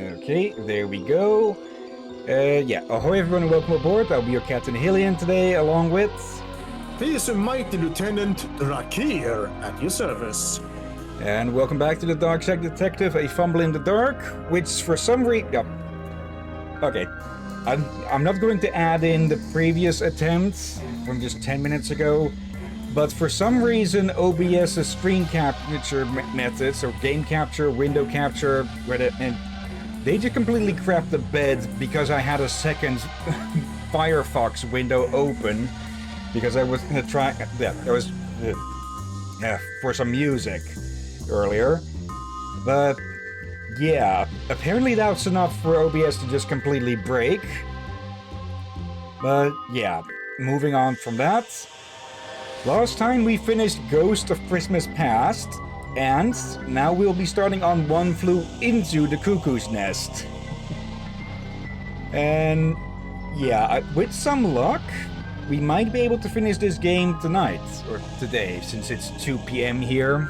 Okay, there we go. Yeah, ahoy everyone and welcome aboard. I'll be your Captain Hillyan today, along with... This is Mighty Lieutenant Rakir at your service. And welcome back to the Darkside Detective, a Fumble in the Dark, which for some reason... Yeah. Okay, I'm not going to add in the previous attempts from just 10 minutes ago, but for some reason OBS's screen capture methods, or game capture, window capture, and they just completely crapped the bed because I had a second Firefox window open because I was gonna try. Yeah, there was for some music earlier, but yeah, apparently that's enough for OBS to just completely break. But yeah, moving on from that. Last time we finished Ghost of Christmas Past, and now we'll be starting on One Flew into the Cuckoo's Nest. And yeah, with some luck, we might be able to finish this game tonight, or today, since it's 2 p.m. here.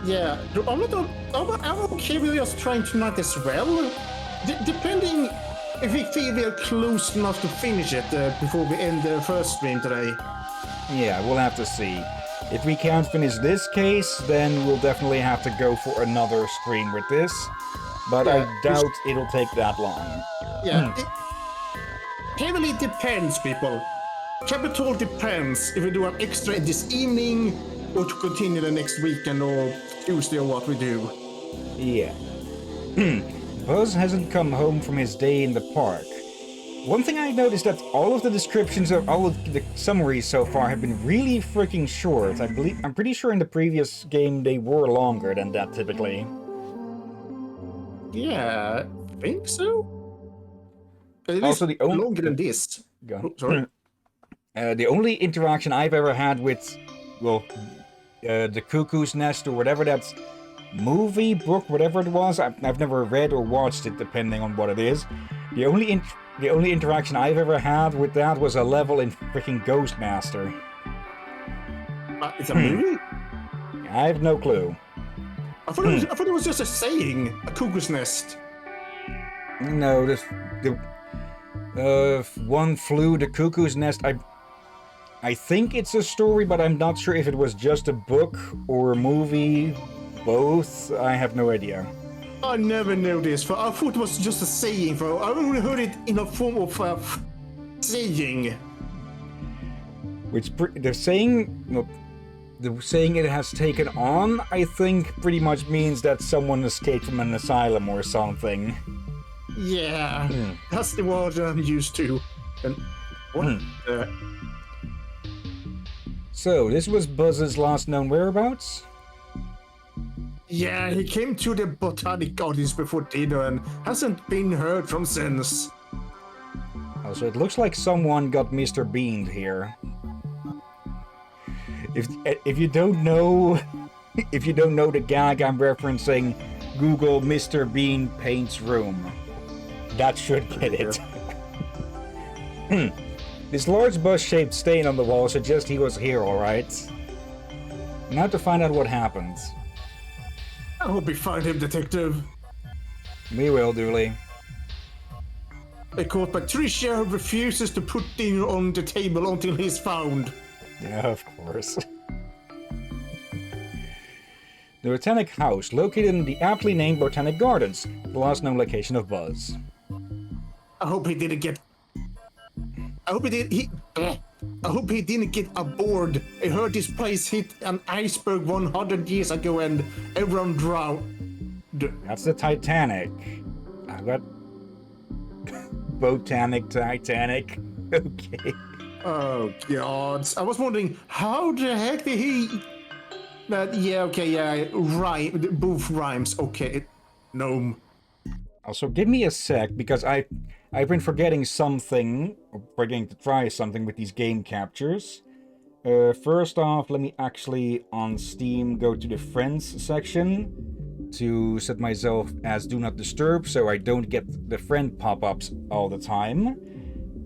Yeah, I'm okay with us trying tonight as well. Depending if we feel we're close enough to finish it before we end the first stream today. Yeah, we'll have to see. If we can't finish this case, then we'll definitely have to go for another stream with this. But yeah, I doubt it'll take that long. Yeah, it heavily depends, people. Capital depends if we do an extra this evening, or to continue the next weekend, or Tuesday, or what we do. Yeah. Buzz hasn't come home from his day in the park. One thing I noticed that all of the descriptions of all of the summaries so far have been really freaking short. I'm pretty sure in the previous game they were longer than that typically. Yeah, I think so. It also, is longer than this. Oh, sorry. The only interaction I've ever had with, well, the Cuckoo's Nest or whatever that movie, book, whatever it was, I've never read or watched it, depending on what it is. The only interaction I've ever had with that was a level in freaking Ghostmaster. It's a movie? I have no clue. I thought it was just a saying, a cuckoo's nest. No, One Flew the Cuckoo's Nest. I think it's a story, but I'm not sure if it was just a book or a movie. Both. I have no idea. I never knew this. I thought it was just a saying. I only heard it in a form of saying. Which the saying it has taken on, I think, pretty much means that someone escaped from an asylum or something. Yeah, that's the word I'm used to. And what? So this was Buzz's last known whereabouts? Yeah, he came to the Botanic Gardens before dinner and hasn't been heard from since. Oh, so it looks like someone got Mr. Beaned here. If you don't know the gag I'm referencing, Google Mr. Bean paints room. That should get it. This large bus-shaped stain on the wall suggests he was here, alright? Now to find out what happens. I hope we find him, Detective. We will, Dooley. They caught Patricia, who refuses to put dinner on the table until he's found. Yeah, of course. The Botanic House, located in the aptly named Botanic Gardens, the last known location of Buzz. I hope he didn't get aboard. I heard this place hit an iceberg 100 years ago and everyone drowned. That's the Titanic. I got Botanic Titanic. Okay. Oh god. I was wondering how the heck did he... But yeah, okay, yeah, rhyme, both rhymes. Okay, gnome. Also, give me a sec, because I've been forgetting something, or forgetting to try something with these game captures. First off, let me actually, on Steam, go to the Friends section to set myself as Do Not Disturb, so I don't get the friend pop-ups all the time.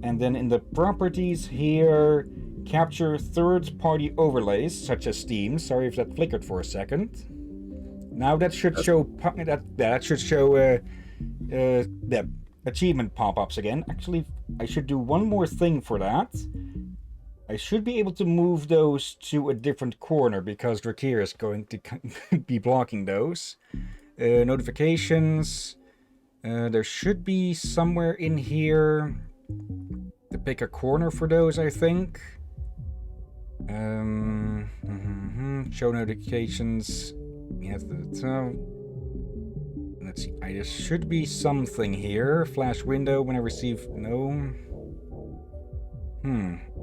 And then in the Properties here, capture third-party overlays, such as Steam. Sorry if that flickered for a second. Now that should show the achievement pop-ups again. Actually, I should do one more thing for that. I should be able to move those to a different corner because Drakir is going to be blocking those. Notifications. There should be somewhere in here to pick a corner for those, I think. Show notifications. Yes, let's see. There should be something here. Flash window when I receive. No.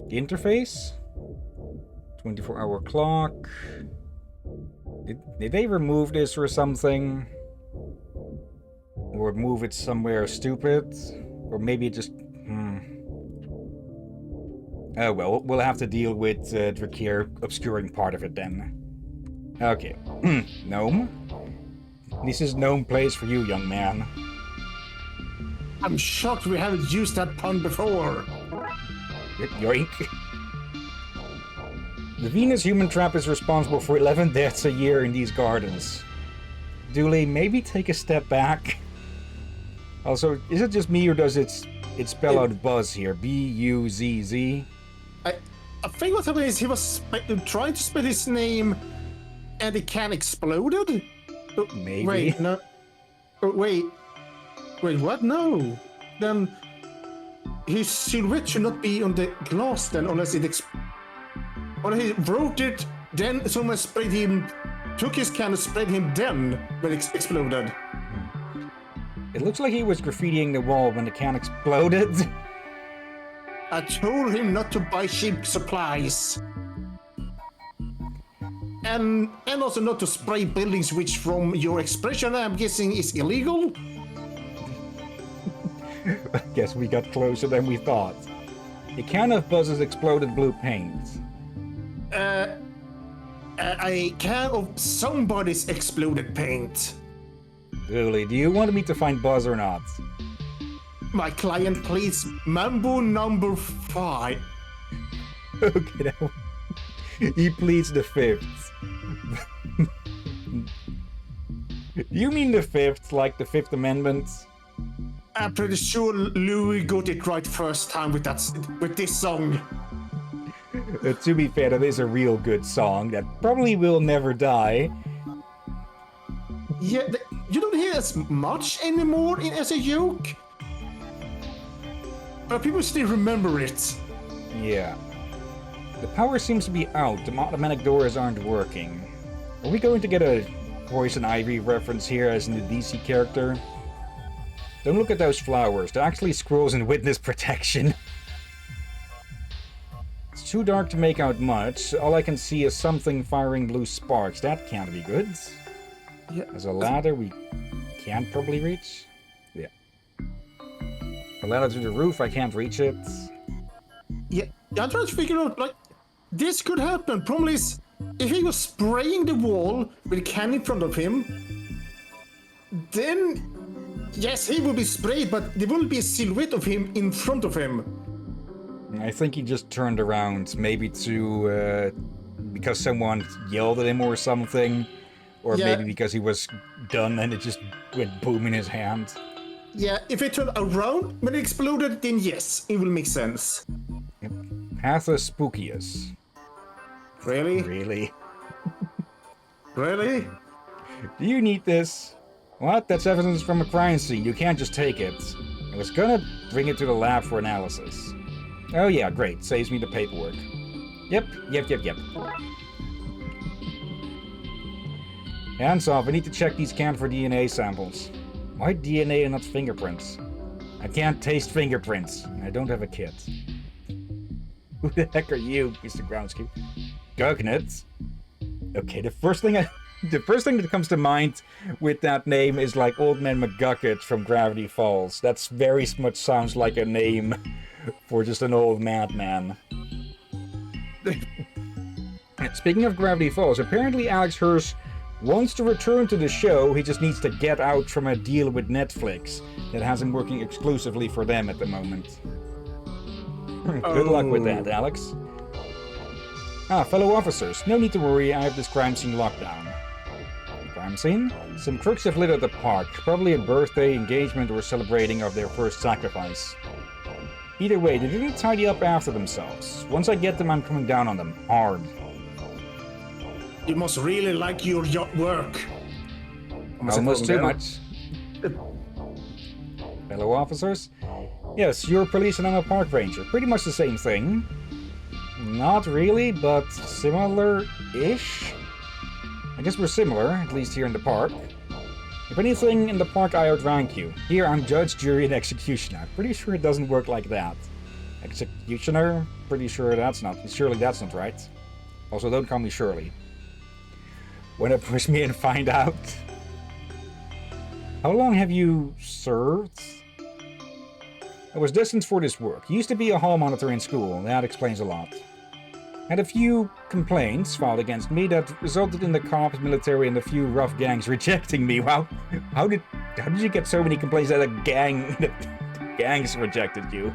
Interface. 24-hour clock. Did they remove this or something? Or move it somewhere stupid? Or maybe it just. Oh well, we'll have to deal with Drakir obscuring part of it then. Okay. Gnome? This is gnome place for you, young man. I'm shocked we haven't used that pun before. Yoink. The Venus human trap is responsible for 11 deaths a year in these gardens. Dooley, maybe take a step back. Also, is it just me or does it spell out Buzz here? B-U-Z-Z? I think what happened is he was trying to spell his name and the can exploded? Maybe. Wait, no. Wait, what? No. Then his silhouette should not be on the glass then unless it or he wrote it, then someone sprayed him, took his can and sprayed him then when it exploded. It looks like he was graffitiing the wall when the can exploded. I told him not to buy cheap supplies. And also not to spray buildings, which from your expression I'm guessing is illegal? I guess we got closer than we thought. A can of Buzz's exploded blue paint. A can of somebody's exploded paint. Dooley, do you want me to find Buzz or not? My client pleads Mambo number 5. Okay, now. He pleads the 5th. Do you mean the 5th, like the 5th Amendment? I'm pretty sure Louis got it right first time with this song. To be fair, that is a real good song that probably will never die. Yeah, you don't hear as much anymore as a joke. But people still remember it. Yeah. The power seems to be out. The automatic doors aren't working. Are we going to get a Poison Ivy reference here as in the DC character? Don't look at those flowers. They're actually scrolls in witness protection. It's too dark to make out much. All I can see is something firing blue sparks. That can't be good. Yeah. There's a ladder we can't probably reach. Yeah. A ladder to the roof, I can't reach it. Yeah, I'm trying to figure out, like, this could happen. Problem is, if he was spraying the wall with a can in front of him, then, yes, he will be sprayed, but there will be a silhouette of him in front of him. I think he just turned around, maybe to, because someone yelled at him or something, or maybe because he was done and it just went boom in his hand. Yeah, if it turned around when it exploded, then yes, it will make sense. Yep. Pathos Spookius. Really? Really? Really? Do you need this? What? That's evidence from a crime scene. You can't just take it. I was gonna bring it to the lab for analysis. Oh yeah, great. Saves me the paperwork. Yep. Hands off. I need to check these cans for DNA samples. Why DNA and not fingerprints? I can't taste fingerprints. I don't have a kit. Who the heck are you, Mr. Groundskeeper? Coconuts? Okay, the first thing that comes to mind with that name is like Old Man McGucket from Gravity Falls. That's very much sounds like a name for just an old madman. Speaking of Gravity Falls, apparently Alex Hirsch wants to return to the show. He just needs to get out from a deal with Netflix that has him working exclusively for them at the moment. Good luck with that, Alex. Fellow officers, no need to worry, I have this crime scene locked down. crime scene. Some crooks have lit up the park, probably a birthday, engagement, or celebrating of their first sacrifice. Either way, they didn't tidy up after themselves. Once I get them, I'm coming down on them, hard. You must really like your work. Almost too much. Fellow officers? Yes, you're police and I'm a park ranger. Pretty much the same thing. Not really, but similar-ish? I guess we're similar, at least here in the park. If anything, in the park I outrank you. Here I'm judge, jury, and executioner. Pretty sure it doesn't work like that. Executioner? Pretty sure that's not. Surely that's not right. Also, don't call me Shirley. Wanna push me and find out? How long have you served? I was destined for this work. Used to be a hall monitor in school. That explains a lot. Had a few complaints filed against me that resulted in the cops, military, and a few rough gangs rejecting me. Wow, how did you get so many complaints that gangs rejected you?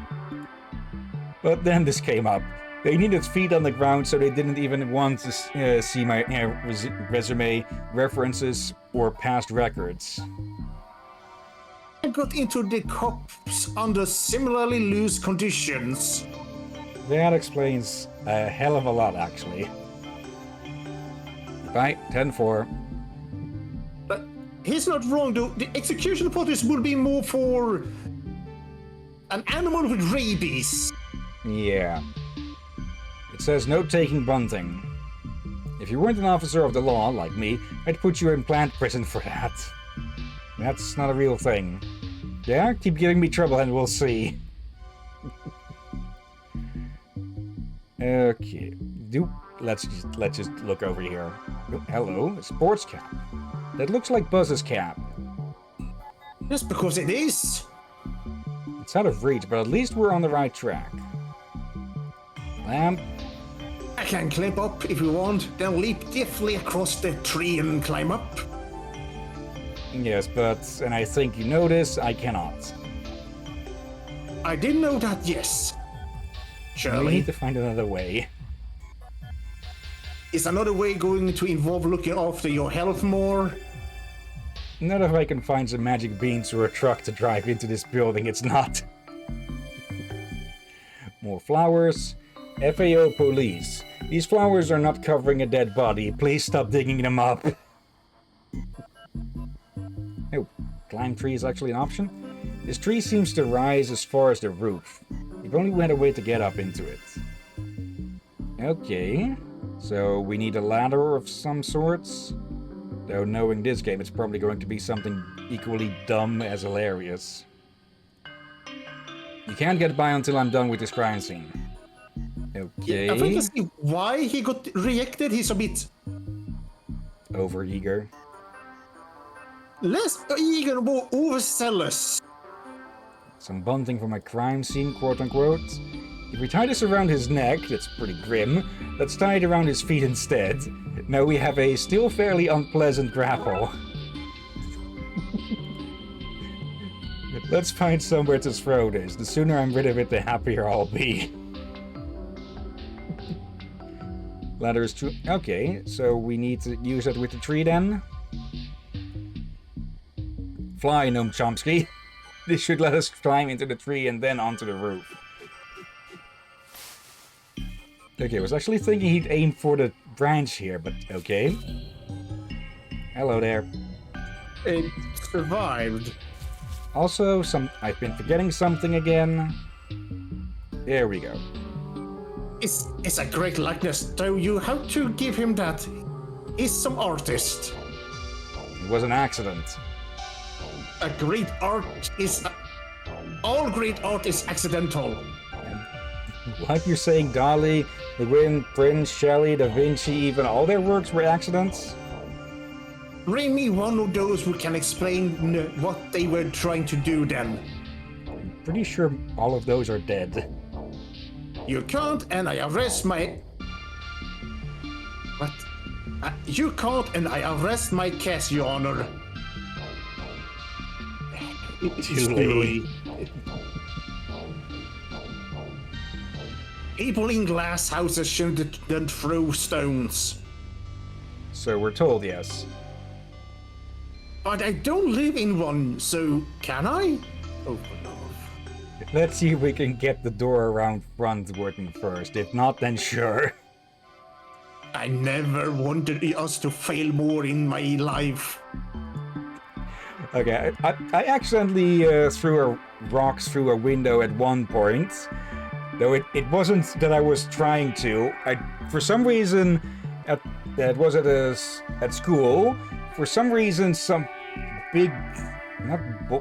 But then this came up. They needed feet on the ground, so they didn't even want to see my resume, references, or past records. I got into the cops under similarly loose conditions. That explains a hell of a lot, actually. Right, 10-4. But he's not wrong, though. The execution protest would be more for an animal with rabies. Yeah. It says no taking bunting. If you weren't an officer of the law, like me, I'd put you in plant prison for that. That's not a real thing. Yeah, keep giving me trouble and we'll see. Okay. Let's just look over here. Oh, hello, a sports cap. That looks like Buzz's cap. Just because it is. It's out of reach, but at least we're on the right track. Lamp. I can climb up if you want, then leap deftly across the tree and climb up. Yes, but, and I think you know this, I cannot. I did know that, yes. Shirley. We need to find another way. Is another way going to involve looking after your health more? Not if I can find some magic beans or a truck to drive into this building, it's not. More flowers. FAO police. These flowers are not covering a dead body. Please stop digging them up. Oh, climb tree is actually an option. This tree seems to rise as far as the roof. If only we had a way to get up into it. Okay, so we need a ladder of some sorts. Though knowing this game, it's probably going to be something equally dumb as hilarious. You can't get by until I'm done with this crime scene. Okay. Yeah, I think I see why he got rejected. He's a bit overeager. Less eager, more overzealous. Some bunting for my crime scene, quote-unquote. If we tie this around his neck, that's pretty grim, let's tie it around his feet instead. Now we have a still fairly unpleasant grapple. Let's find somewhere to throw this. The sooner I'm rid of it, the happier I'll be. Ladder is true. Okay, so we need to use it with the tree then. Fly, Noam Chomsky. This should let us climb into the tree and then onto the roof. Okay, I was actually thinking he'd aim for the branch here, but okay. Hello there. It survived. Also, I've been forgetting something again. There we go. It's a great likeness, though you have to give him that. He's some artist. It was an accident. A great art is... all great art is accidental. Like you're saying Dali, Le Guin, Prince, Shelley, Da Vinci, even all their works were accidents? Bring me one of those who can explain what they were trying to do then. I'm pretty sure all of those are dead. You can't, and I arrest my... What? You can't, and I arrest my case, Your Honor. Too late. People in glass houses shouldn't throw stones. So we're told, yes. But I don't live in one, so can I? Oh, no. Let's see if we can get the door around front working first. If not, then sure. I never wanted us to fail more in my life. Okay, I accidentally threw rocks through a window at one point. Though it wasn't that I was trying to. For some reason, at school, for some reason, some big,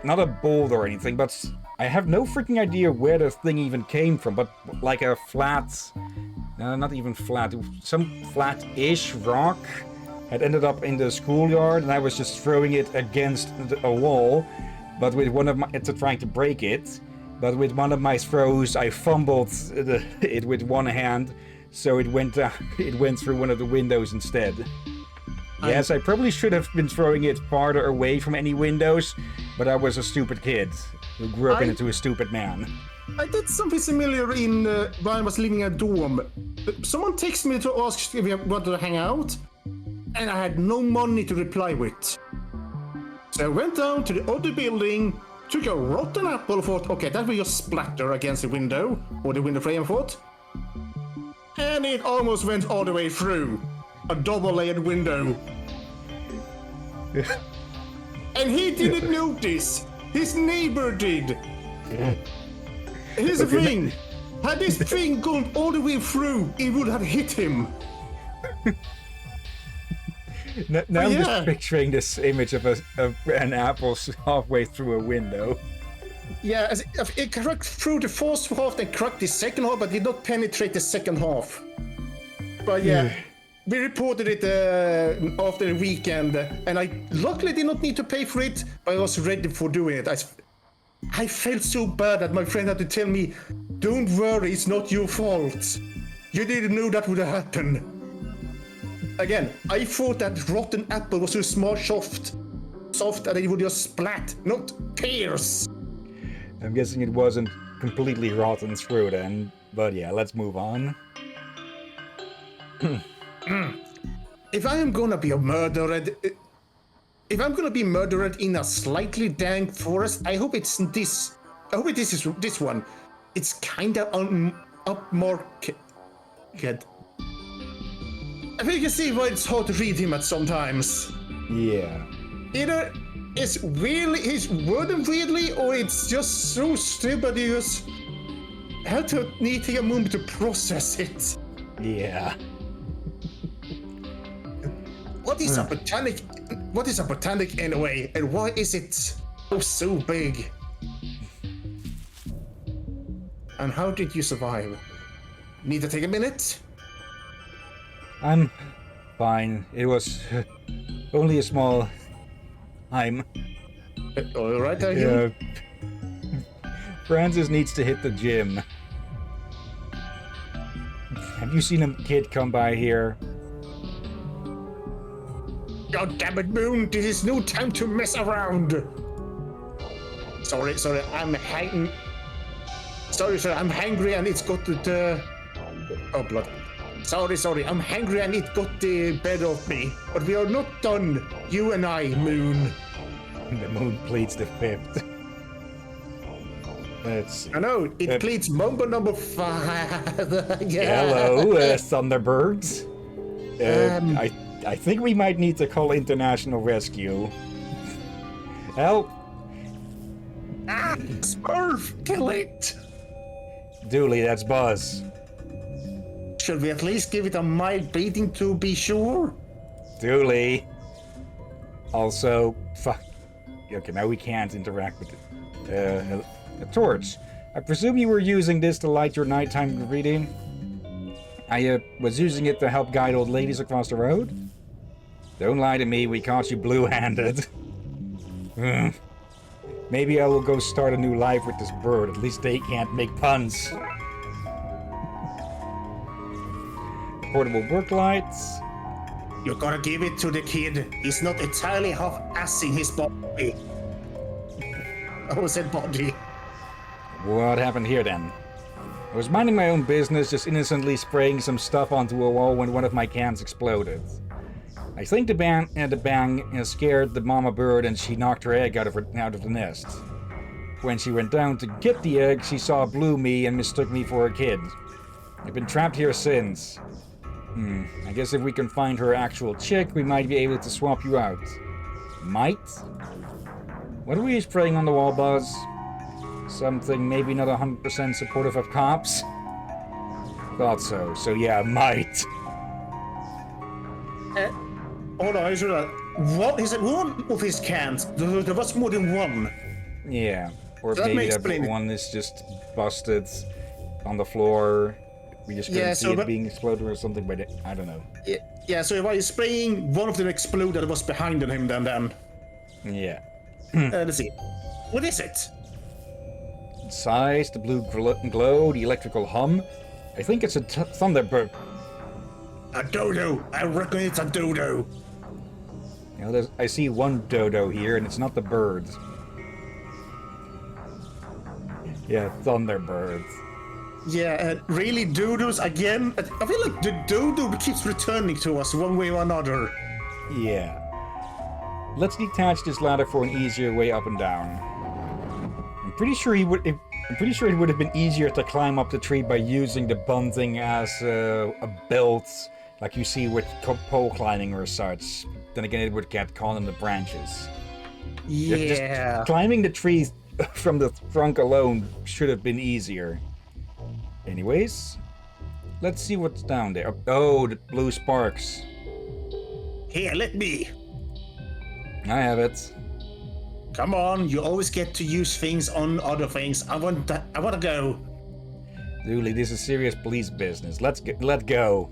not a boulder or anything, but I have no freaking idea where the thing even came from, but like a flat, not even flat, some flat-ish rock had ended up in the schoolyard, and I was just throwing it against a wall, but with one of my, trying to break it, but with one of my throws, I fumbled it with one hand, so it went through one of the windows instead. Yes, I probably should have been throwing it farther away from any windows, but I was a stupid kid who grew up into a stupid man. I did something similar when I was living in a dorm. Someone texted me to ask if we wanted to hang out, and I had no money to reply with. So I went down to the other building, took a rotten apple, thought, okay, that will just splatter against the window, or the window frame, thought. And it almost went all the way through. A double-layered window. And he didn't notice. His neighbor did. Here's the thing. Had this thing gone all the way through, it would have hit him. Now I'm just picturing this image of an apple halfway through a window. Yeah, it cracked through the first half, then cracked the second half, but did not penetrate the second half. But yeah. We reported it after the weekend, and I luckily did not need to pay for it, but I was ready for doing it. I felt so bad that my friend had to tell me, don't worry, it's not your fault. You didn't know that would happen. Again, I thought that rotten apple was so soft that it would just splat, not pierce. I'm guessing it wasn't completely rotten through then, but yeah, let's move on. If I am gonna be murdered in a slightly dank forest, I hope it's this. I hope it is this one. It's kinda upmarket. I think you can see why it's hard to read him at sometimes. Yeah. Either he's wording weirdly, or it's just so stupid you just have to need to take a moment to process it. Yeah. What is a botanic? What is a botanic anyway, and why is it so big? And how did you survive? Need to take a minute? I'm fine. It was only a small time. All right, are you? Francis needs to hit the gym. Have you seen a kid come by here? God damn it, Moon! This is no time to mess around. Sorry, I'm hanging. Sorry, I'm hungry and it's got the. Oh blood. Sorry, I'm hungry and it got the better of me. But we are not done, you and I, Moon. The Moon pleads the fifth. Let's. I know it pleads Mumbo number 5. Yeah. Hello, Thunderbirds. I think we might need to call international rescue. Help! Smurf, kill it! Dooley, that's Buzz. Should we at least give it a mild beating to be sure? Dooley. Also, fuck. Okay, now we can't interact with a torch. I presume you were using this to light your nighttime graffiti? I was using it to help guide old ladies across the road? Don't lie to me, we caught you blue-handed. Maybe I will go start a new life with this bird, at least they can't make puns. Portable work lights. You gotta give it to the kid. He's not entirely half-assing his body. I said body. What happened here then? I was minding my own business, just innocently spraying some stuff onto a wall when one of my cans exploded. I think the bang scared the mama bird and she knocked her egg out of the nest. When she went down to get the egg, she saw Blue me and mistook me for a kid. I've been trapped here since. I guess if we can find her actual chick, we might be able to swap you out. Might? What are we spraying on the wall, Buzz? Something maybe not 100% supportive of cops? Thought so. So yeah, might. Hold on, what is it? One of his cans. There was more than one. Yeah. Or So that maybe may that explain it. one is just busted on the floor. We just couldn't see it being exploded or something, but I don't know. Yeah, so if I was spraying, one of them exploded that was behind him then. Yeah. Let's see. What is it? Size, the blue glow, the electrical hum. I think it's a thunderbird. A dodo. I reckon it's a dodo. You know, I see one dodo here, and it's not the birds. Yeah, thunderbirds. Yeah, really dodos again? I feel like the dodo keeps returning to us one way or another. Yeah. Let's detach this ladder for an easier way up and down. I'm pretty sure it would have been easier to climb up the tree by using the bunting as a belt, like you see with pole climbing or such. Then again, it would get caught in the branches. Yeah. Just climbing the tree from the trunk alone should have been easier. Anyways, let's see what's down there. Oh, the blue sparks. Here, let me. I have it. Come on, you always get to use things on other things. I want to go. Dooley, this is serious police business. Let go.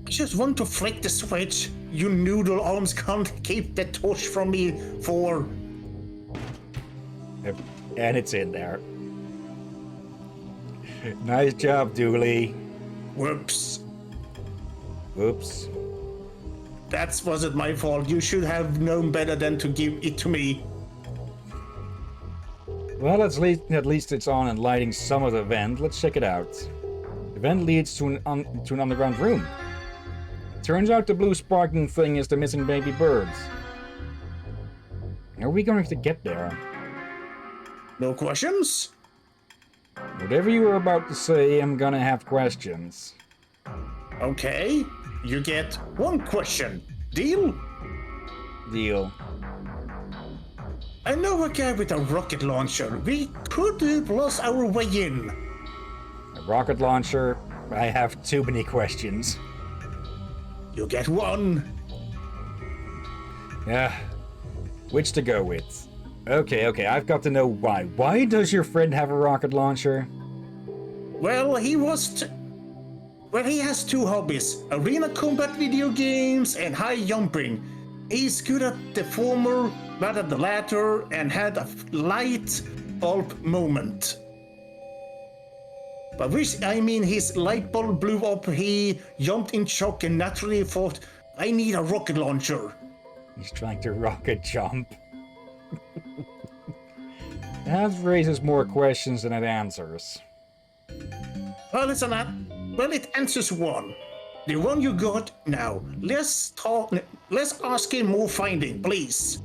I just want to flick the switch. You noodle arms can't keep the torch from me for... And it's in there. Nice job, Dooley. Whoops. Oops. That wasn't my fault. You should have known better than to give it to me. Well, at least it's on and lighting some of the vent. Let's check it out. The vent leads to an underground room. Turns out the blue sparking thing is the missing baby birds. How are we going to get there? No questions? Whatever you were about to say, I'm gonna have questions. Okay. You get one question. Deal? Deal. I know a guy with a rocket launcher. We could have lost our way in. A rocket launcher? I have too many questions. You get one. Yeah. Which to go with? Okay, I've got to know why. Why does your friend have a rocket launcher? Well, he has two hobbies. Arena combat video games and high jumping. He's good at the former, bad at the latter, and had a light bulb moment. By which I mean his light bulb blew up, he jumped in shock and naturally thought, I need a rocket launcher. He's trying to rocket jump. That raises more questions than it answers. Well, it answers one. The one you got now. Let's ask him more finding, please.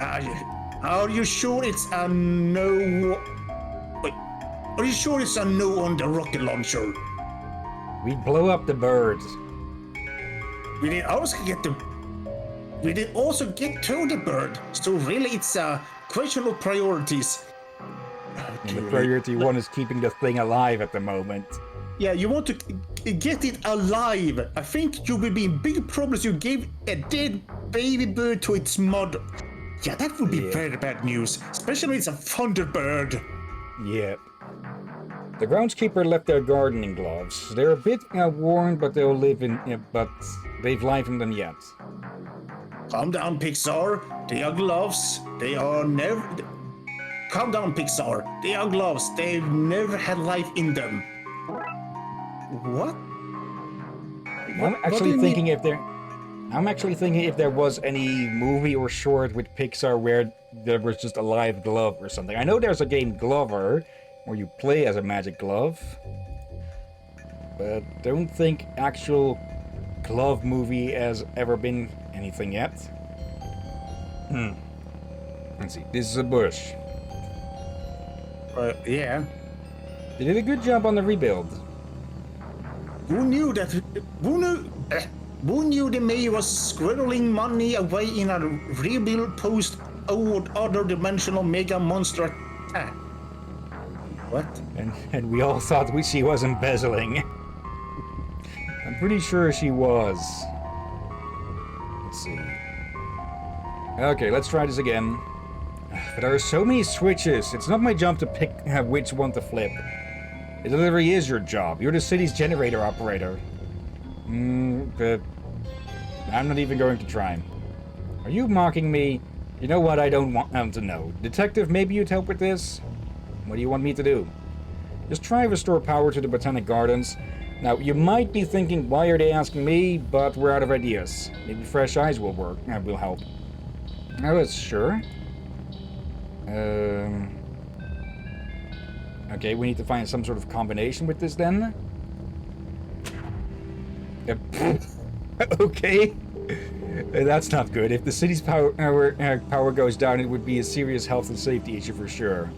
Are you sure it's a no? Wait, are you sure it's a no on the rocket launcher? We blow up the birds. We did also get to the bird. So really, it's a question of priorities. And the priority one is keeping the thing alive at the moment. Yeah, you want to get it alive. I think you will be in big problems. You gave a dead baby bird to its mother. Yeah, that would be very bad news, especially when it's a thunderbird. Yep. The groundskeeper left their gardening gloves. They're a bit worn, but they've live in them yet. Calm down, Pixar. They are gloves. They are never... Calm down, Pixar. They are gloves. They've never had life in them. What? I'm actually thinking if there was any movie or short with Pixar where there was just a live glove or something. I know there's a game Glover where you play as a magic glove. but don't think actual glove movie has ever been anything yet. Let's see. This is a bush. Yeah. They did a good job on the rebuild. Who knew that? Who knew the mayor was squirreling money away in a rebuild post other dimensional mega monster attack? What? And we all thought she was embezzling. I'm pretty sure she was. Let's see. Okay, let's try this again. But there are so many switches. It's not my job to pick which one to flip. It literally is your job. You're the city's generator operator. But I'm not even going to try. Are you mocking me? You know what I don't want them to know. Detective, maybe you'd help with this? What do you want me to do? Just try restore power to the Botanic Gardens. Now, you might be thinking, why are they asking me? But we're out of ideas. Maybe fresh eyes will work. Will help. Oh, that's sure. Okay, we need to find some sort of combination with this then. Okay. That's not good. If the city's power goes down, it would be a serious health and safety issue for sure.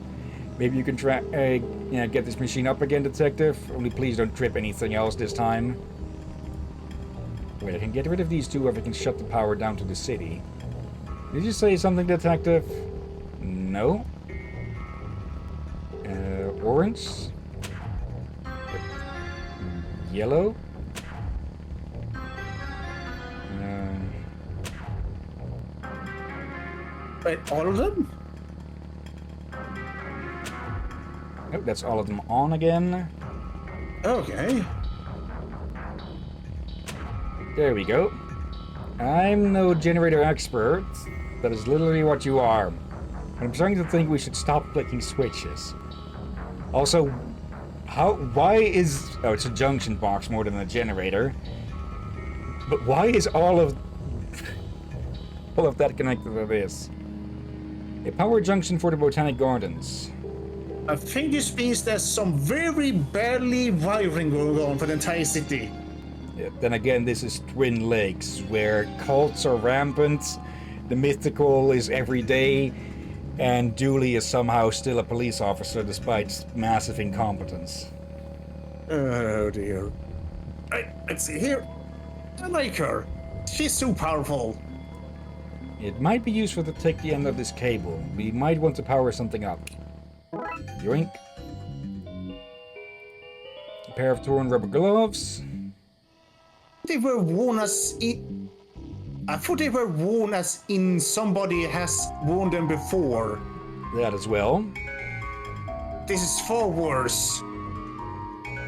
Maybe you can try get this machine up again, Detective. Only please don't trip anything else this time. Wait, I can get rid of these two if I can shut the power down to the city. Did you say something, Detective? No. Orange. Yellow. Wait, all of them? Oh, that's all of them on again. Okay. There we go. I'm no generator expert. That is literally what you are. I'm starting to think we should stop flicking switches. Also, why is... Oh, it's a junction box more than a generator. But why is all of that connected to this? A power junction for the Botanic Gardens. I think this means there's some very badly wiring going on for the entire city. Yeah, then again, this is Twin Lakes, where cults are rampant, the mythical is every day, and Dooley is somehow still a police officer despite massive incompetence. Oh dear. Let's see here. I like her. She's so powerful. It might be useful to take the end of this cable. We might want to power something up. Yoink. A pair of torn rubber gloves. They were worn as in... I thought they were worn as in somebody has worn them before. That as well. This is far worse.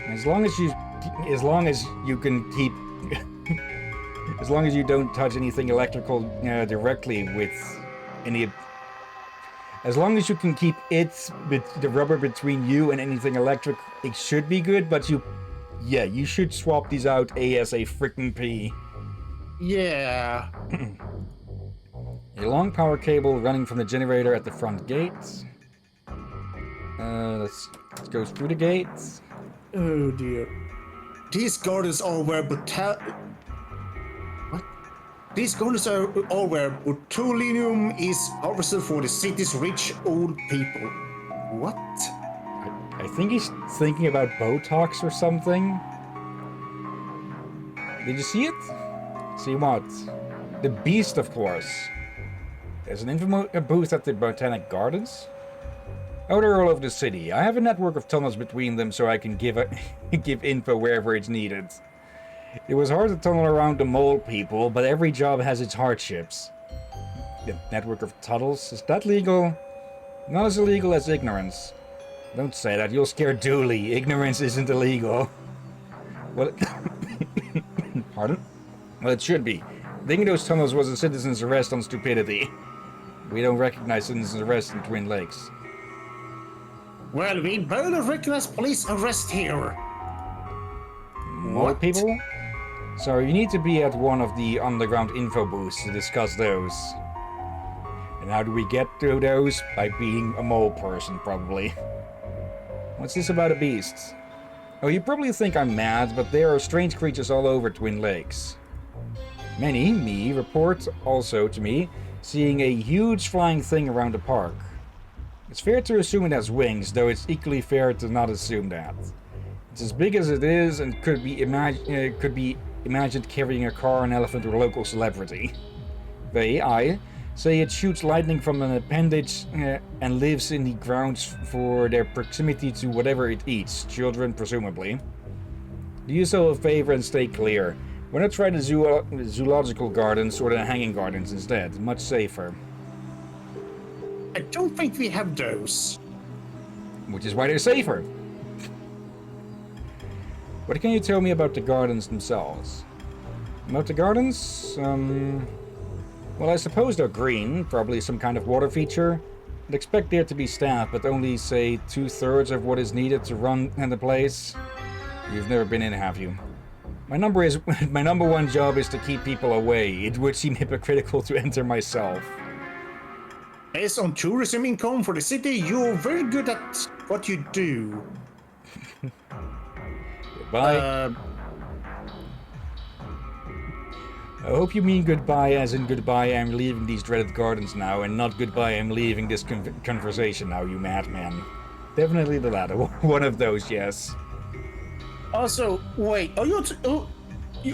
As long as you can keep... as long as you don't touch anything electrical directly with any... As long as you can keep the rubber between you and anything electric, it should be good, but you should swap these out ASAP. Yeah. A long power cable running from the generator at the front gate. Let's go through the gates. Oh dear. These gardens are where These gardens are all where botulinum is harvested for the city's rich old people. What? I think he's thinking about Botox or something. Did you see it? See what? The Beast, of course. There's an info booth at the Botanic Gardens. Oh, they're all over the city. I have a network of tunnels between them so I can give info wherever it's needed. It was hard to tunnel around the mole people, but every job has its hardships. The network of tunnels? Is that legal? Not as illegal as ignorance. Don't say that, you'll scare Dooley. Ignorance isn't illegal. Well, pardon? Well, it should be. Digging those tunnels was a citizen's arrest on stupidity. We don't recognize citizen's arrest in Twin Lakes. Well, we barely recognize police arrest here. More people? So you need to be at one of the underground info booths to discuss those. And how do we get to those? By being a mole person, probably. What's this about a beast? Oh, you probably think I'm mad, but there are strange creatures all over Twin Lakes. Many, me, report also to me seeing a huge flying thing around the park. It's fair to assume it has wings, though it's equally fair to not assume that. It's as big as it is and could be imagined carrying a car, an elephant, or a local celebrity. I say it shoots lightning from an appendage and lives in the grounds for their proximity to whatever it eats, children presumably. Do yourself a favor and stay clear. Why not try the zoological gardens or the hanging gardens instead? Much safer. I don't think we have those. Which is why they're safer. What can you tell me about the gardens themselves? About the gardens? Well, I suppose they're green, probably some kind of water feature. I'd expect there to be staff, but only, say, 2/3 of what is needed to run the place. You've never been in, have you? My number one job is to keep people away. It would seem hypocritical to enter myself. Based on tourism income for the city, you're very good at what you do. Goodbye. I hope you mean goodbye as in goodbye I'm leaving these dreaded gardens now, and not goodbye I'm leaving this conversation now, you madman. Definitely the latter. One of those, yes. Also, wait, are you...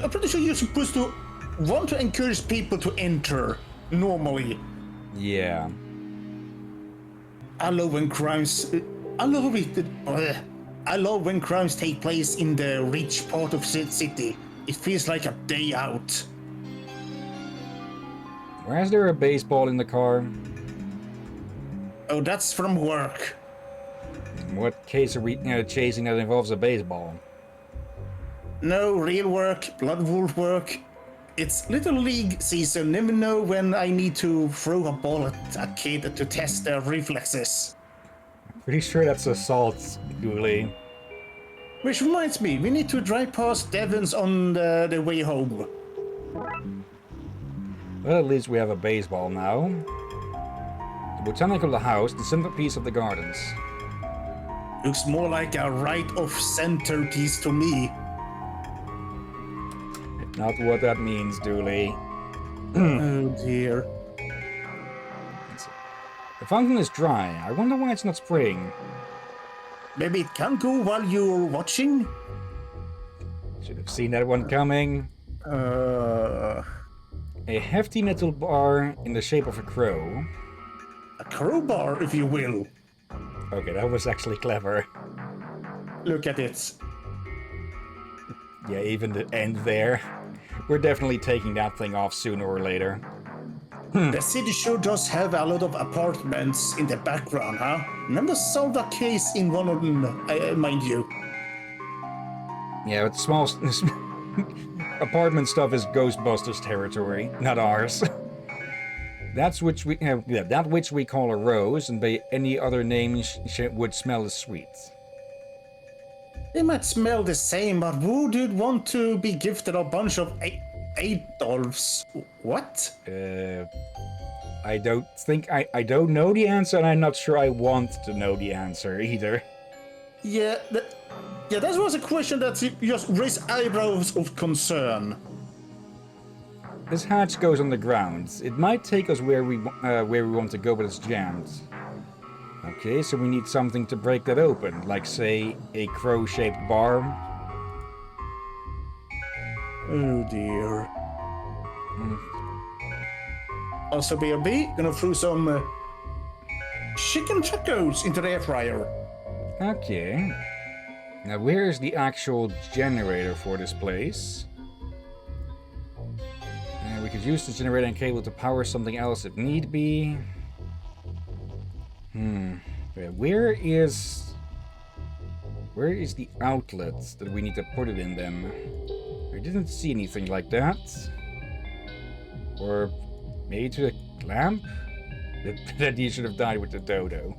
I'm pretty sure you're supposed to want to encourage people to enter, normally. Yeah. I love when crimes... I love when crimes take place in the rich part of the city. It feels like a day out. Why is there a baseball in the car? Oh, that's from work. What case are we chasing that involves a baseball? No, real work, Blood Wolf work. It's Little League season. Never know when I need to throw a ball at a kid to test their reflexes. Pretty sure that's assault, Dooley. Which reminds me, we need to drive past Devon's on the way home. Well, at least we have a baseball now. The botanical house, the centerpiece of the gardens. Looks more like a right-of centerpiece to me. Not what that means, Dooley. Oh dear. The fountain is dry. I wonder why it's not spraying. Maybe it can go while you're watching? Should have seen that one coming. A hefty metal bar in the shape of a crow. A crowbar, if you will. Okay, that was actually clever. Look at it. Yeah, even the end there. We're definitely taking that thing off sooner or later. The city sure does have a lot of apartments in the background, huh? Never solved a case in one of them, mind you. Yeah, but small apartment stuff is Ghostbusters territory, not ours. That which we call a rose, and by any other name would smell as sweet. They might smell the same, but who would want to be gifted a bunch of Adolfs? What? I don't think I don't know the answer, and I'm not sure I want to know the answer either. Yeah, that was a question that just raised eyebrows of concern. This hatch goes on the ground. It might take us where we want to go, but it's jammed. Okay, so we need something to break that open, like, say, a crow-shaped bar. Oh dear. Also, BRB, gonna throw some chicken tacos into the air fryer. Okay. Now, where is the actual generator for this place? We could use the generator and cable to power something else if need be. Where is the outlet that we need to put it in then? I didn't see anything like that. Or maybe to the lamp? That you should have died with the dodo.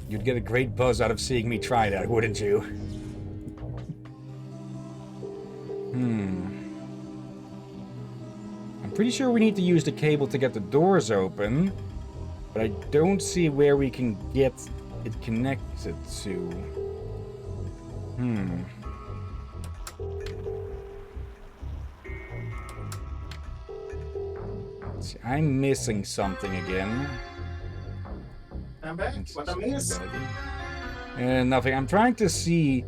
You'd get a great buzz out of seeing me try that, wouldn't you? I'm pretty sure we need to use the cable to get the doors open, but I don't see where we can get it connected to. See, I'm missing something again. I'm back. What I miss? Nothing. I'm trying to see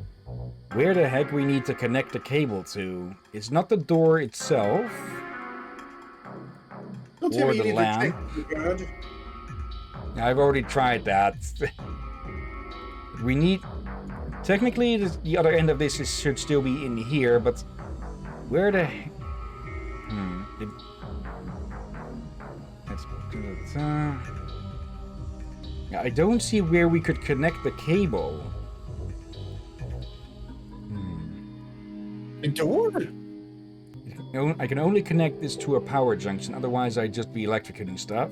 where the heck we need to connect the cable to. It's not the door itself. Don't tell Or me you the need lamp. to check, God. I've already tried that. We need... Technically, the other end of this should still be in here, but... Where the... Let's go to the... I don't see where we could connect the cable. The door? I can only connect this to a power junction, otherwise I'd just be electrocuting stuff.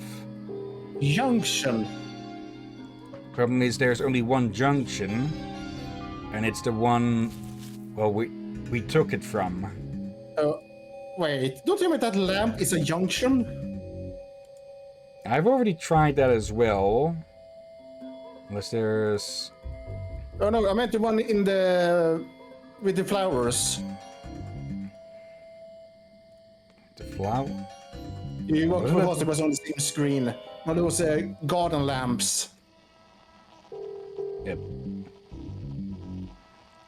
Junction. Problem is there's only one junction, and it's the one, well, we took it from. Wait, don't tell me that lamp is a junction? I've already tried that as well. Unless there's... Oh no, I meant the one in the... with the flowers. The flower? What was it was on the same screen? One of those garden lamps. Yep.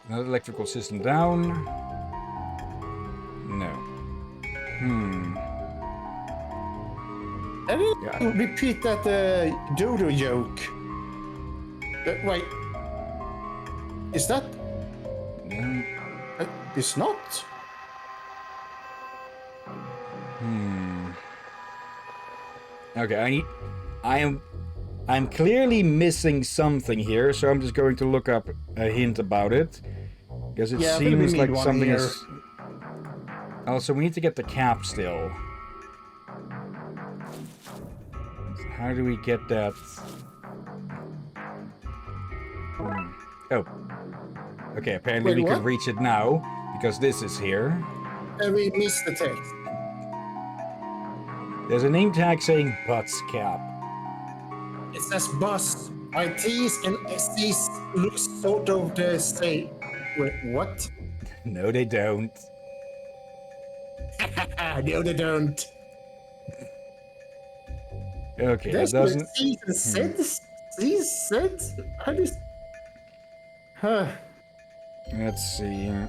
Another electrical system down. No. I didn't repeat that dodo joke. Wait. Is that... No. It's not? Okay, I'm clearly missing something here, so I'm just going to look up a hint about it. Because it seems like something is... Also, we need to get the cap still. How do we get that? Oh. Okay, apparently we can reach it now, because this is here. And we missed the text. There's a name tag saying Butts Cap. It says bus. My T's and S's look sort of the same. Wait, what? No, they don't. No, they don't. Okay, There's that doesn't... C's and Z's? C's, Z's? How do you... Huh. Let's see here.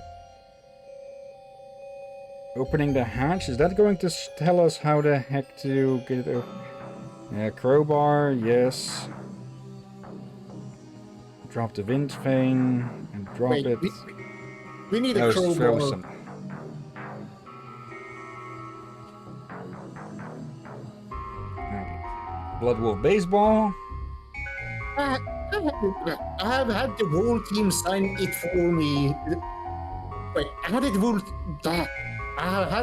Opening the hatch, is that going to tell us how the heck to get it open? Crowbar, yes. Drop the wind vane and drop Wait, it. we need a crowbar. Frozen. Blood Wolf baseball. I have had the whole team sign it for me. Wait, I had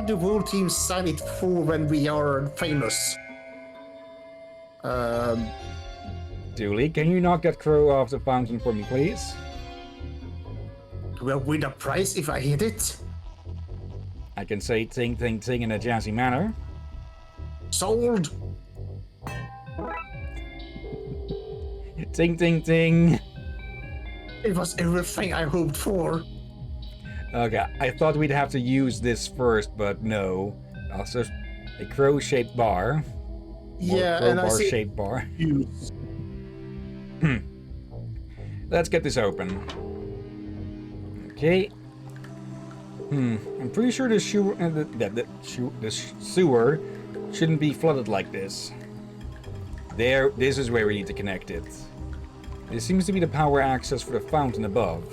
the whole team sign it for when we are famous. Dooley, can you knock that crow off the fountain for me, please? Will win a prize if I hit it. I can say ting ting ting in a jazzy manner. Sold. Ting ting ting. It was everything I hoped for. Okay, I thought we'd have to use this first, but no. Also, a crow-shaped bar. Yeah, and I see... shaped bar. Use. Let's get this open. Okay. I'm pretty sure the sewer shouldn't be flooded like this. There, this is where we need to connect it. This seems to be the power access for the fountain above.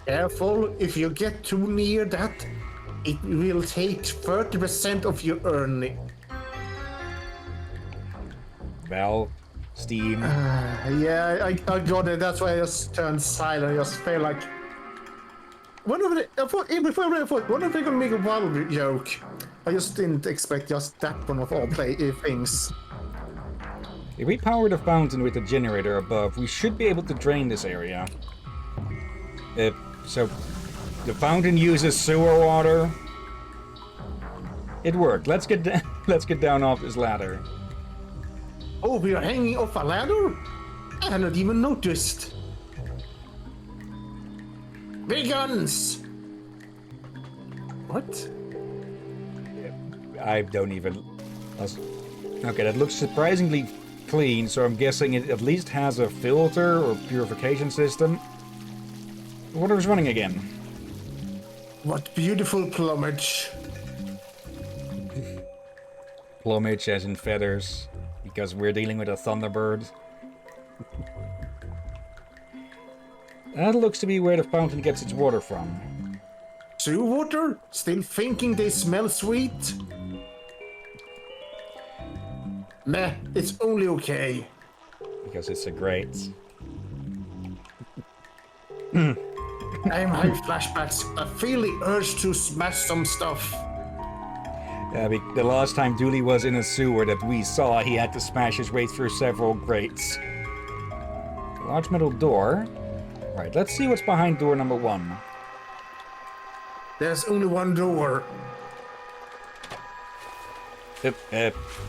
Careful, if you get too near that, it will take 30% of your earning. Well, steam. Yeah, I got it. That's why I just turned silent. I just felt like... One of the gonna make a wild joke. I just didn't expect just that one of all things. If we power the fountain with the generator above, we should be able to drain this area. So, the fountain uses sewer water. It worked. Let's get let's get down off this ladder. Oh, we are hanging off a ladder? I had not even noticed. Big guns! What? I don't even... Okay, that looks surprisingly clean, so I'm guessing it at least has a filter or purification system. The water is running again. What beautiful plumage. Plumage as in feathers, because we're dealing with a thunderbird. That looks to be where the fountain gets its water from. Sewer water? Still thinking they smell sweet? Meh, it's only okay. Because it's a grate. I am having flashbacks. I feel the urge to smash some stuff. The last time Dooley was in a sewer that we saw, he had to smash his way through several grates. A large metal door. Right, let's see what's behind door number 1. There's only one door.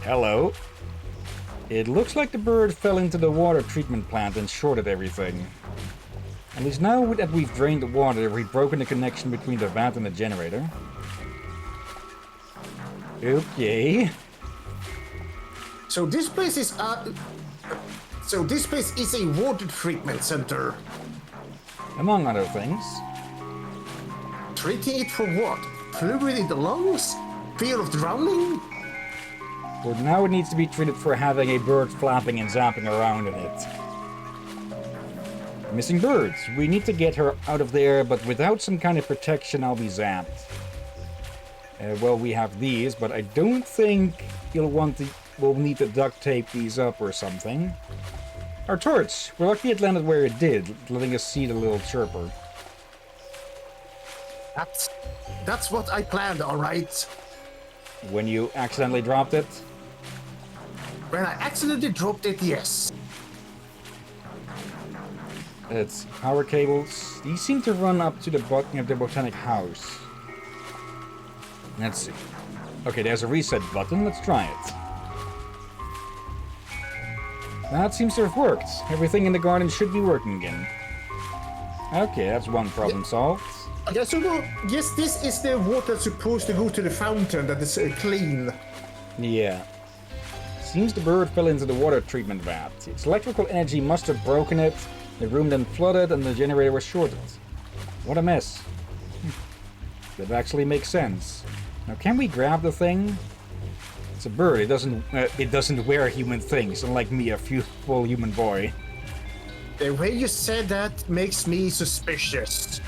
Hello. It looks like the bird fell into the water treatment plant and shorted everything. At least now that we've drained the water, we've broken the connection between the vat and the generator. Okay. So this place is a water treatment center. Among other things. Treating it for what? Fluid in the lungs? Fear of drowning? Well, now it needs to be treated for having a bird flapping and zapping around in it. Missing birds. We need to get her out of there, but without some kind of protection, I'll be zapped. Well, we have these, but I don't think we'll need to duct tape these up or something. Our torch. We're lucky it landed where it did, letting us see the little chirper. That's what I planned, alright? When you accidentally dropped it? When I accidentally dropped it, yes. It's power cables. These seem to run up to the bottom of the botanic house. Let's see. Okay, there's a reset button. Let's try it. That seems to have worked. Everything in the garden should be working again. Okay, that's one problem solved. Okay, so yes, this is the water that's supposed to go to the fountain that is clean. Yeah. Seems the bird fell into the water treatment vat. Its electrical energy must have broken it. The room then flooded and the generator was shorted. What a mess. That actually makes sense. Now, can we grab the thing? It's a bird. It doesn't wear human things, unlike me, a full human boy. The way you said that makes me suspicious.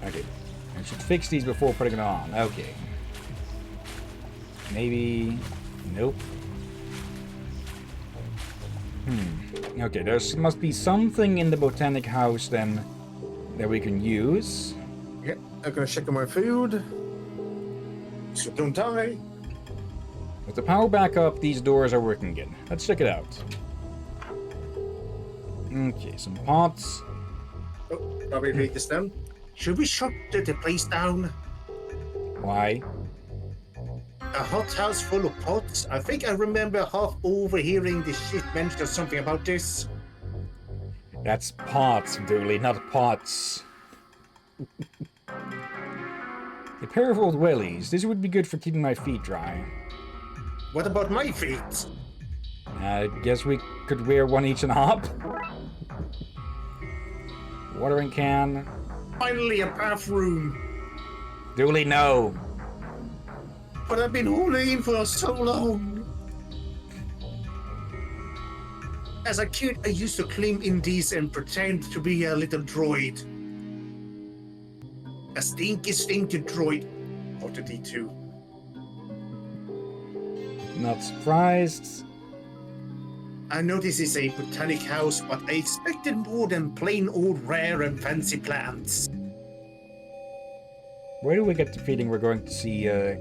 Okay. I should fix these before putting it on. Okay. Maybe... Nope. Okay, there must be something in the botanic house then that we can use. Okay, I'm gonna check on my food. So don't die. With the power back up, these doors are working again. Let's check it out. Okay, some pots. Oh, I'll repeat this then. Should we shut the place down? Why? A hothouse full of pots? I think I remember half overhearing the shit mention something about this. That's pots, Dooley, not pots. A pair of old wellies. This would be good for keeping my feet dry. What about my feet? I guess we could wear one each and a hop. Watering can. Finally a bathroom. Dooley, no. But I've been holding in for so long. As a kid, I used to climb in these and pretend to be a little droid. A stinky droid. What did he do? Not surprised. I know this is a botanic house, but I expected more than plain old rare and fancy plants. Where do we get the feeling we're going to see a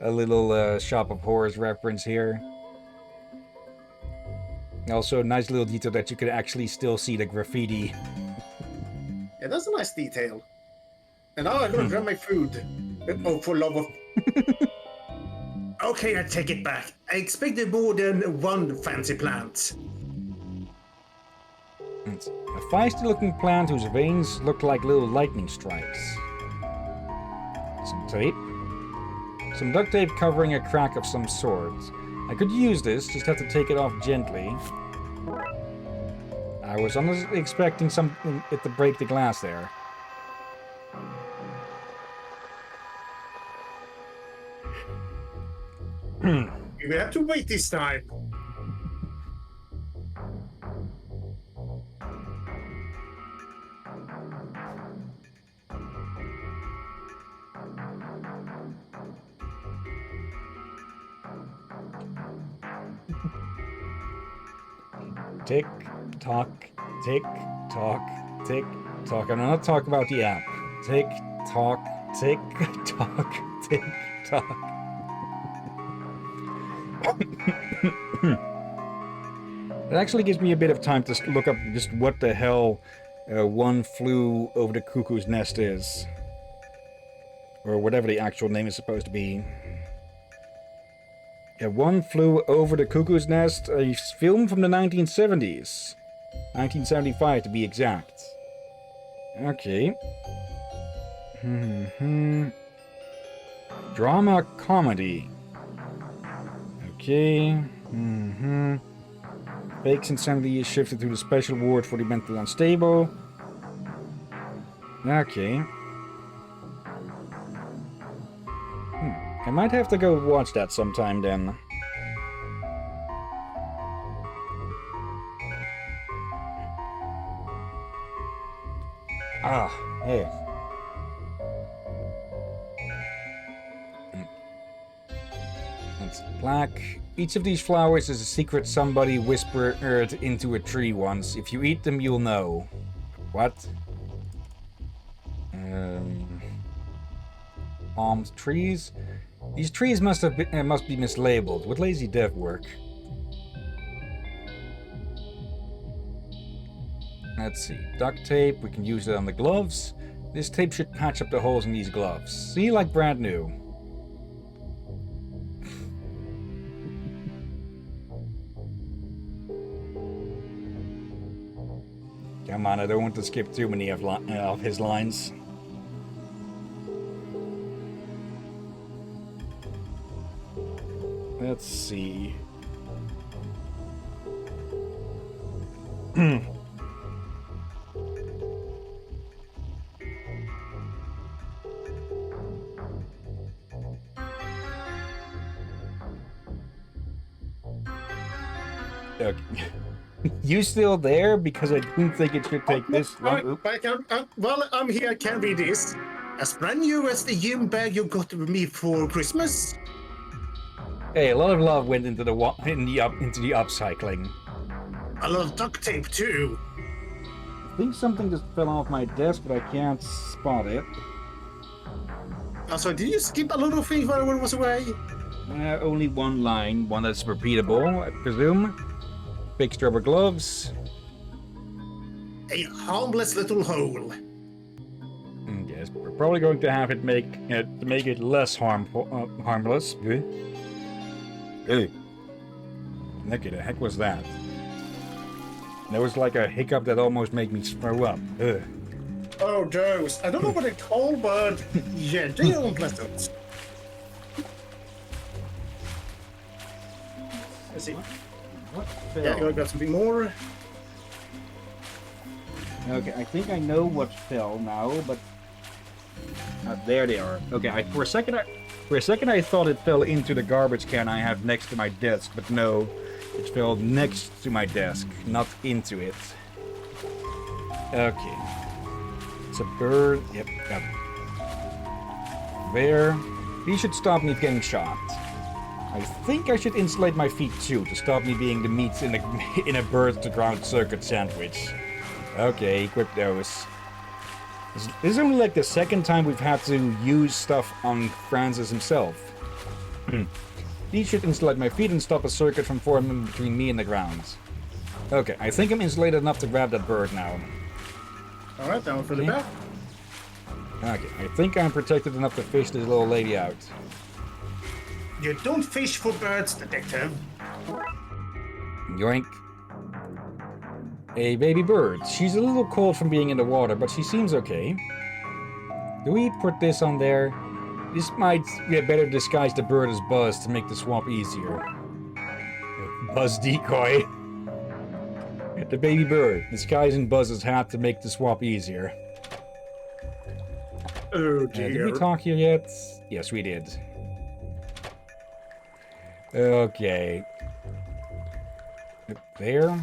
little Shop of Horrors reference here? Also, a nice little detail that you can actually still see the graffiti. Yeah, that's a nice detail. And now I'm gonna grab my food. Oh, for love of... Okay, I take it back. I expected more than one fancy plant. It's a feisty-looking plant whose veins look like little lightning strikes. Some tape. Some duct tape covering a crack of some sort. I could use this, just have to take it off gently. I was honestly expecting it to break the glass there. We have to wait this time. Tick, tock, tick, tock, tick, tock. I'm not talking about the app. Tick, tock, tick, tock, tick, tock. It actually gives me a bit of time to look up just what the hell One Flew Over the Cuckoo's Nest is. Or whatever the actual name is supposed to be. Yeah, One Flew Over the Cuckoo's Nest, a film from the 1970s. 1975 to be exact. Okay. Drama comedy. Okay. Fake's insanity is shifted to the special ward for the mentally unstable. Okay. I might have to go watch that sometime then. Ah, hey. It's black. Each of these flowers is a secret somebody whispered into a tree once. If you eat them, you'll know. What? Palms, trees? These trees must be mislabeled. Would lazy dev work? Let's see. Duct tape. We can use it on the gloves. This tape should patch up the holes in these gloves. See, like brand new. Come on, I don't want to skip too many of his lines. Let's see. Okay. You still there? Because I didn't think it should take this long. Well, I'm here. Can read this. As brand new as the gym bag you got me for Christmas. Hey, a lot of love went into the upcycling. A lot of duct tape too. I think something just fell off my desk, but I can't spot it. So did you skip a lot of things while I was away? Only one line, one that's repeatable, I presume. Fixed rubber gloves. A harmless little hole. Yes, we're probably going to have it make it less harmless. Hey, Nicky, the heck was that? There was like a hiccup that almost made me throw up. Ugh. Oh, those. I don't know what they're called, but yeah, they are unpleasant. Let's see. What fell? Yeah, I got something more. Okay, I think I know what fell now, but there they are. Okay, for a second I thought it fell into the garbage can I have next to my desk, but no, it fell next to my desk, not into it. Okay, it's a bird. Yep, got it. There. He should stop me getting shot. I think I should insulate my feet too, to stop me being the meat in a bird-to-ground circuit sandwich. Okay, equip those. This is only like the second time we've had to use stuff on Francis himself. These should insulate my feet and stop a circuit from forming between me and the ground. Okay, I think I'm insulated enough to grab that bird now. Alright, down for the back. Okay, I think I'm protected enough to fish this little lady out. You don't fish for birds, detective. Yoink. A baby bird. She's a little cold from being in the water, but she seems okay. Do we put this on there? This might better disguise the bird as Buzz to make the swap easier. Buzz decoy. The baby bird, disguising Buzz's hat to make the swap easier. Oh Did dear. we talk here yet? Yes, we did. Okay. There.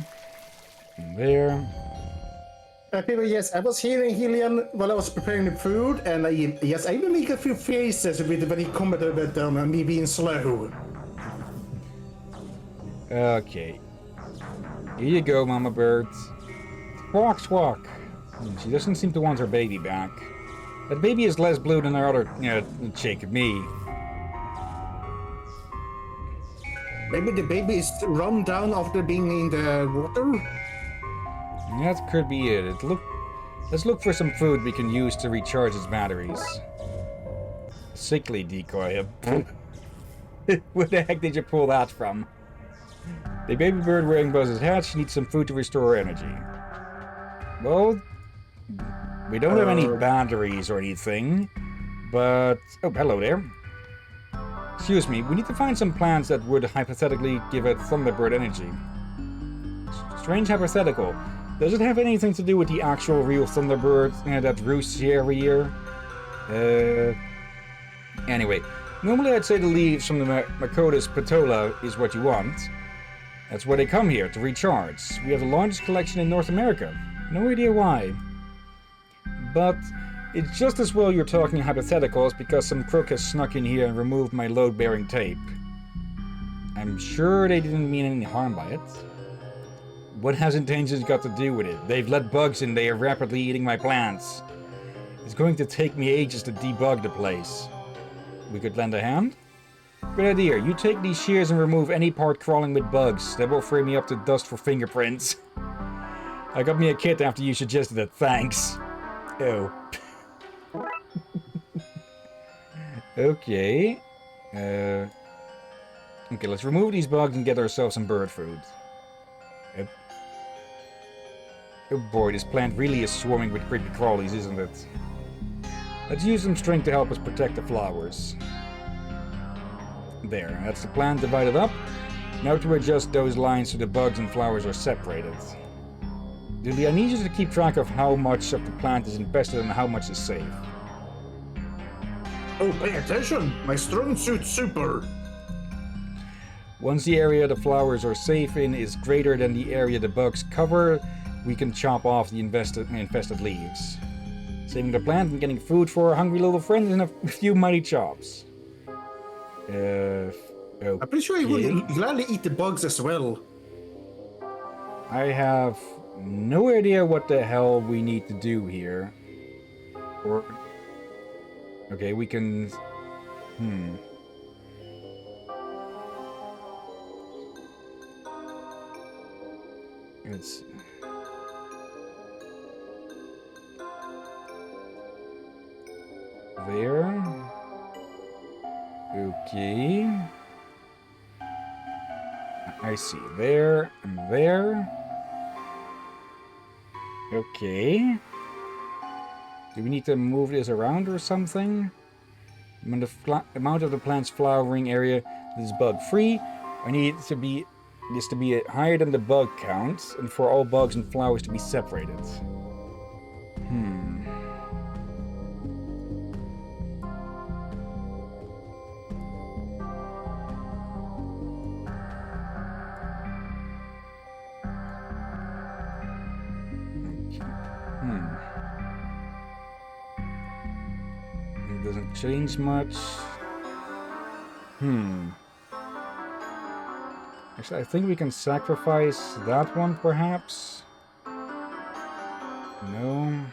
There. People, yes, I was hearing Hillyan while I was preparing the food, and I even make a few faces with when he commented about me being slow. Okay. Here you go, Mama Bird. Squawk, squawk. She doesn't seem to want her baby back. That baby is less blue than our other chick, me. Maybe the baby is run down after being in the water? That could be it. Let's look for some food we can use to recharge its batteries. Sickly decoy. Where the heck did you pull that from? The baby bird wearing Buzz's hat, she needs some food to restore her energy. Well, we don't have any batteries or anything, but... Oh, hello there. Excuse me, we need to find some plants that would hypothetically give a Thunderbird energy. Strange hypothetical. Does it have anything to do with the actual real Thunderbird that roosts here every year? Anyway, normally I'd say the leaves from the Macotus patola is what you want. That's where they come here, to recharge. We have the largest collection in North America. No idea why. But it's just as well you're talking hypotheticals because some crook has snuck in here and removed my load-bearing tape. I'm sure they didn't mean any harm by it. What has intentions got to do with it? They've let bugs in, they are rapidly eating my plants. It's going to take me ages to debug the place. We could lend a hand? Good idea. You take these shears and remove any part crawling with bugs. That will free me up to dust for fingerprints. I got me a kit after you suggested it. Thanks. Oh. Okay. Okay, let's remove these bugs and get ourselves some bird food. Oh boy, this plant really is swarming with creepy crawlies, isn't it? Let's use some string to help us protect the flowers. There, that's the plant divided up. Now to adjust those lines so the bugs and flowers are separated. Dilly, I need you to keep track of how much of the plant is infested and how much is safe. Oh, pay attention! My strong suit super! Once the area the flowers are safe in is greater than the area the bugs cover, we can chop off the infested leaves. Saving the plant and getting food for our hungry little friends in a few mighty chops. Okay. I'm pretty sure he will gladly eat the bugs as well. I have no idea what the hell we need to do here. Or... Okay, we can... Let's... There. Okay. I see. There and there. Okay. Do we need to move this around or something? When the amount of the plant's flowering area is bug free, I need it to be this to be higher than the bug count, and for all bugs and flowers to be separated. It doesn't change much. Actually, I think we can sacrifice that one, perhaps? No.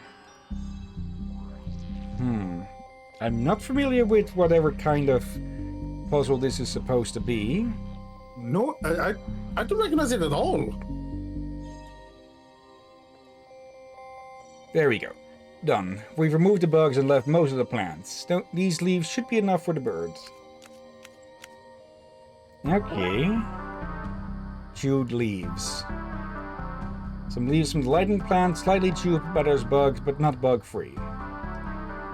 I'm not familiar with whatever kind of puzzle this is supposed to be. No, I don't recognize it at all. There we go. Done. We've removed the bugs and left most of the plants. These leaves should be enough for the birds. Okay. Chewed leaves. Some leaves from the lighting plant, slightly chewed by those bugs, but not bug-free.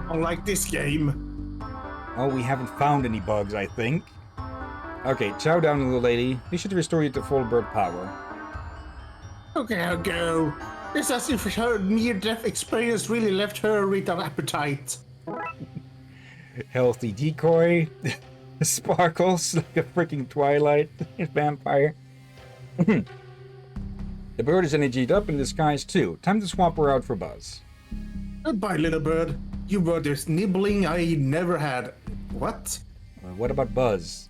Unlike this game. Oh, we haven't found any bugs, I think. Okay, chow down, little lady. We should restore you to full bird power. Okay, I'll go. It's as if her near-death experience really left her with an appetite. Healthy decoy. Sparkles like a freaking Twilight vampire. The bird is energied up in disguise too. Time to swap her out for Buzz. Goodbye, little bird. You were this nibbling I never had. What? What about Buzz?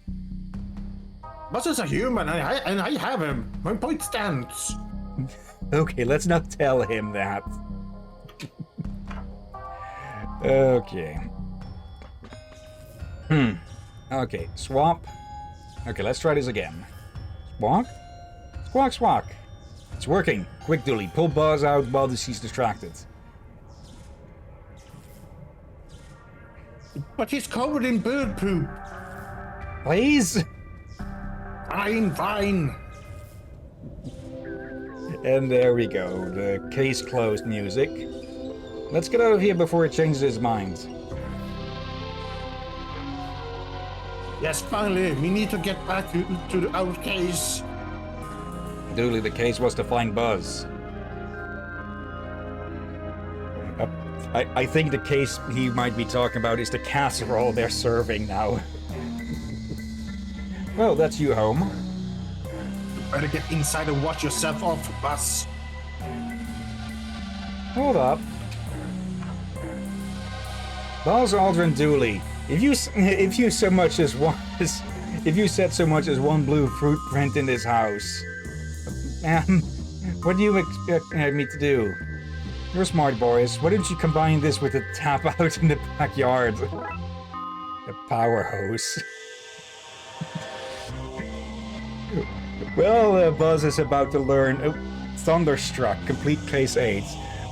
Buzz is a human, and I have him. My point stands. Okay, let's not tell him that. Okay. Okay, swap. Okay, let's try this again. Squawk? Squawk, squawk. It's working. Quick, Dooley, pull Buzz out while she's distracted. But he's covered in bird poop. Please? Fine, fine. And there we go, the case closed music. Let's get out of here before it changes his mind. Yes, finally, we need to get back to our case. Dooley, the case was to find Buzz. I think the case he might be talking about is the casserole they're serving now. Well, that's you home. Better get inside and watch yourself off, Buzz. Hold up. Buzz Aldrin Dooley, if you set so much as one blue footprint in this house, what do you expect me to do? You're smart, boys. Why don't you combine this with a tap out in the backyard? A power hose. Well, Buzz is about to learn... Thunderstruck, complete case 8.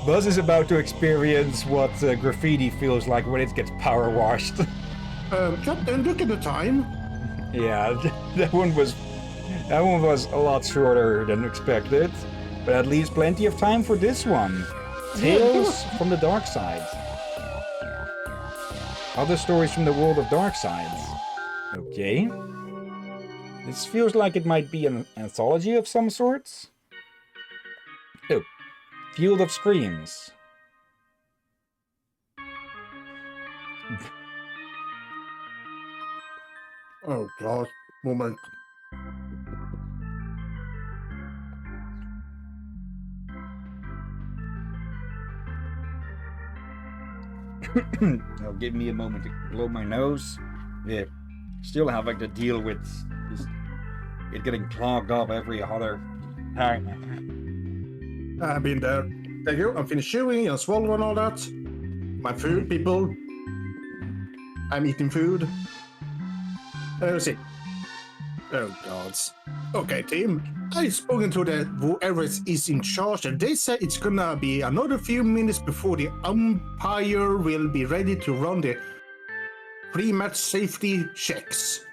Buzz is about to experience what graffiti feels like when it gets power washed. Captain, look at the time. Yeah, that one was a lot shorter than expected, but at least plenty of time for this one. Tales from the Darkside. Other stories from the world of Darkside. Okay. This feels like it might be an anthology of some sorts. Oh, Field of Screams. Oh God, moment. Now give me a moment to blow my nose. Yeah, still having to deal with it getting clogged up every other time. I've been there. Thank you. I'm finished chewing and swallowing and all that. My food, people. I'm eating food. Let's see. Oh gods. Okay, team. I've spoken to whoever is in charge, and they said it's gonna be another few minutes before the umpire will be ready to run the pre-match safety checks.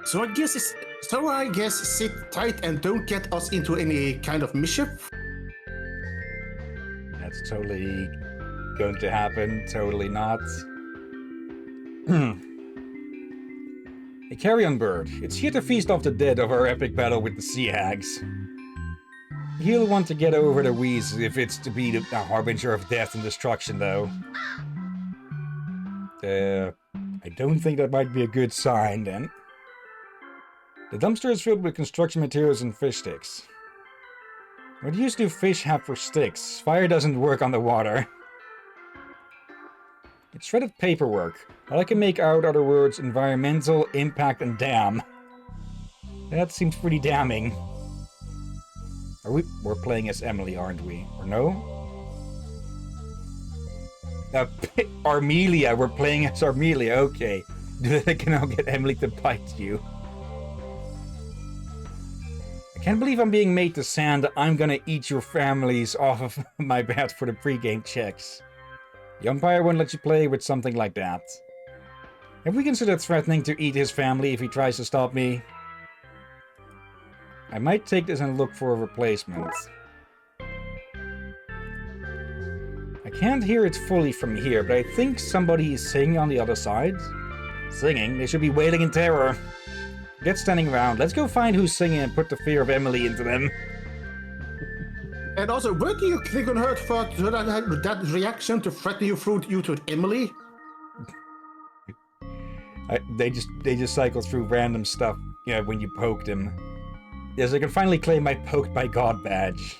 So I guess sit tight and don't get us into any kind of mischief. That's totally going to happen. Totally not. A carrion bird. It's here to feast off the dead of our epic battle with the sea hags. He'll want to get over the wheeze if it's to be the harbinger of death and destruction, though. I don't think that might be a good sign, then. The dumpster is filled with construction materials and fish sticks. What use do fish have for sticks? Fire doesn't work on the water. It's shredded paperwork. All I can make out are the words environmental, impact, and damn. That seems pretty damning. We're playing as Emily, aren't we? Or no? Armelia, we're playing as Armelia, okay. I can now get Emily to bite you. Can't believe I'm being made to sand "I'm gonna eat your families" off of my bat for the pre-game checks. The umpire won't let you play with something like that. Have we considered threatening to eat his family if he tries to stop me? I might take this and look for a replacement. I can't hear it fully from here, but I think somebody is singing on the other side. Singing? They should be wailing in terror. Get standing around. Let's go find who's singing and put the fear of Emily into them. And also, where do you click on her for that reaction to threaten you to Emily? They just cycle through random stuff, you know, when you poke them. Yes, I can finally claim my Poked by God badge.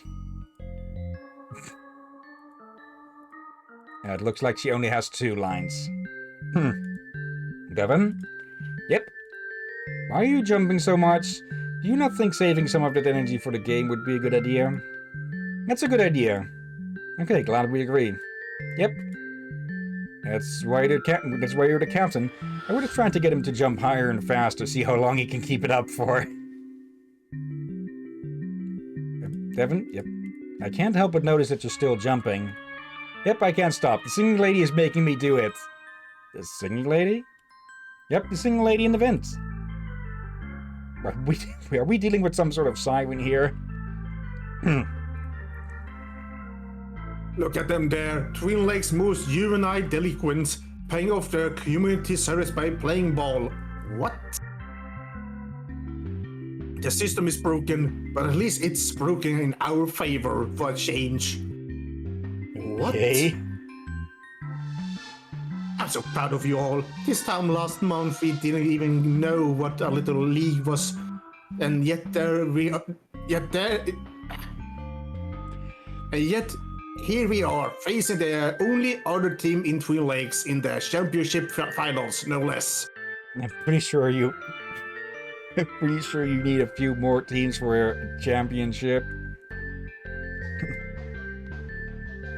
It looks like she only has 2 lines. Devon? Yep. Why are you jumping so much? Do you not think saving some of that energy for the game would be a good idea? That's a good idea. Okay, glad we agree. Yep. That's why you're the captain. I would have tried to get him to jump higher and faster, see how long he can keep it up for. Devon? Yep. I can't help but notice that you're still jumping. Yep, I can't stop. The singing lady is making me do it. The singing lady? Yep, the singing lady in the vent. Are we dealing with some sort of siren here? Look at them there. Twin Lakes' most juvenile delinquents paying off their community service by playing ball. What? The system is broken, but at least it's broken in our favor for a change. What? Okay. I'm so proud of you all. This time last month we didn't even know what a little league was, and yet here we are, facing the only other team in Twin Lakes in the championship finals, no less. I'm pretty sure you need a few more teams for a championship.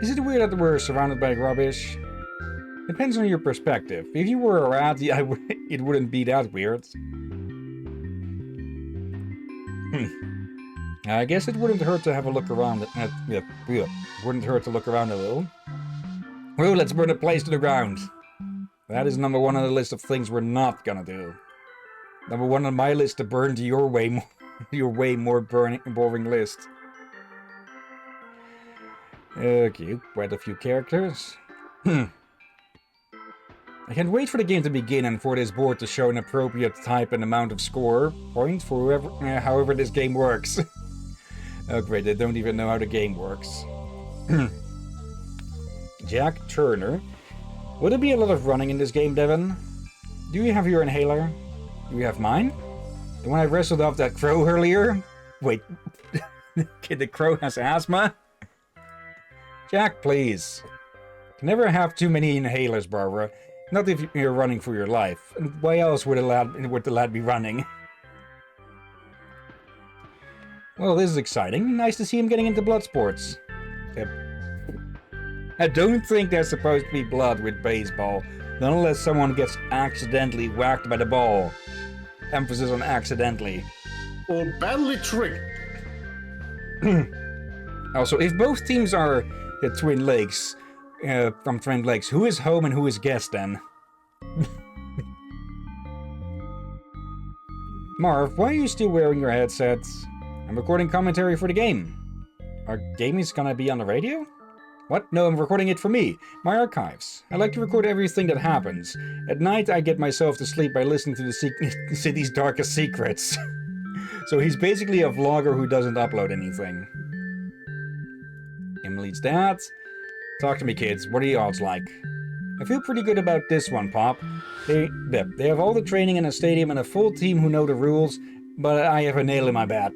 Is it weird that we're surrounded by rubbish? Depends on your perspective. If you were a rat, it wouldn't be that weird. I guess it wouldn't hurt to have a look around. Wouldn't hurt to look around a little. Well, let's burn the place to the ground. That is number 1 on the list of things we're not gonna do. Number 1 on my list to burn to your way more boring list. Okay, quite a few characters. I can't wait for the game to begin and for this board to show an appropriate type and amount of score point for however this game works. Oh great, they don't even know how the game works. Jack Turner. Would there be a lot of running in this game, Devon? Do you have your inhaler? Do you have mine? The one I wrestled off that crow earlier? Wait, the crow has asthma? Jack, please. You never have too many inhalers, Barbara. Not if you're running for your life. And why else would the lad be running? Well, this is exciting. Nice to see him getting into blood sports. I don't think there's supposed to be blood with baseball, not unless someone gets accidentally whacked by the ball. Emphasis on accidentally. Or badly tricked. Also, if both teams are the Twin Lakes, from Twin Lakes, who is home and who is guest then? Marv, why are you still wearing your headsets? I'm recording commentary for the game. Our game is gonna be on the radio? What? No, I'm recording it for me. My archives. I like to record everything that happens. At night, I get myself to sleep by listening to the city's darkest secrets. So he's basically a vlogger who doesn't upload anything. Emily's dad. Talk to me, kids. What are the odds like? I feel pretty good about this one, Pop. They have all the training in a stadium and a full team who know the rules, but I have a nail in my bat.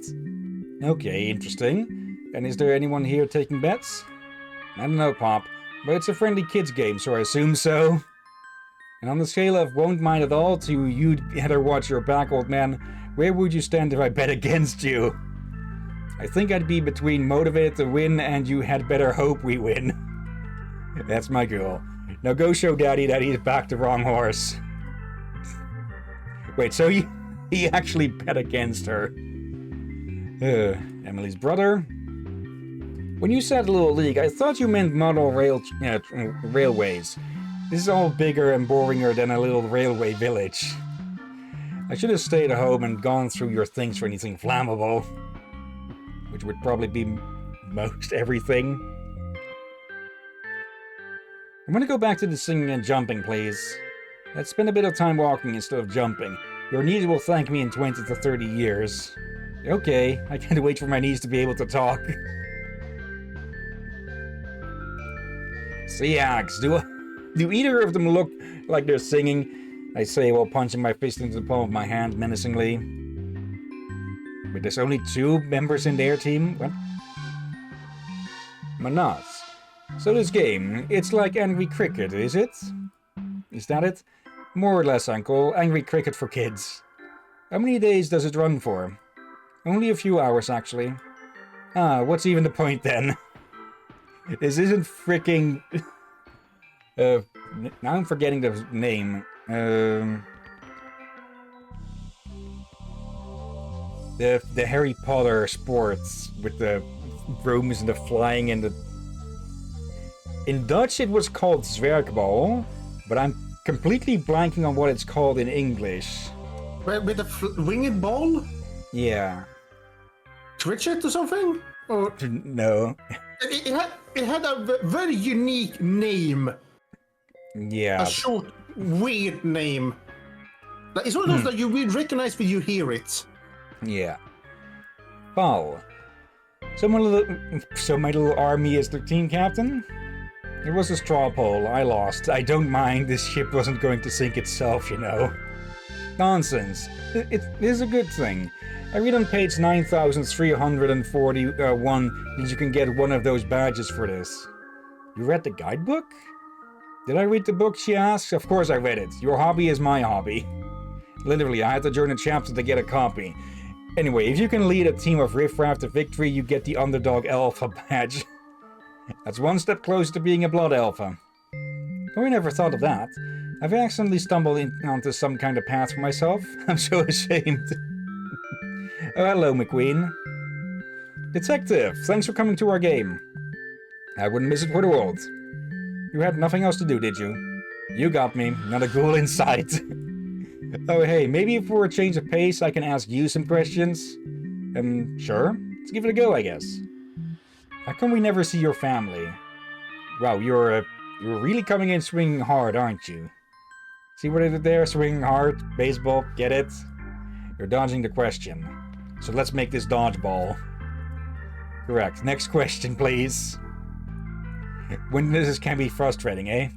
Okay, interesting. And is there anyone here taking bets? I don't know, Pop, but it's a friendly kids game, so I assume so. And on the scale of won't mind at all to you'd better watch your back, old man, where would you stand if I bet against you? I think I'd be between motivated to win and you had better hope we win. That's my girl. Now go show Daddy that he's backed the wrong horse. Wait, so he actually bet against her. Emily's brother. When you said Little League, I thought you meant model railways. This is all bigger and boringer than a little railway village. I should have stayed at home and gone through your things for anything flammable. Which would probably be most everything. I'm gonna go back to the singing and jumping, please. Let's spend a bit of time walking instead of jumping. Your knees will thank me in 20 to 30 years. Okay, I can't wait for my knees to be able to talk. Seahawks, do either of them look like they're singing? I say while punching my fist into the palm of my hand menacingly. But there's only 2 members in their team? What? Manas. So this game, it's like Angry Cricket, is it? Is that it? More or less, Uncle. Angry Cricket for kids. How many days does it run for? Only a few hours, actually. Ah, what's even the point then? This isn't freaking... now I'm forgetting the name. The Harry Potter sports with the brooms and the flying and the... In Dutch it was called zwerkbal, but I'm completely blanking on what it's called in English. With a winged ball? Yeah. Twitch it or something? Or no. It had a very unique name. Yeah. A short, weird name. Like, it's one of those that you will recognize when you hear it. Yeah. Paul. So my little army is the team captain? It was a straw poll. I lost. I don't mind. This ship wasn't going to sink itself, you know. Nonsense. It is a good thing. I read on page 9341 that you can get one of those badges for this. You read the guidebook? Did I read the book, she asks? Of course I read it. Your hobby is my hobby. Literally, I had to join a chapter to get a copy. Anyway, if you can lead a team of riffraff to victory, you get the Underdog Alpha badge. That's one step closer to being a Blood Alpha. Oh, I never thought of that. I've accidentally stumbled onto some kind of path for myself. I'm so ashamed. Oh, hello, McQueen. Detective, thanks for coming to our game. I wouldn't miss it for the world. You had nothing else to do, did you? You got me. Not a ghoul in sight. Oh, hey, maybe for a change of pace, I can ask you some questions? Sure. Let's give it a go, I guess. How come we never see your family? Wow, you're really coming in swinging hard, aren't you? See what I did there? Swinging hard, baseball, get it? You're dodging the question. So let's make this dodgeball. Correct. Next question, please. This can be frustrating, eh?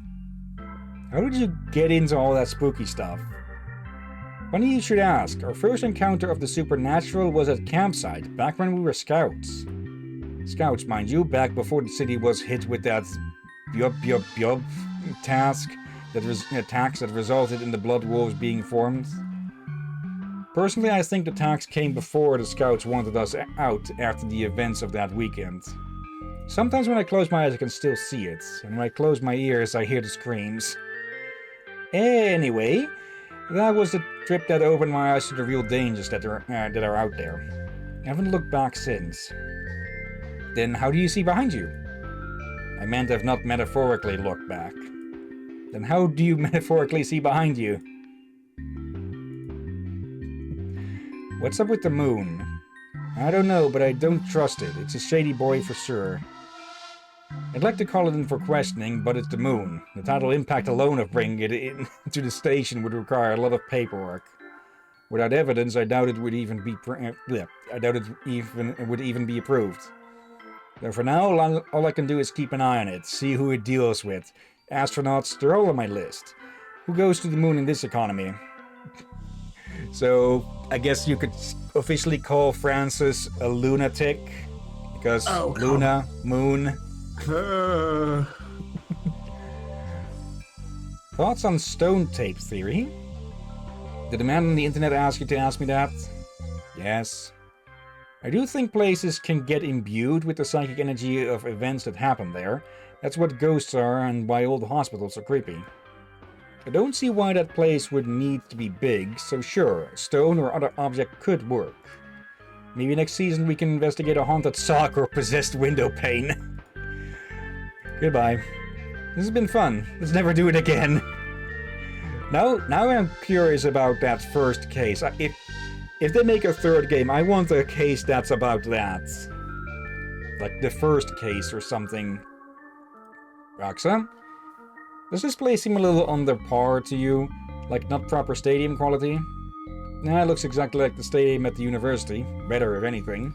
How did you get into all that spooky stuff? Funny you should ask. Our first encounter of the supernatural was at campsite, back when we were scouts. Scouts, mind you, back before the city was hit with that yub task attacks that resulted in the Blood Wolves being formed. Personally, I think the tax came before the scouts wanted us out after the events of that weekend. Sometimes when I close my eyes I can still see it, and when I close my ears I hear the screams. Anyway, that was the trip that opened my eyes to the real dangers that are out there. I haven't looked back since. Then how do you see behind you? I meant I've not metaphorically looked back. Then how do you metaphorically see behind you? What's up with the moon? I don't know, but I don't trust it. It's a shady boy for sure. I'd like to call it in for questioning, but it's the moon. The tidal impact alone of bringing it into the station would require a lot of paperwork. Without evidence, I doubt it would even be approved. So for now, all I can do is keep an eye on it, see who it deals with. Astronauts, they're all on my list. Who goes to the moon in this economy? So, I guess you could officially call Francis a lunatic. Because Luna, moon. Thoughts on stone tape theory? Did the man on the internet ask you to ask me that? Yes. I do think places can get imbued with the psychic energy of events that happen there. That's what ghosts are and why old hospitals are creepy. I don't see why that place would need to be big, so sure, a stone or other object could work. Maybe next season we can investigate a haunted sock or possessed window pane. Goodbye. This has been fun. Let's never do it again. Now I'm curious about that first case. If they make a third game, I want a case that's about that. Like the first case or something. Roxa? Does this place seem a little under par to you? Like not proper stadium quality? Nah, it looks exactly like the stadium at the university. Better, if anything.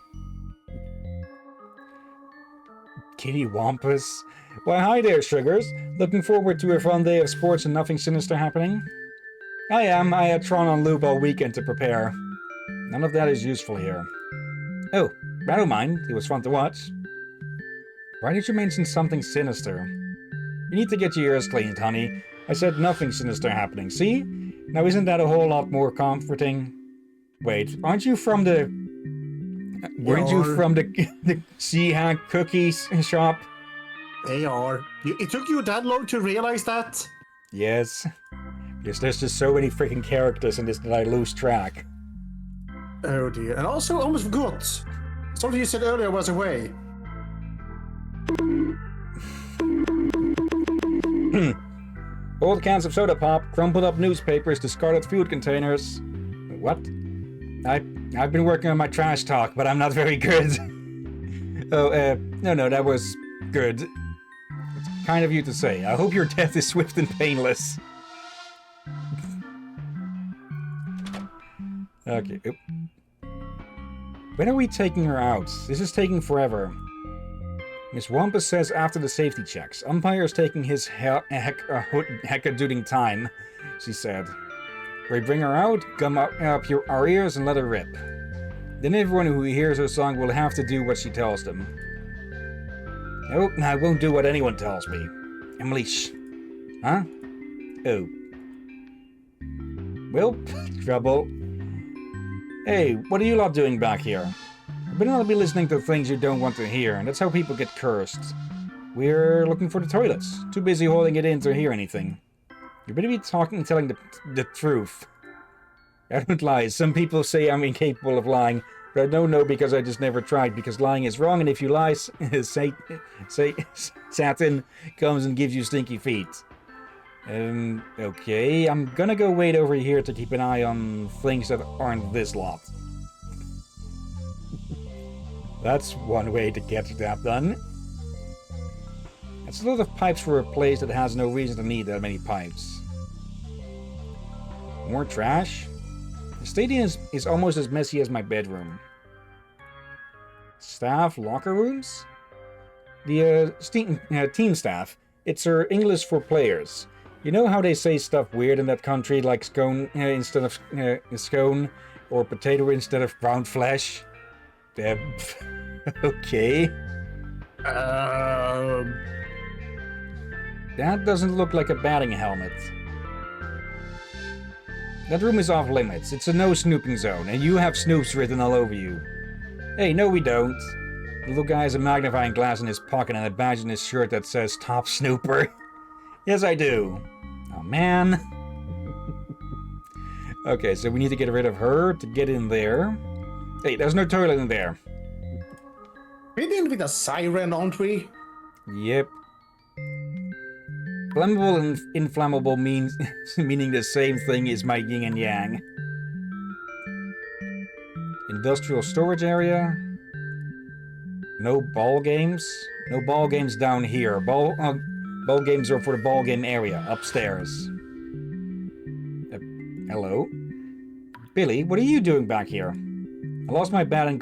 Kitty Wampus? Why, hi there, Sugars. Looking forward to a fun day of sports and nothing sinister happening? I am. I had Tron on loop all weekend to prepare. None of that is useful here. Oh, I don't mind. It was fun to watch. Why did you mention something sinister? You need to get your ears cleaned, honey. I said nothing sinister happening. See? Now isn't that a whole lot more comforting? Wait, aren't you from the... Weren't you from the Sea Cookies shop? They are. It took you that long to realize that? Yes. Because there's just so many freaking characters in this that I lose track. Oh dear. And also, I almost forgot. Something you said earlier was away. Old cans of soda pop, crumpled up newspapers, discarded food containers. What? I've been working on my trash talk, but I'm not very good. No, that was good. It's kind of you to say. I hope your death is swift and painless. Okay. Oop. When are we taking her out? This is taking forever. Miss Wampus says after the safety checks. Umpire's taking his heck-a-dooting time, she said. We bring her out, gum up our ears and let her rip. Then everyone who hears her song will have to do what she tells them. Oh, I won't do what anyone tells me. Emily, shh. Huh? Oh. Well, trouble. Hey, what are you lot doing back here? You better not be listening to things you don't want to hear, and that's how people get cursed. We're looking for the toilets. Too busy holding it in to hear anything. You better be telling the truth. I don't lie. Some people say I'm incapable of lying, but I don't know because I just never tried, because lying is wrong, and if you lie, Satan comes and gives you stinky feet. Okay, I'm gonna go wait over here to keep an eye on things that aren't this lot. That's one way to get that done. That's a lot of pipes for a place that has no reason to need that many pipes. More trash? The stadium is almost as messy as my bedroom. Staff locker rooms? The team staff. It's English for players. You know how they say stuff weird in that country, like scone instead of scone, or potato instead of brown flesh? Okay. That doesn't look like a batting helmet. That room is off limits. It's a no snooping zone, and you have snoops written all over you. Hey, no we don't. The little guy has a magnifying glass in his pocket and a badge in his shirt that says Top Snooper. Yes, I do. Oh, man. Okay, so we need to get rid of her to get in there. Hey, there's no toilet in there. We're in with a siren, aren't we? Yep. Flammable and inflammable means meaning the same thing as my yin and yang. Industrial storage area. No ball games. No ball games down here. Ball games are for the ball game area upstairs. Hello, Billy. What are you doing back here? I lost my bat and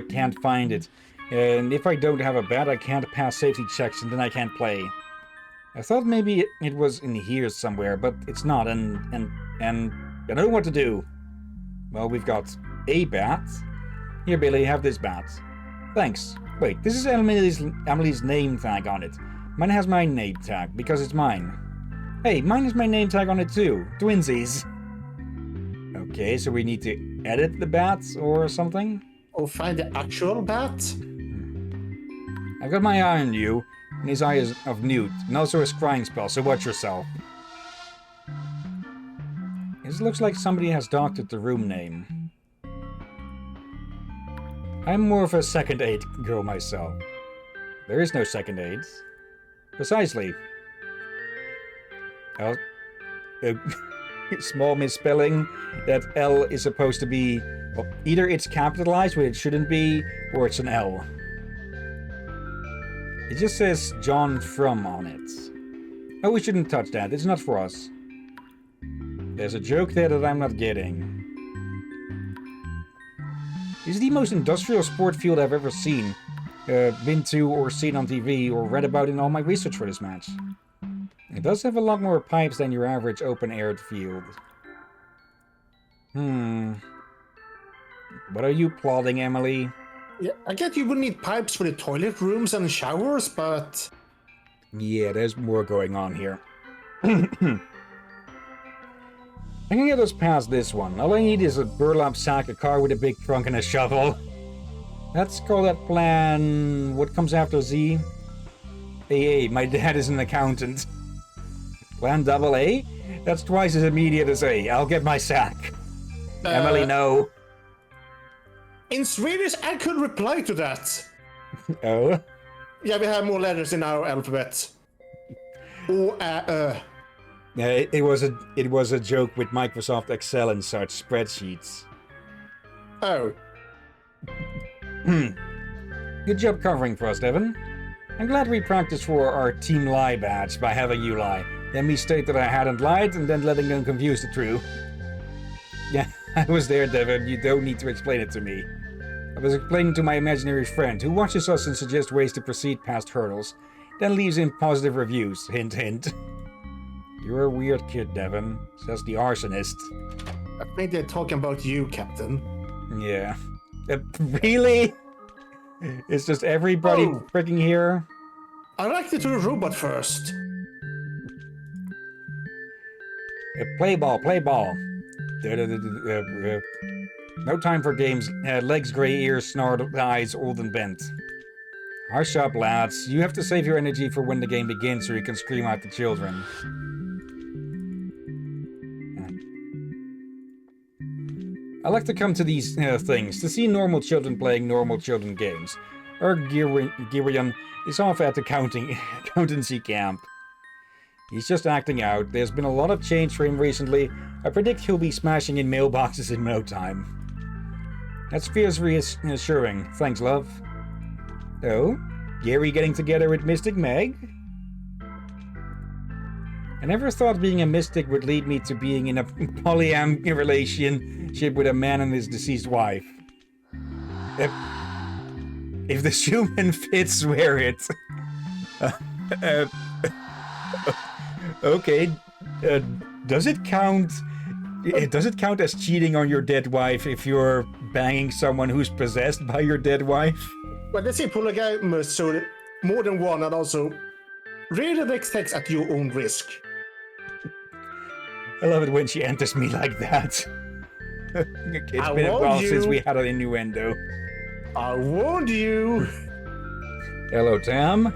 can't find it. And if I don't have a bat, I can't pass safety checks, and then I can't play. I thought maybe it was in here somewhere, but it's not, and I don't know what to do. Well, we've got a bat. Here, Billy, have this bat. Thanks. Wait, this is Emily's name tag on it. Mine has my name tag, because it's mine. Hey, mine has my name tag on it too. Twinsies. Okay, so we need to edit the bats or something? Or find the actual bat? I've got my eye on you, and his eye is of Newt, and also a scrying spell, so watch yourself. This looks like somebody has doctored the room name. I'm more of a second aid girl myself. There is no second aids. Precisely. Well, small misspelling. That L is supposed to be... Well, either it's capitalized when it shouldn't be, or it's an L. It just says John From on it. Oh, we shouldn't touch that. It's not for us. There's a joke there that I'm not getting. It's the most industrial sport field I've ever seen. Been to or seen on TV or read about in all my research for this match. It does have a lot more pipes than your average open-aired field. What are you plotting, Emily? Yeah, I get you would need pipes for the toilet rooms and showers, but... Yeah, there's more going on here. I can get us past this one. All I need is a burlap sack, a car with a big trunk, and a shovel. Let's call that plan... What comes after Z? AA. My dad is an accountant. Plan double A? That's twice as immediate as A. I'll get my sack. Emily, no. In Swedish, I could reply to that. Oh? Yeah, we have more letters in our alphabet. O, Yeah, it was a joke with Microsoft Excel and such spreadsheets. Oh. Good job covering for us, Devon. I'm glad we practiced for our Team Lie badge by having you lie. Then me state that I hadn't lied, and then letting them confuse the truth. Yeah, I was there, Devon. You don't need to explain it to me. I was explaining to my imaginary friend, who watches us and suggests ways to proceed past hurdles, then leaves in positive reviews. Hint, hint. You're a weird kid, Devon, says the arsonist. I think they're talking about you, Captain. Yeah. Really? It's just everybody freaking here? I liked it to the robot first. Play ball, play ball. No time for games. Legs, grey ears, snarled eyes, old and bent. Hush up, lads. You have to save your energy for when the game begins so you can scream out to children. I like to come to these things, to see normal children playing normal children games. Our Hillyan is off at the accountancy camp. He's just acting out. There's been a lot of change for him recently. I predict he'll be smashing in mailboxes in no time. That feels reassuring. Thanks, love. Oh? Gary getting together with Mystic Meg? I never thought being a mystic would lead me to being in a polyam relationship with a man and his deceased wife. If the human fits, wear it. Okay. Does it count? Does it count as cheating on your dead wife if you're banging someone who's possessed by your dead wife? Well, they say polygamous, so more than one, and also read the next text at your own risk. I love it when she enters me like that. It's been a while since we had an innuendo. I warned you! Hello, Tam.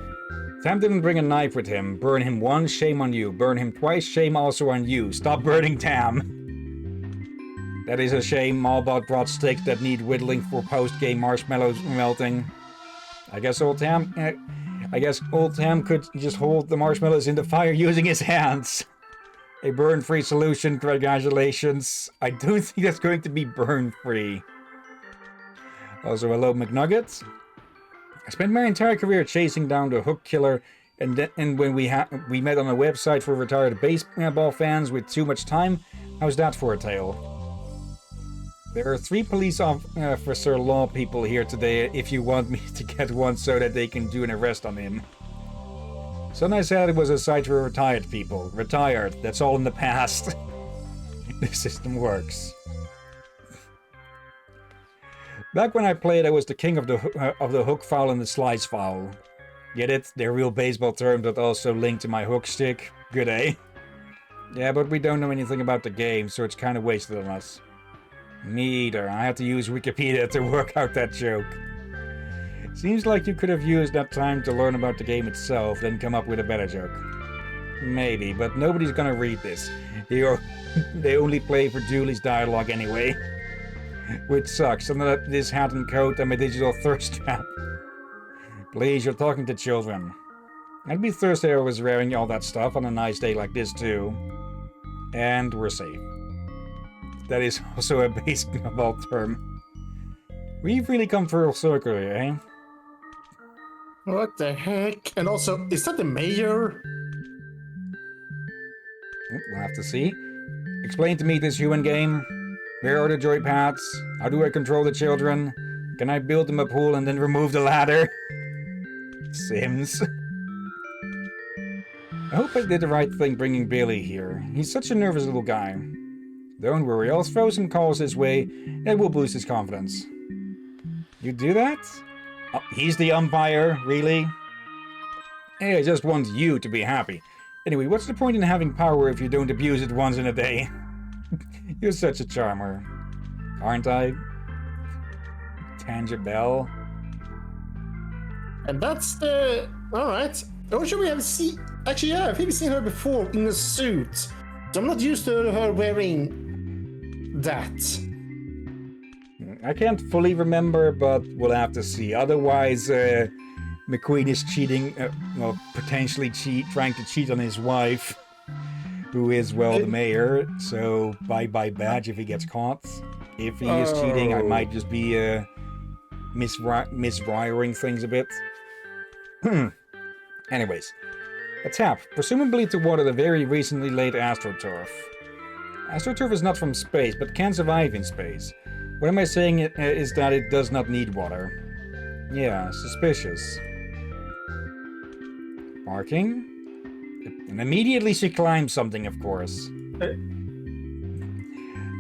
Tam didn't bring a knife with him. Burn him once, shame on you. Burn him twice, shame also on you. Stop burning Tam. That is a shame. Malbot brought sticks that need whittling for post-game marshmallows melting. I guess old Tam could just hold the marshmallows in the fire using his hands. A burn-free solution, congratulations. I don't think that's going to be burn-free. Also, hello, McNugget. I spent my entire career chasing down the hook killer, and when we met on a website for retired baseball fans with too much time, how's that for a tale? There are 3 police officer law people here today if you want me to get one so that they can do an arrest on him. So I said it was a site for retired people. Retired, that's all in the past. The system works. Back when I played, I was the king of the hook foul and the slice foul. Get it? They're real baseball terms that also link to my hook stick. Good, eh? Yeah, but we don't know anything about the game, so it's kind of wasted on us. Me either. I had to use Wikipedia to work out that joke. Seems like you could have used that time to learn about the game itself, then come up with a better joke. Maybe, but nobody's gonna read this. They only play for Julie's dialogue anyway. Which sucks. And then this hat and coat and my digital thirst trap. Please, you're talking to children. I'd be thirsty if I was wearing all that stuff on a nice day like this too. And we're safe. That is also a baseball term. We've really come full circle here, eh? What the heck? And also, is that the mayor? We'll have to see. Explain to me this human game. Where are the joypads? How do I control the children? Can I build them a pool and then remove the ladder? Sims. I hope I did the right thing bringing Billy here. He's such a nervous little guy. Don't worry, I'll throw some calls his way. That will boost his confidence. You do that? Oh, he's the umpire, really? Hey, I just want you to be happy. Anyway, what's the point in having power if you don't abuse it once in a day? You're such a charmer. Aren't I? Tangible. And that's the... Alright. Oh, should we have seen... Actually, yeah, I've seen her before in a suit. So I'm not used to her wearing that. I can't fully remember, but we'll have to see. Otherwise, McQueen is cheating, well, potentially trying to cheat on his wife, who is, well, the mayor. So, bye-bye badge if he gets caught. If he is cheating, I might just be miswiring things a bit. Anyways, a tap, presumably to water the very recently laid astroturf. Astroturf is not from space, but can survive in space. What am I saying is that it does not need water. Yeah, suspicious. Barking? And immediately she climbs something, of course.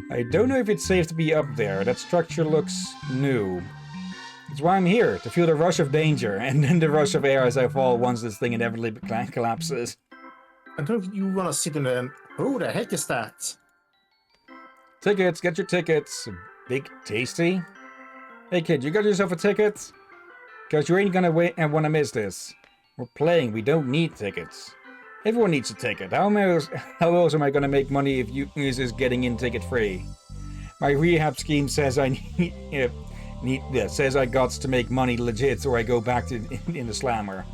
I don't know if it's safe to be up there. That structure looks new. That's why I'm here, to feel the rush of danger, and then the rush of air as I fall once this thing inevitably collapses. I don't you want to sit in there. Who the heck is that? Tickets, get your tickets. Big Tasty? Hey kid, you got yourself a ticket? Cause you ain't gonna wait and wanna miss this. We're playing, we don't need tickets. Everyone needs a ticket. How else am I gonna make money if you is getting in ticket free? My rehab scheme says I says I got to make money legit or I go back to in the slammer.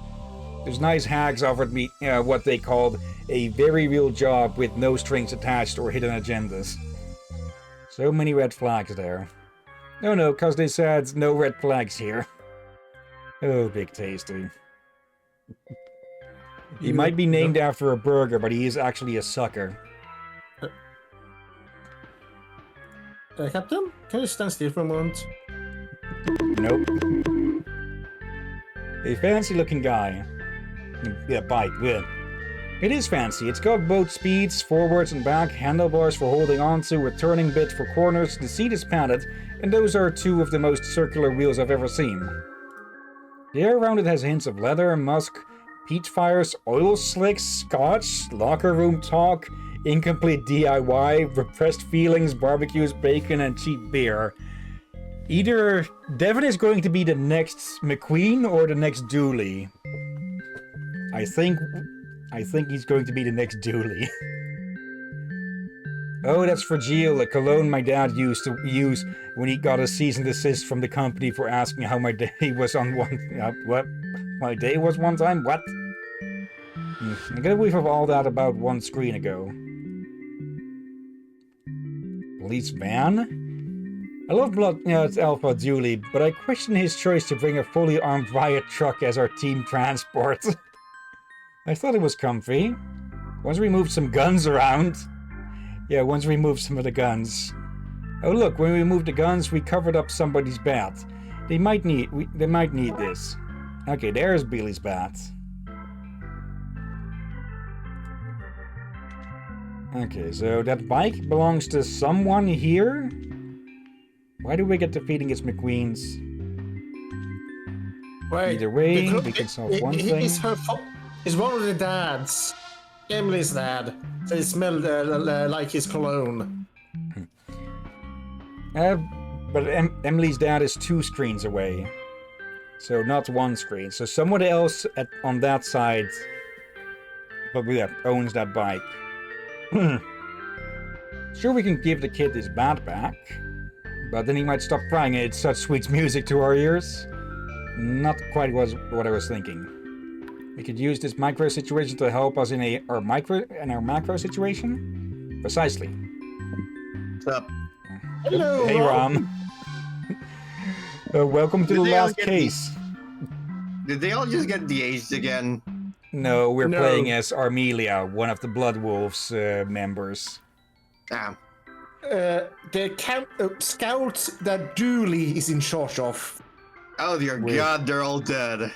Those nice hags offered me what they called a very real job with no strings attached or hidden agendas. So many red flags there. No, cause they said no red flags here. Oh, Big Tasty. He might be named after a burger, but he is actually a sucker. Captain? Can you stand still for a moment? Nope. A fancy-looking guy. Yeah, bike, yeah. It is fancy. It's got both speeds, forwards and back, handlebars for holding onto, a turning bit for corners, the seat is padded, and those are two of the most circular wheels I've ever seen. The air around it has hints of leather, musk, peat fires, oil slicks, scotch, locker room talk, incomplete DIY, repressed feelings, barbecues, bacon, and cheap beer. Either Devin is going to be the next McQueen or the next Dooley. I think he's going to be the next Dooley. Oh, that's Fragile, a cologne my dad used to use when he got a cease and desist from the company for asking how my day was on one... what? My day was one time? What? I got a whiff of all that about one screen ago. Police van? I love it's Alpha Dooley, but I question his choice to bring a fully armed riot truck as our team transport. I thought it was comfy. Once we moved some guns around. Yeah, once we moved some of the guns. Oh look, when we moved the guns, we covered up somebody's bat. They might need this. Okay, there's Billy's bat. Okay, so that bike belongs to someone here? Why do we get the feeling it's McQueen's? Right. Either way, we can solve one thing. It's her fault. It's one of the dads. Emily's dad. So it smelled like his cologne. But Emily's dad is 2 screens away. So not 1 screen. So someone else on that side owns that bike. Sure, we can give the kid his bat back. But then he might stop crying and it's such sweet music to our ears. Not quite what I was thinking. We could use this micro situation to help us in our macro situation? Precisely. What's up? Hello, Hey, Rom. Welcome to the last case. Did they all just get de-aged again? No, we're playing as Armelia, one of the Blood Wolves members. Ah. The scouts that Dooley is in charge of. Oh dear God, they're all dead.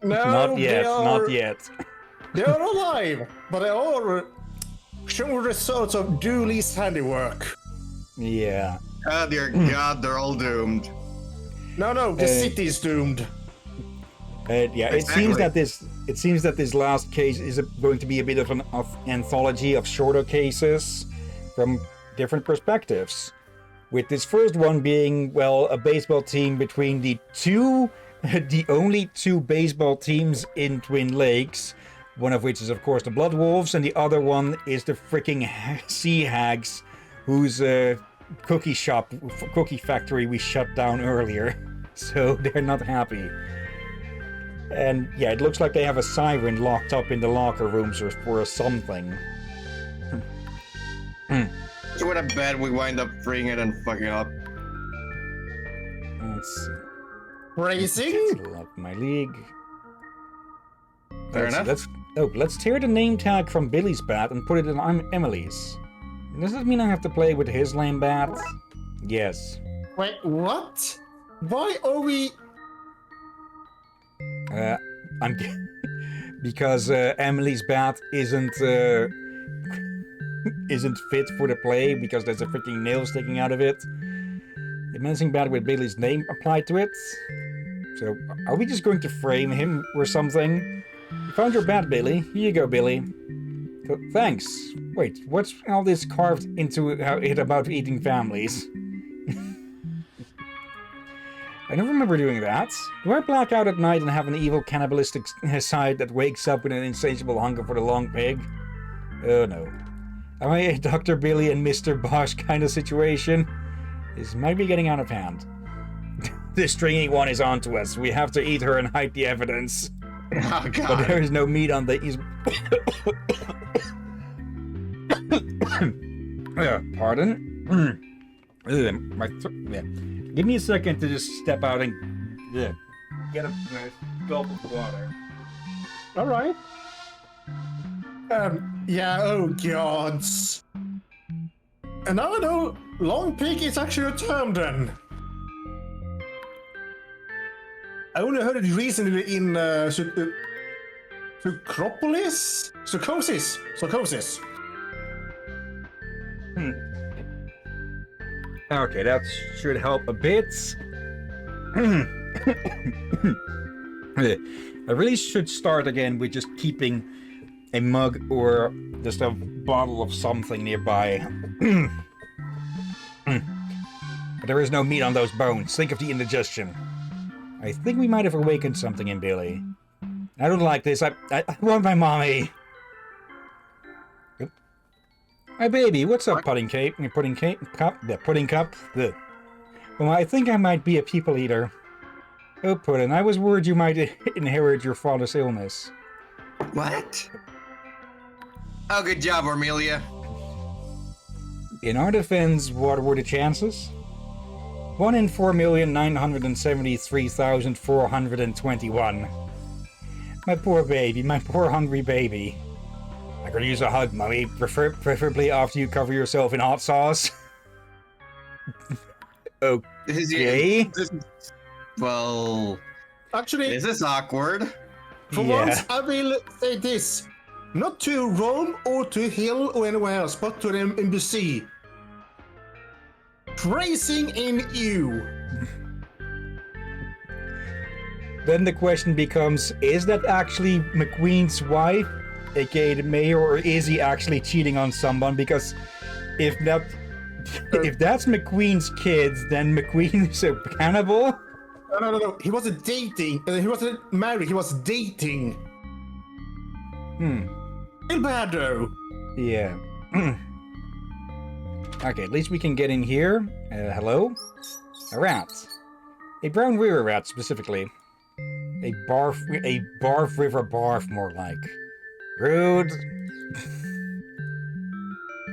No, Not yet, not yet. They are alive, but they are showing results of Dooley's handiwork. Yeah. Oh dear God, they're all doomed. No, the city is doomed. Yeah, it seems that this last case is going to be a bit of an anthology of shorter cases from different perspectives. With this first one being, well, a baseball team between the only two baseball teams in Twin Lakes, one of which is of course the Blood Wolves, and the other one is the freaking Sea Hags, whose cookie factory we shut down earlier. So they're not happy. And yeah, it looks like they have a siren locked up in the locker rooms or something. So what a bet we wind up freeing it and fucking up. Let's see. Racing? Lock my league. Fair enough. Let's tear the name tag from Billy's bat and put it in Emily's. Does that mean I have to play with his lame bat? Yes. Wait, what? Why are we... Because Emily's bat isn't fit for the play because there's a freaking nail sticking out of it. The menacing bat with Billy's name applied to it. So, are we just going to frame him or something? You found your bat, Billy. Here you go, Billy. So, thanks. Wait, what's all this carved into it about eating families? I don't remember doing that. Do I black out at night and have an evil cannibalistic side that wakes up with an insatiable hunger for the long pig? Oh no. Am I a Dr. Billy and Mr. Bosch kind of situation? This might be getting out of hand. The stringy one is onto us. We have to eat her and hide the evidence. Oh God. But there is no meat on the... Pardon? Yeah. Give me a second to just step out and get a gulp of water. All right. Yeah, oh gods. And now I know long pig is actually a term then. I only heard it recently in Psychopolis? Psychosis. Okay, that should help a bit. I really should start again with just keeping a mug or just a bottle of something nearby. But there is no meat on those bones. Think of the indigestion. I think we might have awakened something in Billy. I don't like this. I want my mommy. My baby, what's up, pudding cup? Ugh. Well, I think I might be a people eater. Oh, Puddin', I was worried you might inherit your father's illness. What? Oh, good job, Armelia. In our defense, what were the chances? 1 in 4,973,421. My poor baby, my poor hungry baby. I could use a hug, Mummy, preferably after you cover yourself in hot sauce. Okay. Well... Actually, Is this awkward? for once I will say this. Not to Rome or to Hill or anywhere else, but to the embassy. Praising in you. Then the question becomes, is that actually McQueen's wife, aka the mayor, or is he actually cheating on someone? Because if that's McQueen's kids, then McQueen is a cannibal? No. He wasn't dating. He wasn't married. He was dating. Still bad though. Yeah. Okay, at least we can get in here. Hello? A rat. A brown river rat, specifically. A barf river barf, more like. Rude.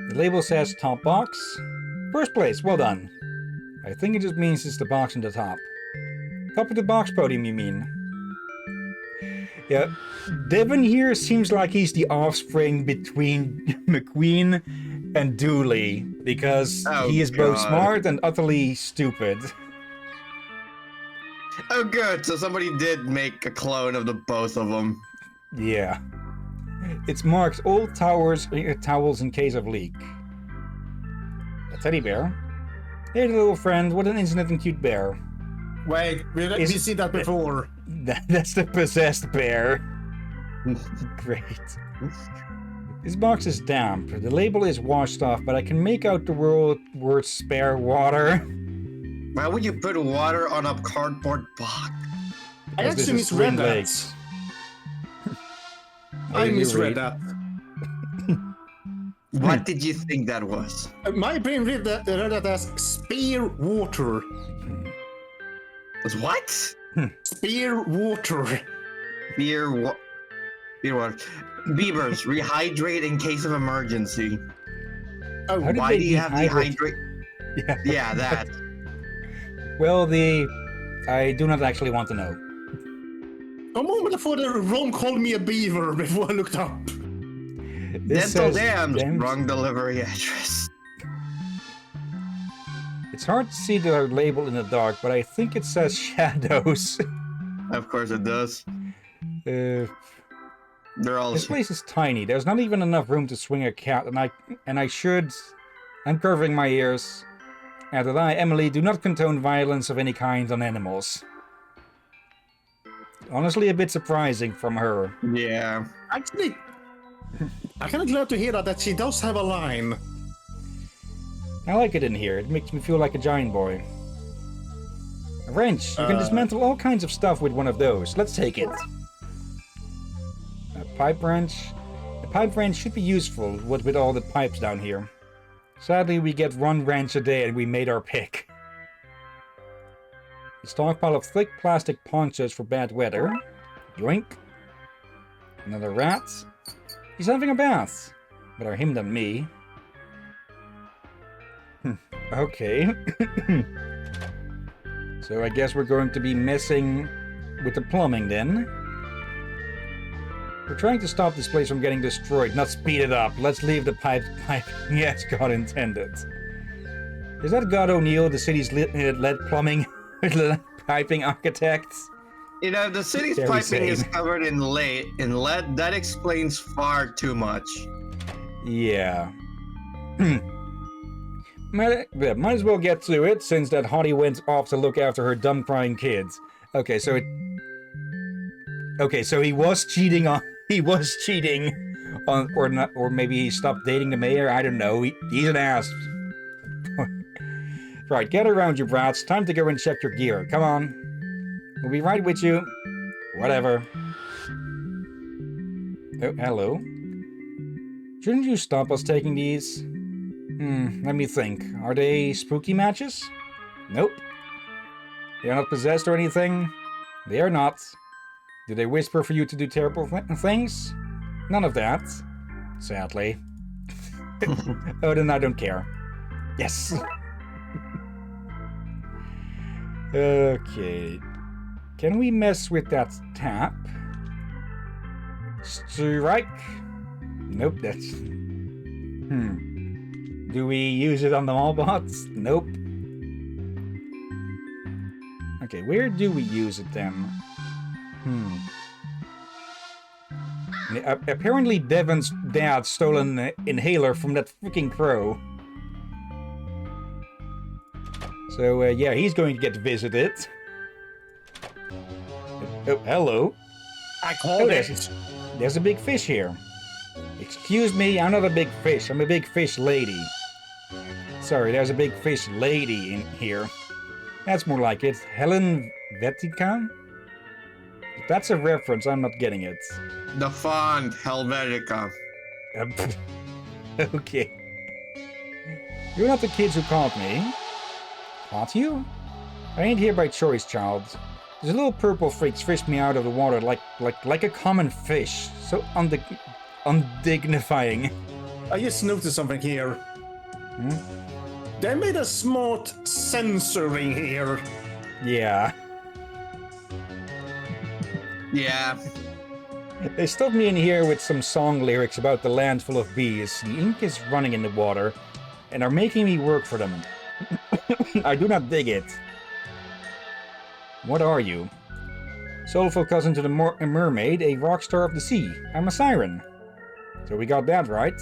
The label says top box. First place, well done. I think it just means it's the box on the top. Top of the box podium, you mean? Yeah, Devon here seems like he's the offspring between McQueen and Dooley, because he is both smart and utterly stupid. Oh, good. So somebody did make a clone of the both of them. Yeah. It's marked all towels in case of leak. A teddy bear. Hey, little friend, what an innocent and cute bear. Wait, we see that before. That's the possessed bear. Great. This box is damp. The label is washed off, but I can make out the word spare water. Why would you put water on a cardboard box? I actually misread that. I misread that. What did you think that was? My brain read that as spare water. What? Spare water. Beer water. Beavers, rehydrate in case of emergency. Oh, why do you have dehydrate? Yeah, that. Well, I do not actually want to know. A moment before Ron called me a beaver before I looked up. Dental Dams, wrong delivery address. It's hard to see the label in the dark, but I think it says shadows. Of course it does. They're all. This place is tiny. There's not even enough room to swing a cat, I'm curving my ears. And that I, Emily, do not condone violence of any kind on animals. Honestly, a bit surprising from her. Yeah. Actually, I'm kind of glad to hear that she does have a line. I like it in here. It makes me feel like a giant boy. A wrench. You can dismantle all kinds of stuff with one of those. Let's take it. A pipe wrench. The pipe wrench should be useful, what with all the pipes down here. Sadly, we get one wrench a day and we made our pick. A stockpile of thick plastic ponchos for bad weather. Yoink. Another rat. He's having a bath. Better him than me. Okay. So I guess we're going to be messing with the plumbing then. We're trying to stop this place from getting destroyed, not speed it up. Let's leave the pipe as God intended. Is that God O'Neill, the city's lead plumbing, piping architect? You know, the city's piping is covered in lead. That explains far too much. Yeah. Might as well get to it, since that hottie went off to look after her dumb crying kids. Okay, so he was cheating on... He was cheating on... Or not, or maybe he stopped dating the mayor, I don't know. He's an ass. Right, get around, you brats. Time to go and check your gear. Come on. We'll be right with you. Whatever. Oh, hello. Shouldn't you stop us taking these? Let me think. Are they spooky matches? Nope. They are not possessed or anything? They are not. Do they whisper for you to do terrible things? None of that. Sadly. Oh, then I don't care. Yes. Okay. Can we mess with that tap? Strike? Nope, that's... Do we use it on the Mallbots? Nope. Okay, where do we use it then? Apparently Devon's dad stole an inhaler from that freaking crow. So, yeah, he's going to get visited. Oh, hello. I called it. There's a big fish here. Excuse me, I'm not a big fish. I'm a big fish lady. Sorry, there's a big fish lady in here. That's more like it. Helen Vetica? If that's a reference, I'm not getting it. The font, Helvetica. Okay. You're not the kids who caught me. Caught you? I ain't here by choice, child. This little purple freaks fished me out of the water like a common fish. So undignifying. I just noticed something here. They made a smart censoring here. Yeah. Yeah. They stuffed me in here with some song lyrics about the land full of bees. The ink is running in the water, and are making me work for them. I do not dig it. What are you? Soulful cousin to the mermaid, a rock star of the sea. I'm a siren. So we got that right.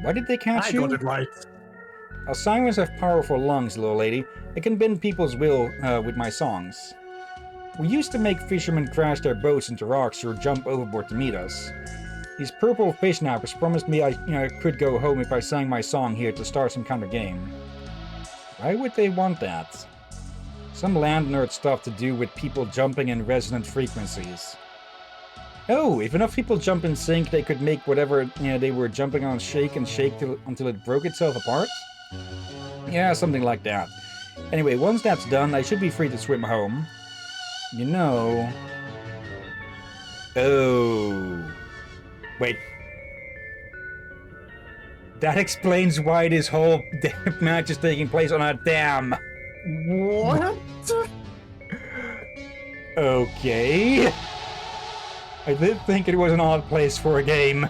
Why did they catch you? I got it right. Sirens have powerful lungs, little lady. I can bend people's will with my songs. We used to make fishermen crash their boats into rocks or jump overboard to meet us. These purple fish nappers promised me I could go home if I sang my song here to start some kind of game. Why would they want that? Some land nerd stuff to do with people jumping in resonant frequencies. Oh, if enough people jump in sync, they could make whatever they were jumping on shake and shake until it broke itself apart? Yeah, something like that. Anyway, once that's done, I should be free to swim home. You know... Oh... Wait. That explains why this whole match is taking place on a dam. What? Okay. I did think it was an odd place for a game.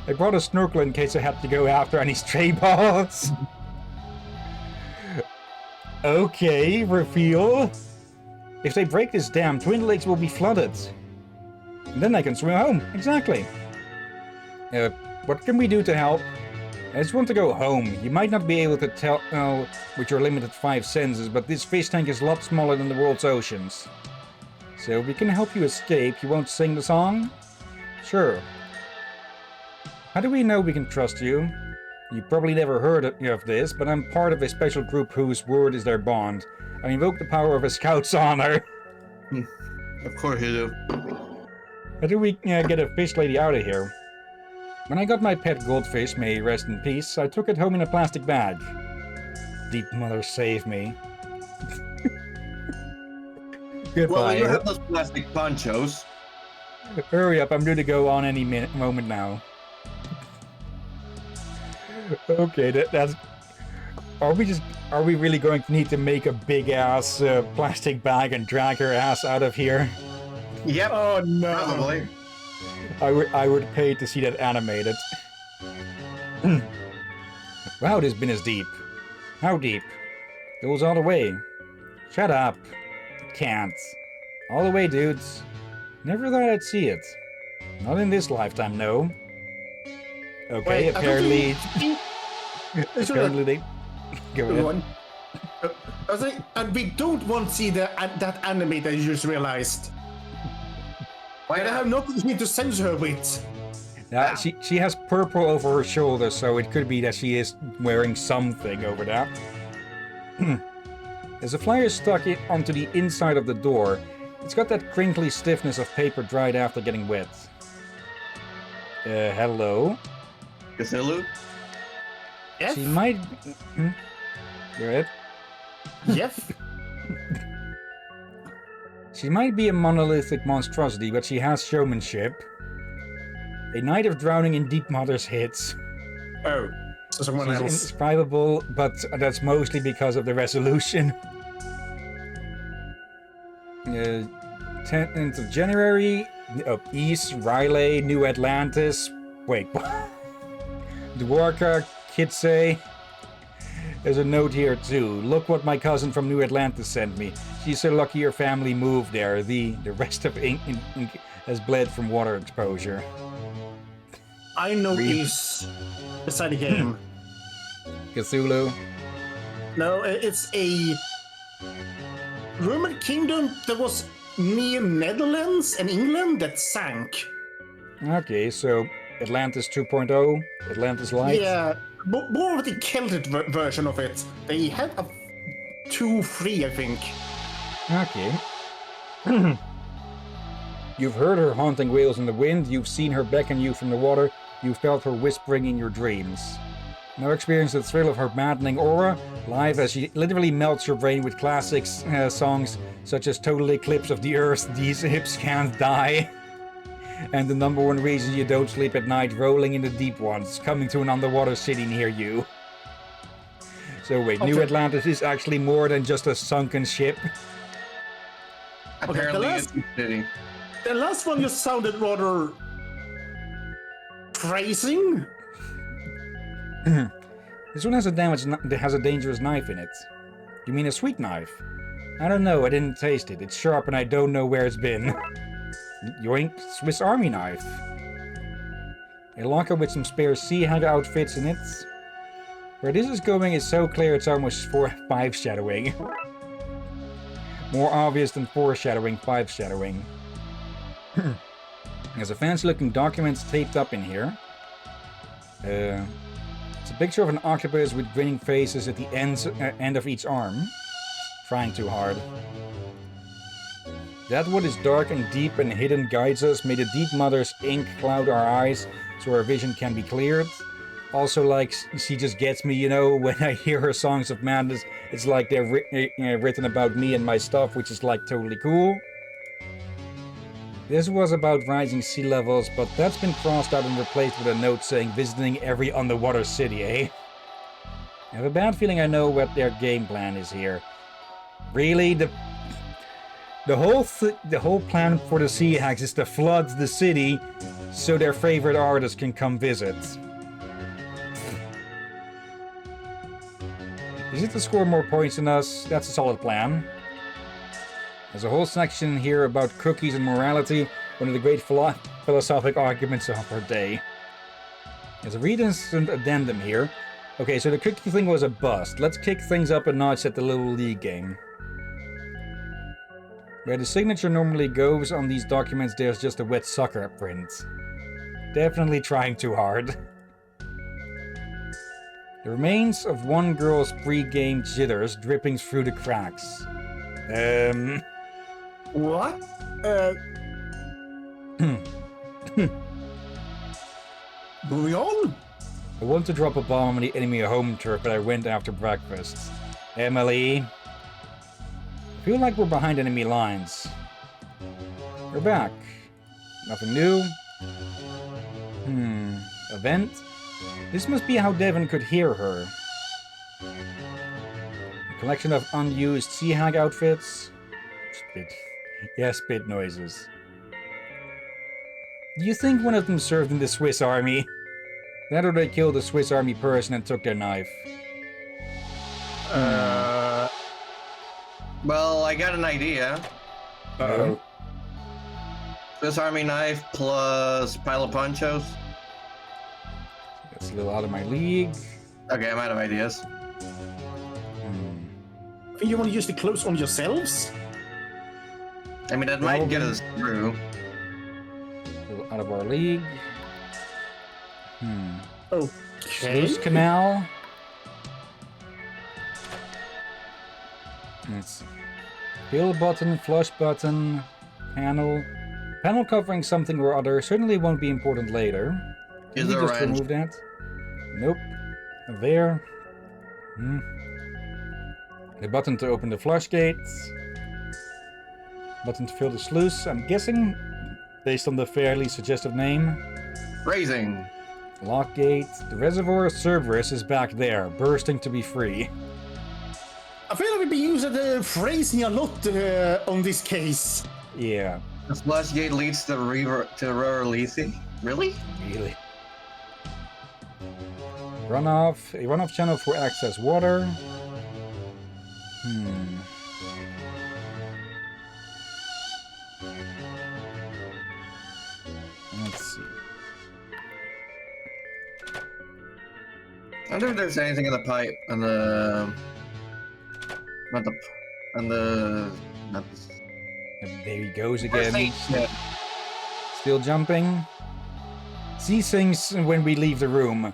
I brought a snorkel in case I had to go after any stray balls. Okay, reveal. If they break this dam, Twin Lakes will be flooded. And then I can swim home. Exactly. What can we do to help? I just want to go home. You might not be able to tell with your limited 5 senses, but this fish tank is a lot smaller than the world's oceans. So we can help you escape. You won't sing the song? Sure. How do we know we can trust you? You probably never heard of this, but I'm part of a special group whose word is their bond. I invoke the power of a scout's honor. Of course you do. How do we get a fish lady out of here? When I got my pet goldfish, may he rest in peace, I took it home in a plastic bag. Deep Mother save me. Goodbye. Well, you have those plastic ponchos. Hurry up, I'm due to go on any moment now. Okay, that's... Are we really going to need to make a big-ass plastic bag and drag her ass out of here? Yep. Oh no. Probably. I would pay to see that animated. Wow, this bin is deep. How deep? Goes all the way. Shut up. Can't. All the way, dudes. Never thought I'd see it. Not in this lifetime, no. Okay, Wait, apparently... apparently they... Go ahead. One. I think, and we don't want to see that anime that you just realized. Why And I have nothing to censor her with. She has purple over her shoulder, so it could be that she is wearing something over that. There's a flyer stuck onto the inside of the door. It's got that crinkly stiffness of paper dried after getting wet. Hello? Cthulhu? Yes? She might... Go ahead. Yes? She might be a monolithic monstrosity, but she has showmanship. A night of drowning in Deep Mother's hits. Oh, so someone She's else. indescribable, but that's mostly because of the resolution. 10th of January, East, Riley, New Atlantis. Wait, Dwarka, Kitsay. There's a note here too. Look what my cousin from New Atlantis sent me. She's so lucky her family moved there. The rest of ink has bled from water exposure. I know is beside the game. Cthulhu. No, it's a Roman kingdom that was near Netherlands and England that sank. Okay, so Atlantis 2.0, Atlantis Light. Yeah, more of the Celtic version of it. They had a 2-3, I think. Okay. You've heard her haunting wails in the wind, you've seen her beckon you from the water, you felt her whispering in your dreams. Now experience the thrill of her maddening aura live as she literally melts your brain with classic songs such as Total Eclipse of the Earth, These Hips Can't Die, and the #1 reason you don't sleep at night, Rolling in the Deep Ones, coming to an underwater city near you. So wait, New Atlantis is actually more than just a sunken ship? Apparently Okay, it's a city. The last one just sounded rather phrasing. This one has a dangerous knife in it. You mean a sweet knife? I don't know, I didn't taste it. It's sharp and I don't know where it's been. Yoink, Swiss Army knife. A locker with some spare sea hag outfits in it. Where this is going is so clear it's almost 5 shadowing. More obvious than foreshadowing, 5 shadowing. There's a fancy looking document taped up in here. It's a picture of an octopus with grinning faces at the end of each arm. Trying too hard. That what is dark and deep and hidden guides us. May the deep mother's ink cloud our eyes so our vision can be cleared. Also, like, she just gets me, you know, when I hear her songs of madness, it's like they're written about me and my stuff, which is like totally cool. This was about rising sea levels, but that's been crossed out and replaced with a note saying visiting every underwater city, eh? I have a bad feeling I know what their game plan is here. Really? The whole plan for the Sea Hags is to flood the city so their favorite artists can come visit. Is it to score more points than us? That's a solid plan. There's a whole section here about cookies and morality, one of the great philosophic arguments of our day. There's a recent addendum here. Okay, so the cookie thing was a bust. Let's kick things up a notch at the Little League game. Where the signature normally goes on these documents, there's just a wet sucker print. Definitely trying too hard. The remains of one girl's pre-game jitters dripping through the cracks. What? Moving on? I want to drop a bomb on the enemy home turf, but I went after breakfast. Emily. I feel like we're behind enemy lines. We're back. Nothing new. Event? This must be how Devon could hear her. A collection of unused Sea Hag outfits. Spit. Yeah, spit noises. Do you think one of them served in the Swiss army? That or they killed a Swiss army person and took their knife. Well, I got an idea. Uh-oh. Swiss Army knife plus pile of ponchos. That's a little out of my league. Okay, I'm out of ideas. I think you want to use the clothes on yourselves? I mean, that might get us through. A little out of our league. Okay. Sluice canal. Let's see. Fill button, flush button, panel. Panel covering something or other certainly won't be important later. Can Is we there just a wrench? remove that? Nope. There. The button to open the flush gates. Button to fill the sluice, I'm guessing, based on the fairly suggestive name. Raising. Lock gate. The reservoir Cerberus is back there, bursting to be free. I feel like we've been using the phrasing a lot on this case. Yeah, The flush gate leads to river Lethe. Really? really. Runoff. A runoff channel for excess water. Let's see. I wonder if there's anything in the pipe on the. Not the. And there he goes again. Yeah. Still jumping. See things when we leave the room.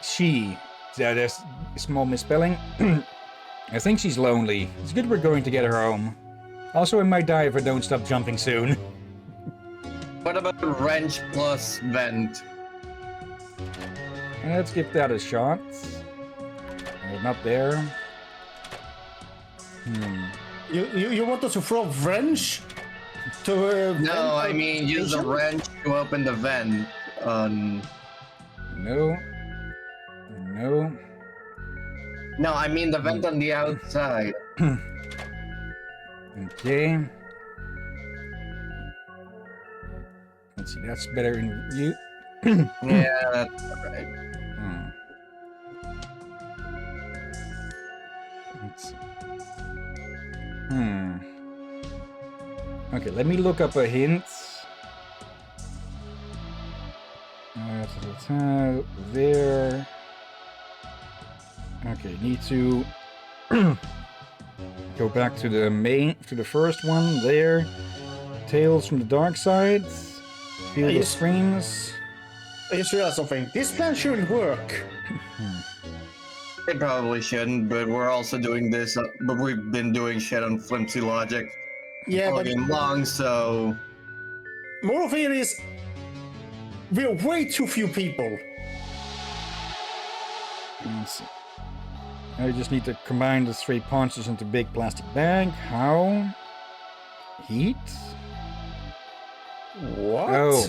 She. There's a small misspelling. I think she's lonely. It's good we're going to get her home. Also, I might die if I don't stop jumping soon. What about wrench plus vent? Let's give that a shot. Not there. You want us to throw wrench? To No, I mean use the wrench to open the vent on... No. No. No, I mean the vent on the outside. Okay. Let's see, that's better in view. Yeah, that's right. Let's see. Okay, let me look up a hint. There. Okay, need to go back to the first one. There. Tales from the Darkside. Feel the streams. I just realized something. This plan shouldn't work. It probably shouldn't, but we're also doing this. But we've been doing shit on flimsy logic all game long, so. Moral of it is, we're way too few people. Let's see. I just need to combine the 3 punches into big plastic bag. How? Heat? What? Oh.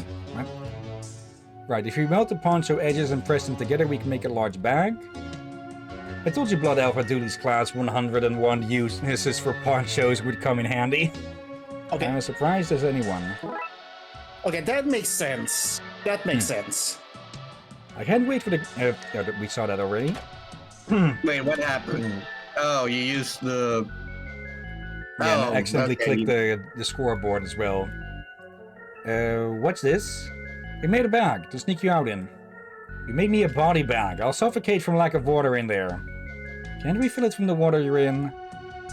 Right, if you melt the poncho edges and press them together, we can make a large bag. I told you Blood Alpha Duty's class 101 uses for ponchos would come in handy. Okay. I'm as surprised as anyone. Okay, that makes sense. That makes sense. I can't wait for the... we saw that already. Wait, what happened? Oh, you used the... Yeah, and I accidentally clicked the scoreboard as well. What's this? We made a bag to sneak you out in. You made me a body bag. I'll suffocate from lack of water in there. Can't we fill it from the water you're in?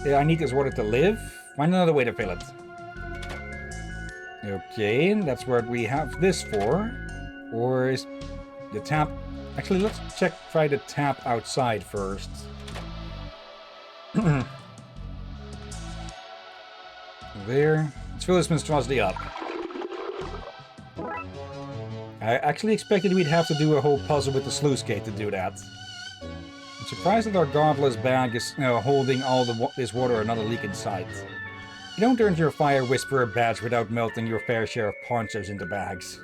Yeah, I need this water to live. Find another way to fill it. Okay, that's what we have this for. Or is the tap... Actually, let's try the tap outside first. There. Let's fill this monstrosity up. I actually expected we'd have to do a whole puzzle with the sluice gate to do that. I'm surprised that our godless bag is holding all this water and not a leak inside. You don't earn your Fire Whisperer badge without melting your fair share of ponchos into bags.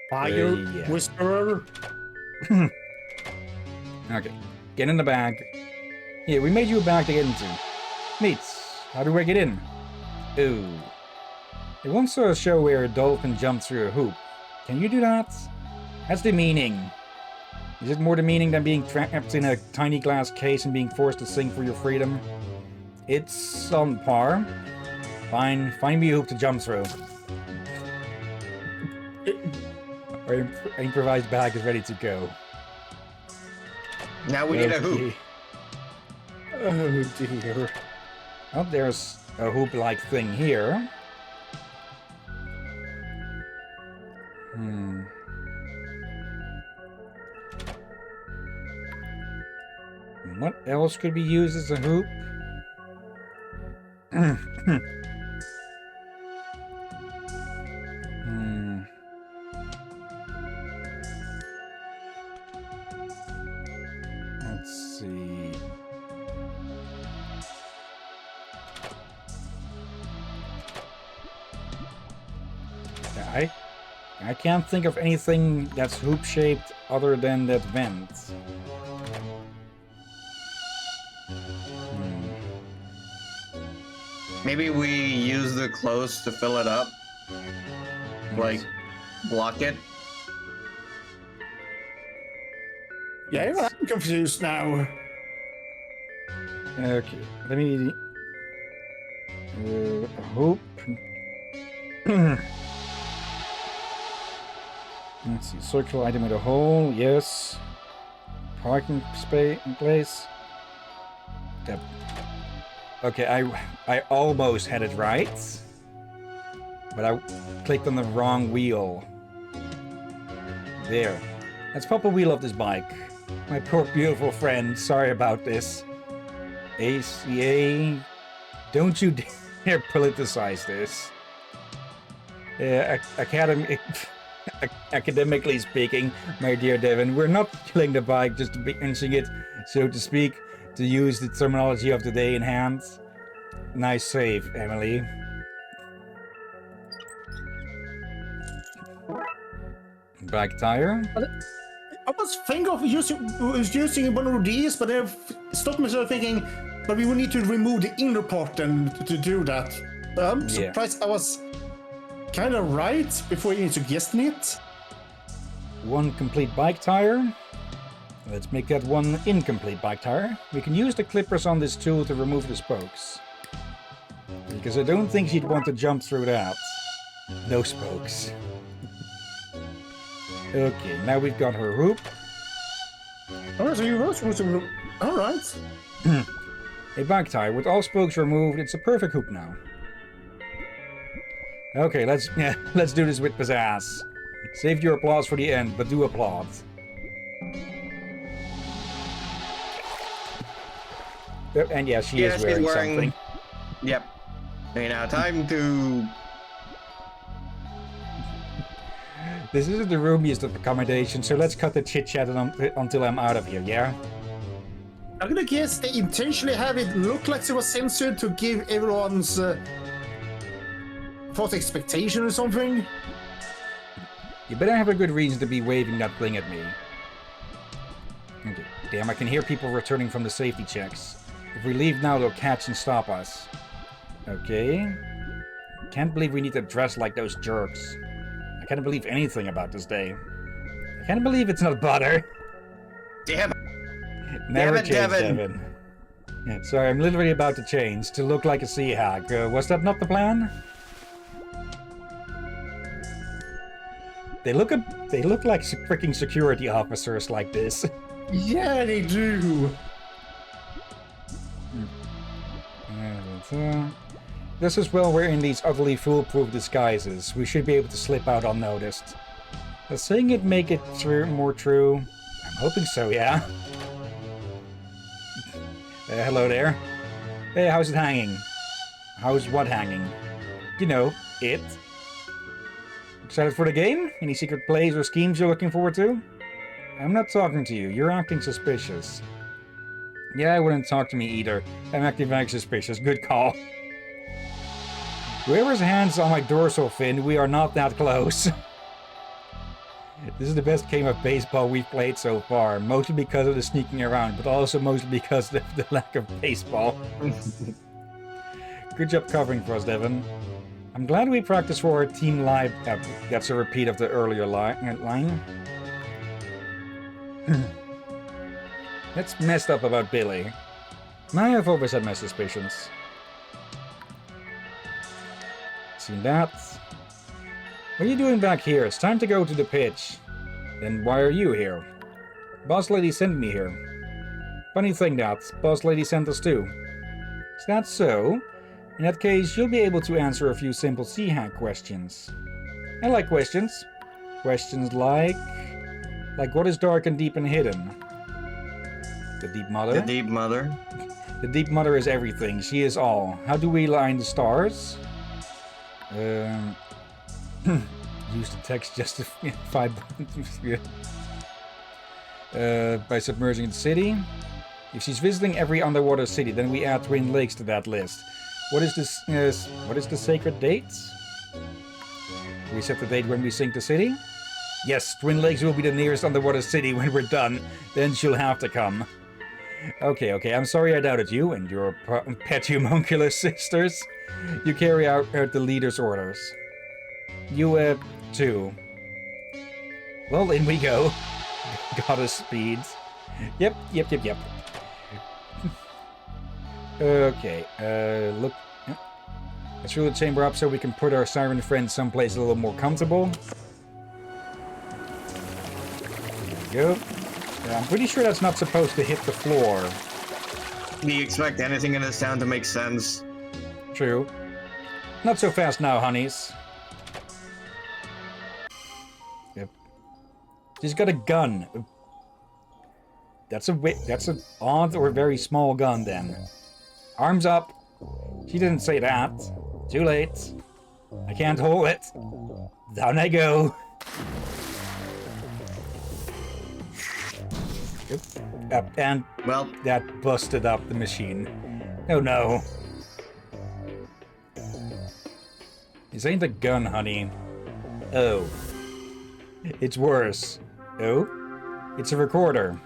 Fire Whisperer? Okay, get in the bag. Here, we made you a bag to get into. Neat. How do I get in? Ooh. It once saw a show where a dolphin jumped through a hoop. Can you do that? That's demeaning. Is it more demeaning than being trapped in a tiny glass case and being forced to sing for your freedom? It's on par. Fine, find me a hoop to jump through. Our improvised bag is ready to go. Now we need a hoop. Oh dear. Oh, there's a hoop-like thing here. What else could be used as a hoop? Let's see. Yeah, I can't think of anything that's hoop-shaped other than that vent. Maybe we use the clothes to fill it up? Like, block it? Yeah, I'm confused now. Okay, let me... hoop. Let's see, circular item with a hole, yes. Parking space in place. Yep. Okay, I almost had it right. But I clicked on the wrong wheel. There. Let's pop a wheel off this bike. My poor beautiful friend, sorry about this. ACA, don't you dare politicize this. Academy... Academically speaking, my dear Devin, we're not killing the bike just to be inching it, so to speak, to use the terminology of the day in hand. Nice save, Emily. Back tire. I was thinking of using one of these, but I've stopped myself thinking, but we will need to remove the inner part and to do that. I'm surprised I was kind of right before even suggesting it. One complete bike tire. Let's make that one incomplete bike tire. We can use the clippers on this tool to remove the spokes. Because I don't think she'd want to jump through that. No spokes. Okay, now we've got her hoop. Oh, so you were supposed to... Alright. A bike tire with all spokes removed. It's a perfect hoop now. Okay, let's do this with pizzazz. Save your applause for the end, but do applaud. And yeah, she is wearing something. Yep. Okay, now time to... This isn't the roomiest of accommodation, so let's cut the chit-chat until I'm out of here, yeah? I'm gonna guess they intentionally have it look like it was censored to give everyone's false expectation or something. You better have a good reason to be waving that thing at me. Okay. Damn, I can hear people returning from the safety checks. If we leave now, they'll catch and stop us. Okay. Can't believe we need to dress like those jerks. I can't believe anything about this day. I can't believe it's not butter. Damn it. Never Damn it, change, Devin. Devin. Yeah, sorry, I'm literally about to change to look like a sea hag. Was that not the plan? They look like freaking security officers like this. Yeah, they do. Just as well we're in these utterly foolproof disguises. We should be able to slip out unnoticed. Does saying it make it more true? I'm hoping so, yeah. Hello there. Hey, how's it hanging? How's what hanging? You know, it. Excited for the game? Any secret plays or schemes you're looking forward to? I'm not talking to you. You're acting suspicious. Yeah, I wouldn't talk to me either. I'm acting very suspicious. Good call. Whoever's hands on my dorsal fin, we are not that close. This is the best game of baseball we've played so far, mostly because of the sneaking around, but also mostly because of the lack of baseball. Good job covering for us, Devin. I'm glad we practiced for our team live. That's a repeat of the earlier line. That's messed up about Billy. I have always had my suspicions. Seen that. What are you doing back here? It's time to go to the pitch. Then why are you here? Boss Lady sent me here. Funny thing that, Boss Lady sent us too. Is that so? In that case, you'll be able to answer a few simple sea hack questions. I like questions. Questions like what is dark and deep and hidden? The Deep Mother? The Deep Mother. The Deep Mother is everything. She is all. How do we line the stars? Use the text justified by submerging the city. If she's visiting every underwater city, then we add Twin Lakes to that list. What is this? What is the sacred date? We set the date when we sink the city? Yes, Twin Lakes will be the nearest underwater city when we're done. Then she'll have to come. Okay, I'm sorry I doubted you and your pet homunculus sisters. You carry out the leader's orders. You, too. Well, in we go. Goddess speeds. Yep. Okay, look. Let's fill the chamber up so we can put our siren friend someplace a little more comfortable. There we go. I'm pretty sure that's not supposed to hit the floor. Do you expect anything in this town to make sense? True. Not so fast now, honeys. Yep. She's got a gun. That's an odd or very small gun then. Arms up. She didn't say that. Too late. I can't hold it. Down I go. And Well, that busted up the machine. Oh no. This ain't a gun, honey. Oh. It's worse. Oh? It's a recorder.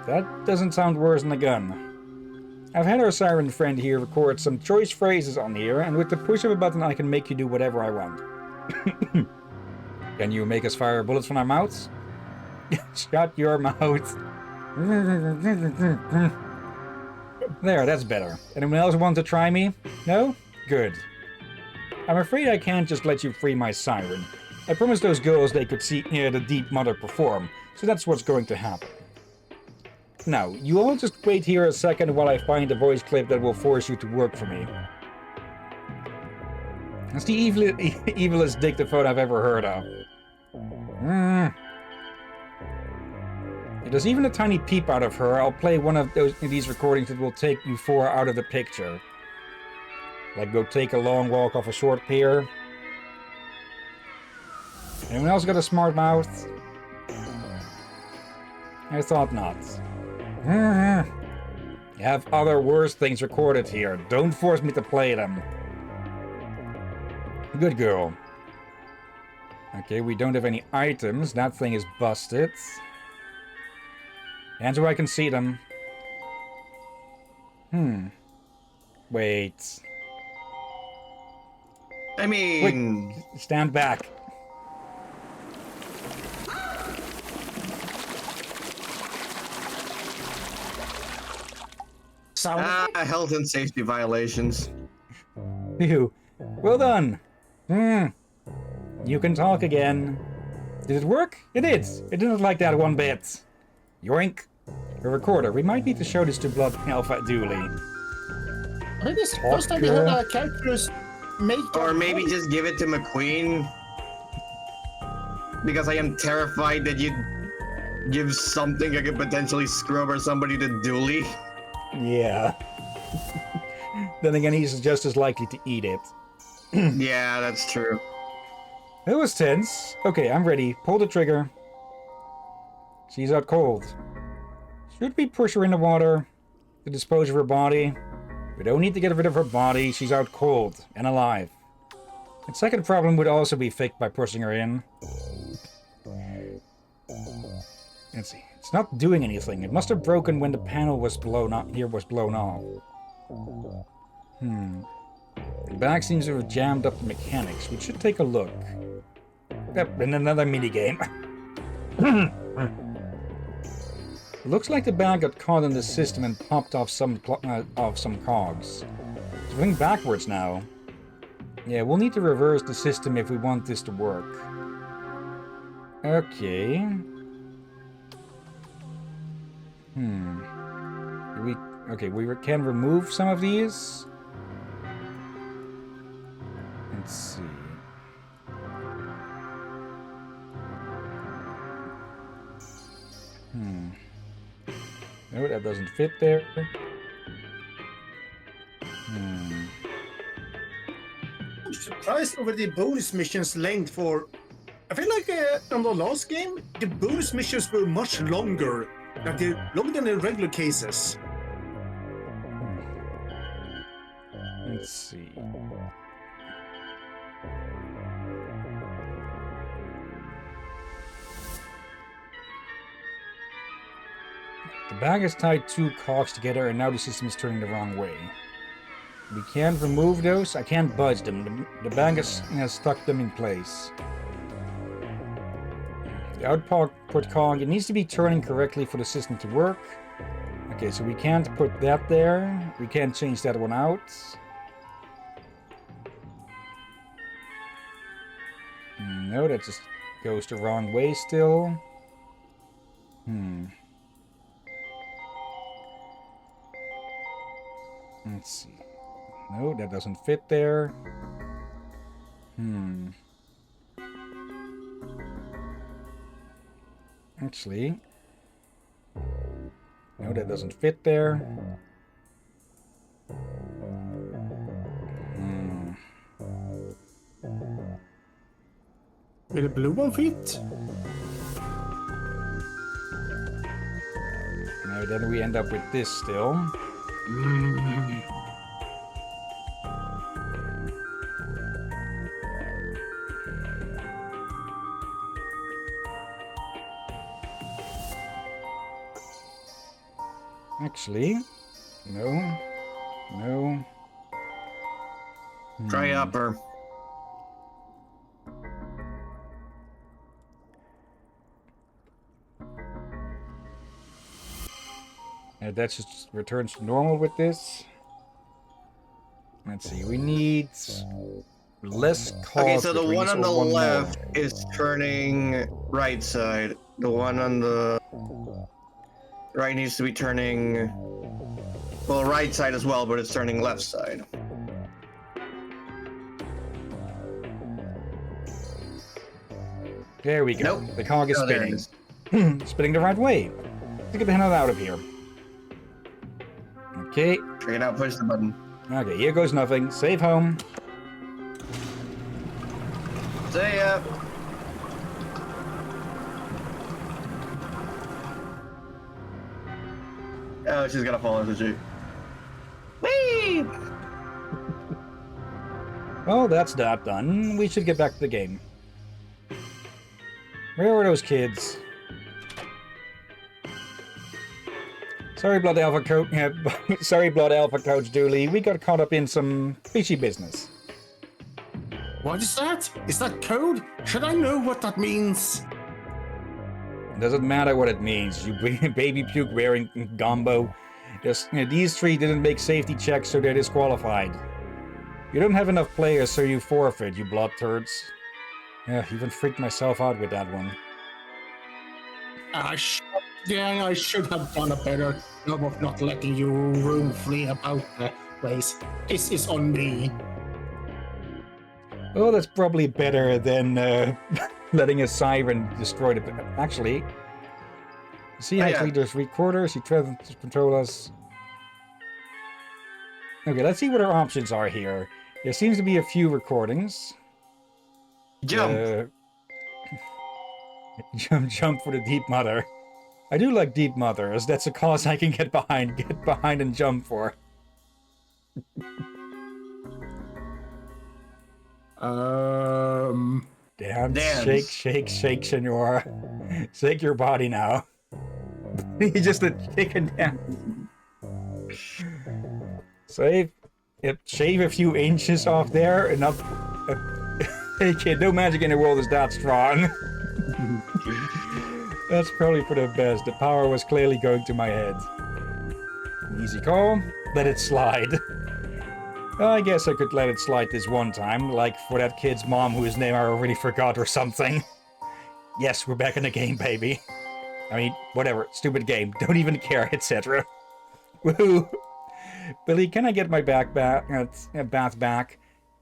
That doesn't sound worse than a gun. I've had our siren friend here record some choice phrases on here, and with the push of a button I can make you do whatever I want. Can you make us fire bullets from our mouths? Shut your mouth. There, that's better. Anyone else want to try me? No? Good. I'm afraid I can't just let you free my siren. I promised those girls they could see the Deep Mother perform, so that's what's going to happen. Now, you all just wait here a second while I find a voice clip that will force you to work for me. That's the evilest dictaphone I've ever heard of. If there's even a tiny peep out of her, I'll play one of these recordings that will take you four out of the picture. Like go take a long walk off a short pier. Anyone else got a smart mouth? I thought not. You have other worse things recorded here. Don't force me to play them. Good girl. Okay, we don't have any items. That thing is busted. And so I can see them. Wait. I mean... Wait. Stand back. Health and safety violations. Phew. Well done. You can talk again. Did it work? It did. It didn't like that one bit. Yoink. A recorder. We might need to show this to Blood Alpha Dooley. I think this first time we had our characters make... Or maybe just give it to McQueen. Because I am terrified that you'd give something that could potentially screw over somebody to Dooley. Yeah. Then again, he's just as likely to eat it. Yeah, that's true. It was tense. Okay, I'm ready. Pull the trigger. She's out cold. Should we push her in the water to dispose of her body? We don't need to get rid of her body. She's out cold and alive. The second problem would also be fixed by pushing her in. Let's see. It's not doing anything. It must have broken when the panel was blown off. The back seems to have jammed up the mechanics. We should take a look. Yep, and another minigame. It looks like the bag got caught in the system and popped off some cogs. It's going backwards now. Yeah, we'll need to reverse the system if we want this to work. Okay. Okay, we can remove some of these. Let's see. No, that doesn't fit there. I'm surprised over the bonus missions length for... I feel like on the last game, the bonus missions were much longer. Like longer than the regular cases. Let's see. The bag has tied two cogs together and now the system is turning the wrong way. We can't remove those. I can't budge them. The bag has stuck them in place. The output cog, it needs to be turning correctly for the system to work. Okay, so we can't put that there. We can't change that one out. No, that just goes the wrong way still. Let's see. No, that doesn't fit there. Actually. No, that doesn't fit there. Will the blue one fit? No, then we end up with this still. Actually, no. Try upper. That just returns to normal with this. Let's see, we need less cost. Okay, so the one between on the or one left more. is turning right side. The one on the right needs to be turning, well, right side as well, but it's turning left side. There we go. Nope. The cog is Oh, there it spinning. is. Spinning the right way. Let's get the hell out of here. Okay. Check it out, push the button. Okay, here goes nothing. Save home. See ya. Oh, she's gonna fall, isn't she? Whee! Well, that's that done. We should get back to the game. Where were those kids? Sorry, Blood Alpha Coach. Sorry, Blood Alpha Coach Dooley. We got caught up in some fishy business. What is that? Is that code? Should I know what that means? It doesn't matter what it means. You baby puke wearing gombo. Just, these three didn't make safety checks, so they're disqualified. You don't have enough players, so you forfeit, you blood turds. Yeah, even freaked myself out with that one. I should have done a better job of not letting you roam free about the place. This is on me. Oh, that's probably better than letting a siren destroy the... Actually... See, actually, there's recorders. He tries to control us. Okay, let's see what our options are here. There seems to be a few recordings. Jump. Jump for the Deep Mother. I do like Deep Mothers. That's a cause I can get behind and jump for. Dance. Shake, senor. Shake your body now. He's just a chicken dance. Shave a few inches off there, and not. Hey kid, no magic in the world is that strong. That's probably for the best. The power was clearly going to my head. Easy call. Let it slide. I guess I could let it slide this one time, like for that kid's mom whose name I already forgot or something. Yes, we're back in the game, baby. I mean, whatever. Stupid game. Don't even care, etc. Woohoo! Billy, can I get my bath back?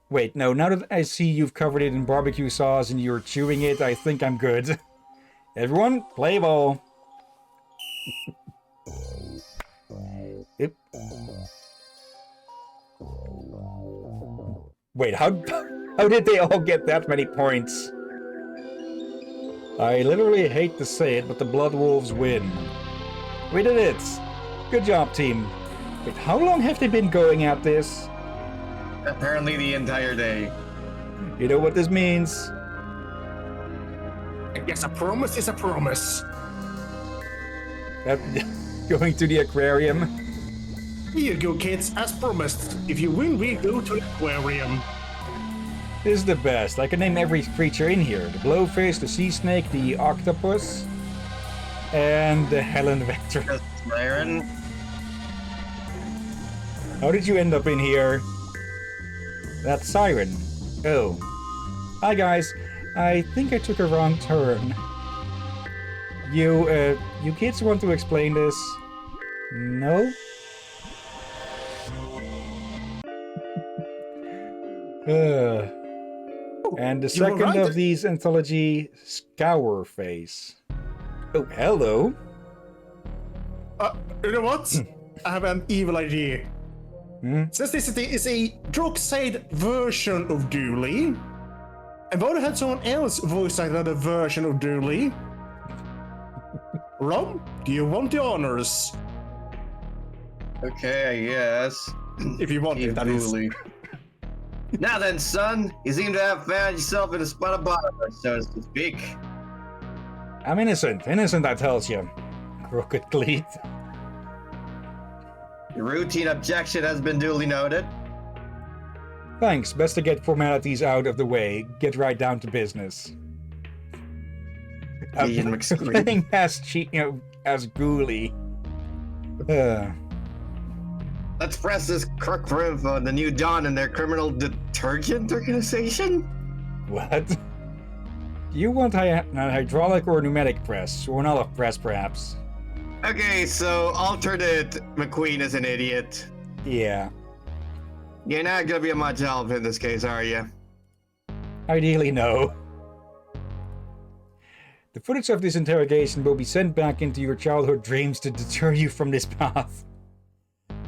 Wait, no, now that I see you've covered it in barbecue sauce and you're chewing it, I think I'm good. Everyone, play ball. Yep. Wait, how did they all get that many points? I literally hate to say it, but the Blood Wolves win. We did it! Good job, team. Wait, how long have they been going at this? Apparently the entire day. You know what this means? I guess a promise is a promise. Going to the aquarium? Here you go, kids. As promised, if you win, we go to the aquarium. This is the best. I can name every creature in here. The blowfish, the sea snake, the octopus, and the Helen Vector. Siren. How did you end up in here? That siren. Oh. Hi guys. I think I took a wrong turn. You kids want to explain this? No? And the second of these anthology, Scour Face. Oh, hello. You know what? I have an evil idea. Since this is a Darkside version of Dooley, I've already had someone else voice another version of Dooley. Rob, do you want the honors? Okay, I guess. If you want it, that is. Dooley. Now then, son, you seem to have found yourself in a spot of bother, so to speak. I'm innocent, I tells you. Crooked cleat. Your routine objection has been duly noted. Thanks, best to get formalities out of the way. Get right down to business. Ian McScream. Playing as Ghoulie. Let's press this crook for info on the new Dawn and their criminal detergent organization? What? Do you want a hydraulic or pneumatic press? Or an olive press, perhaps? Okay, so alternate McQueen is an idiot. Yeah. You're not gonna be of much help in this case, are you? Ideally, no. The footage of this interrogation will be sent back into your childhood dreams to deter you from this path.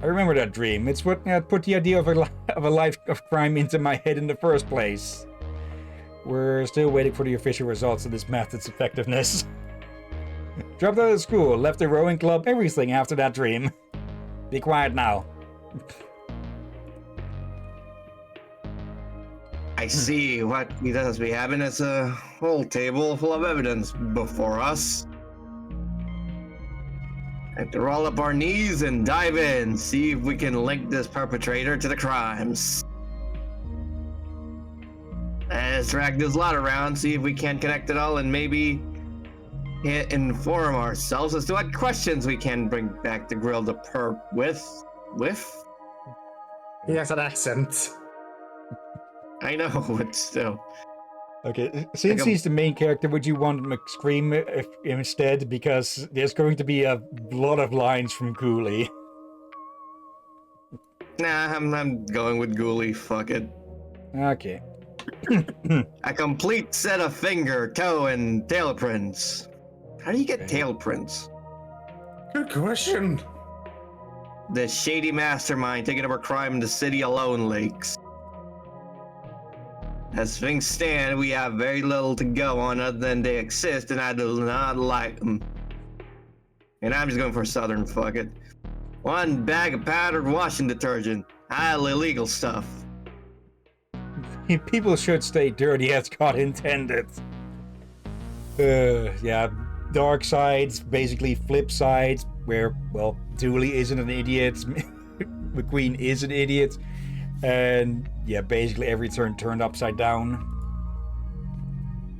I remember that dream. It's what put the idea of a life of crime into my head in the first place. We're still waiting for the official results of this method's effectiveness. Dropped out of school, left the rowing club, everything after that dream. Be quiet now. I see. What we thus be having is a whole table full of evidence before us. Have to roll up our knees and dive in, see if we can link this perpetrator to the crimes. Let's drag this lot around, see if we can connect it all, and maybe inform ourselves as to what questions we can bring back to grill the perp with. He has an accent. I know, but still. Okay, since he's the main character, would you want McScream instead? Because there's going to be a lot of lines from Ghoulie. Nah, I'm going with Ghoulie, fuck it. Okay. A complete set of finger, toe, and tail prints. How do you get tail prints? Good question. The shady mastermind taking over crime in the city alone, Lakes. As things stand, we have very little to go on other than they exist, and I do not like them. And I'm just going for Southern, fuck it. One bag of powdered washing detergent. Highly illegal stuff. People should stay dirty as God intended. Yeah, Darkside's basically flip sides, where, well, Dooley isn't an idiot, McQueen is an idiot, and yeah, basically every turn turned upside down.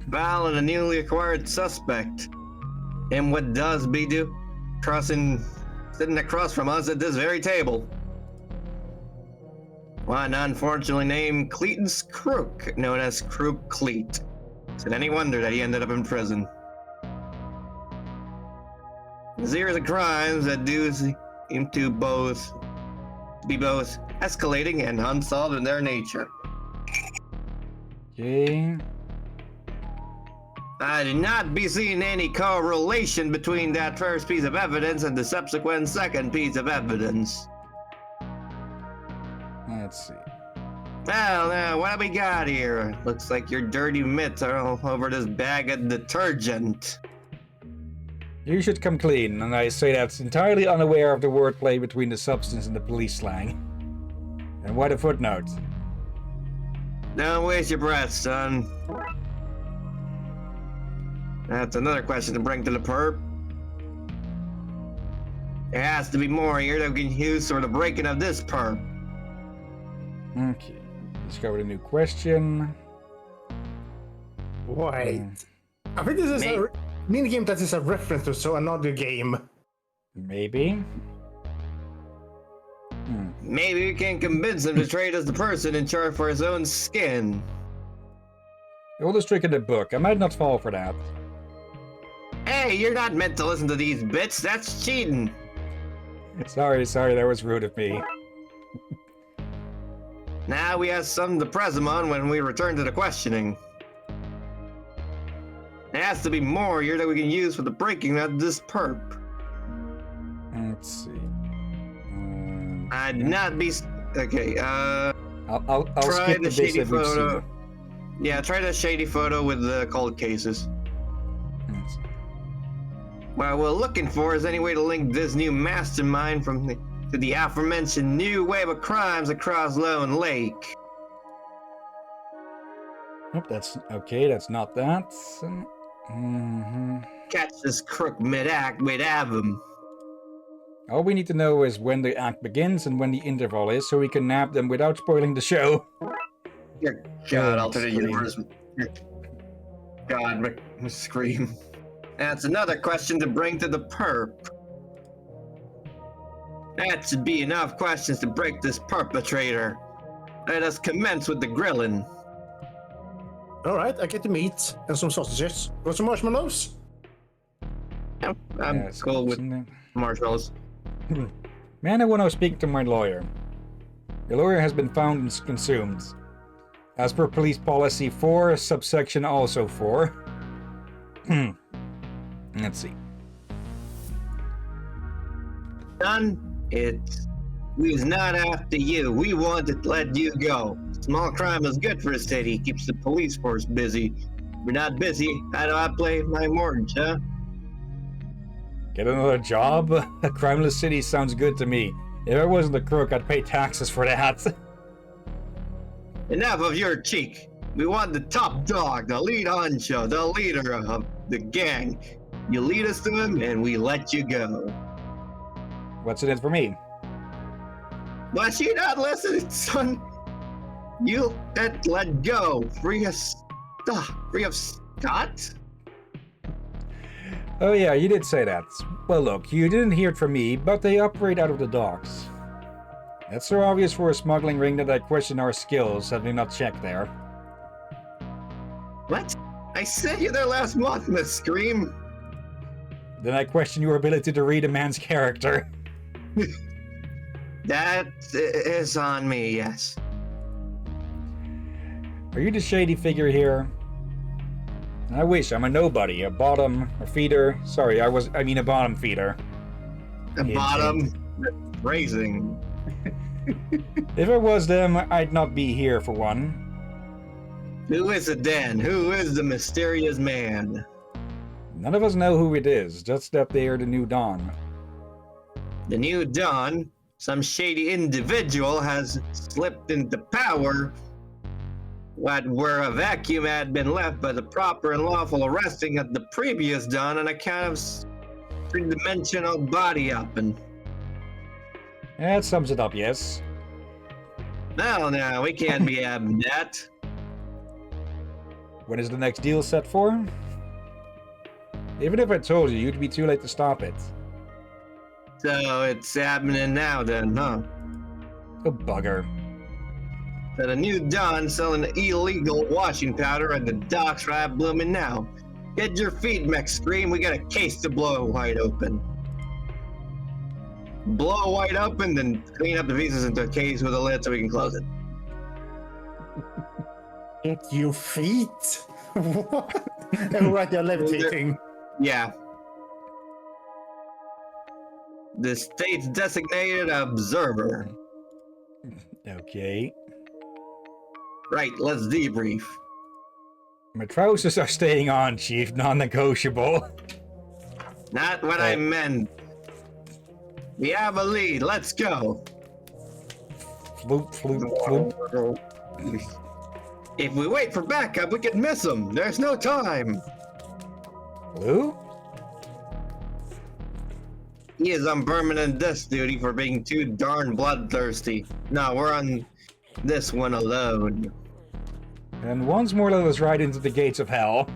Val and a newly acquired suspect. And what does be do? Sitting across from us at this very table. One unfortunately named Cleeton's Crook, known as Crook Cleet. Is it any wonder that he ended up in prison? A series of crimes that do seem to be both escalating and unsolved in their nature. Okay. I do not be seeing any correlation between that first piece of evidence and the subsequent second piece of evidence. Let's see. Well, now, what have we got here? Looks like your dirty mitts are all over this bag of detergent. You should come clean, and I say that's entirely unaware of the wordplay between the substance and the police slang. And what a footnote. Don't waste your breath, son. That's another question to bring to the perp. There has to be more here that we can use for the breaking of this perp. Okay, discovered a new question. Wait. I think this is a minigame that is a reference to another game. Maybe. Maybe we can convince him to trade as the person in charge for his own skin. The oldest trick in the book. I might not fall for that. Hey, you're not meant to listen to these bits. That's cheating. Sorry, that was rude of me. Now we have something to press him on when we return to the questioning. There has to be more here that we can use for the breaking of this perp. Let's see. I'd not be... Okay, I'll try skip the the bits shady that we've photo. seen. Yeah, try the shady photo with the cold cases. What we're looking for is any way to link this new mastermind to the aforementioned new wave of crimes across Lone Lake. Nope, that's okay. That's not that. Catch this crook mid-act, we'd have him. All we need to know is when the act begins and when the interval is, so we can nab them without spoiling the show. Dear God, alternate universe. God, scream. That's another question to bring to the perp. That should be enough questions to break this perpetrator. Let us commence with the grilling. All right, I get the meat and some sausages. Want some marshmallows? Yeah, I'm cool with marshmallows. Man, I want to speak to my lawyer. The lawyer has been found and consumed. As per police policy 4, subsection also 4. Let's see. Son, we's not after you. We want to let you go. Small crime is good for a city. Keeps the police force busy. We're not busy. How do I pay my mortgage, huh? Get another job? A crimeless city sounds good to me. If I wasn't a crook, I'd pay taxes for that. Enough of your cheek. We want the top dog, the lead honcho, the leader of the gang. You lead us to him, and we let you go. What's in it for me? But you not listening, son. You let go. Free of Scott? Oh yeah, you did say that. Well look, you didn't hear it from me, but they operate out of the docks. That's so obvious for a smuggling ring that I question our skills, having not checked there. What? I sent you there last month, Miss Scream. Then I question your ability to read a man's character. That is on me, yes. Are you the shady figure here? I wish. I'm a nobody, a bottom, a feeder. Sorry, I mean a bottom feeder. A bottom raising. If I was them, I'd not be here for one. Who is it then? Who is the mysterious man? None of us know who it is, just that they are the new Dawn. The new Dawn? Some shady individual has slipped into power. What where a vacuum had been left by the proper and lawful arresting of the previous Dawn on account of three-dimensional body upping. That sums it up, yes. No, we can't be having that. When is the next deal set for? Even if I told you, you'd be too late to stop it. So it's happening now then, huh? Oh, bugger. That a new Dawn selling illegal washing powder at the docks right blooming now. Get your feet, Mech Scream. We got a case to blow wide open. Blow wide open, then clean up the pieces into a case with a lid so we can close it. Get your feet? What? Oh, right, you're levitating. Yeah. The state's designated observer. Okay. Right, let's debrief. My trousers are staying on, Chief. Non-negotiable. Not what I meant. We have a lead. Let's go. Floop, floop, floop. If we wait for backup, we could miss him. There's no time. Blue? He is on permanent desk duty for being too darn bloodthirsty. No, we're on this one alone. And once more, let us ride into the gates of hell.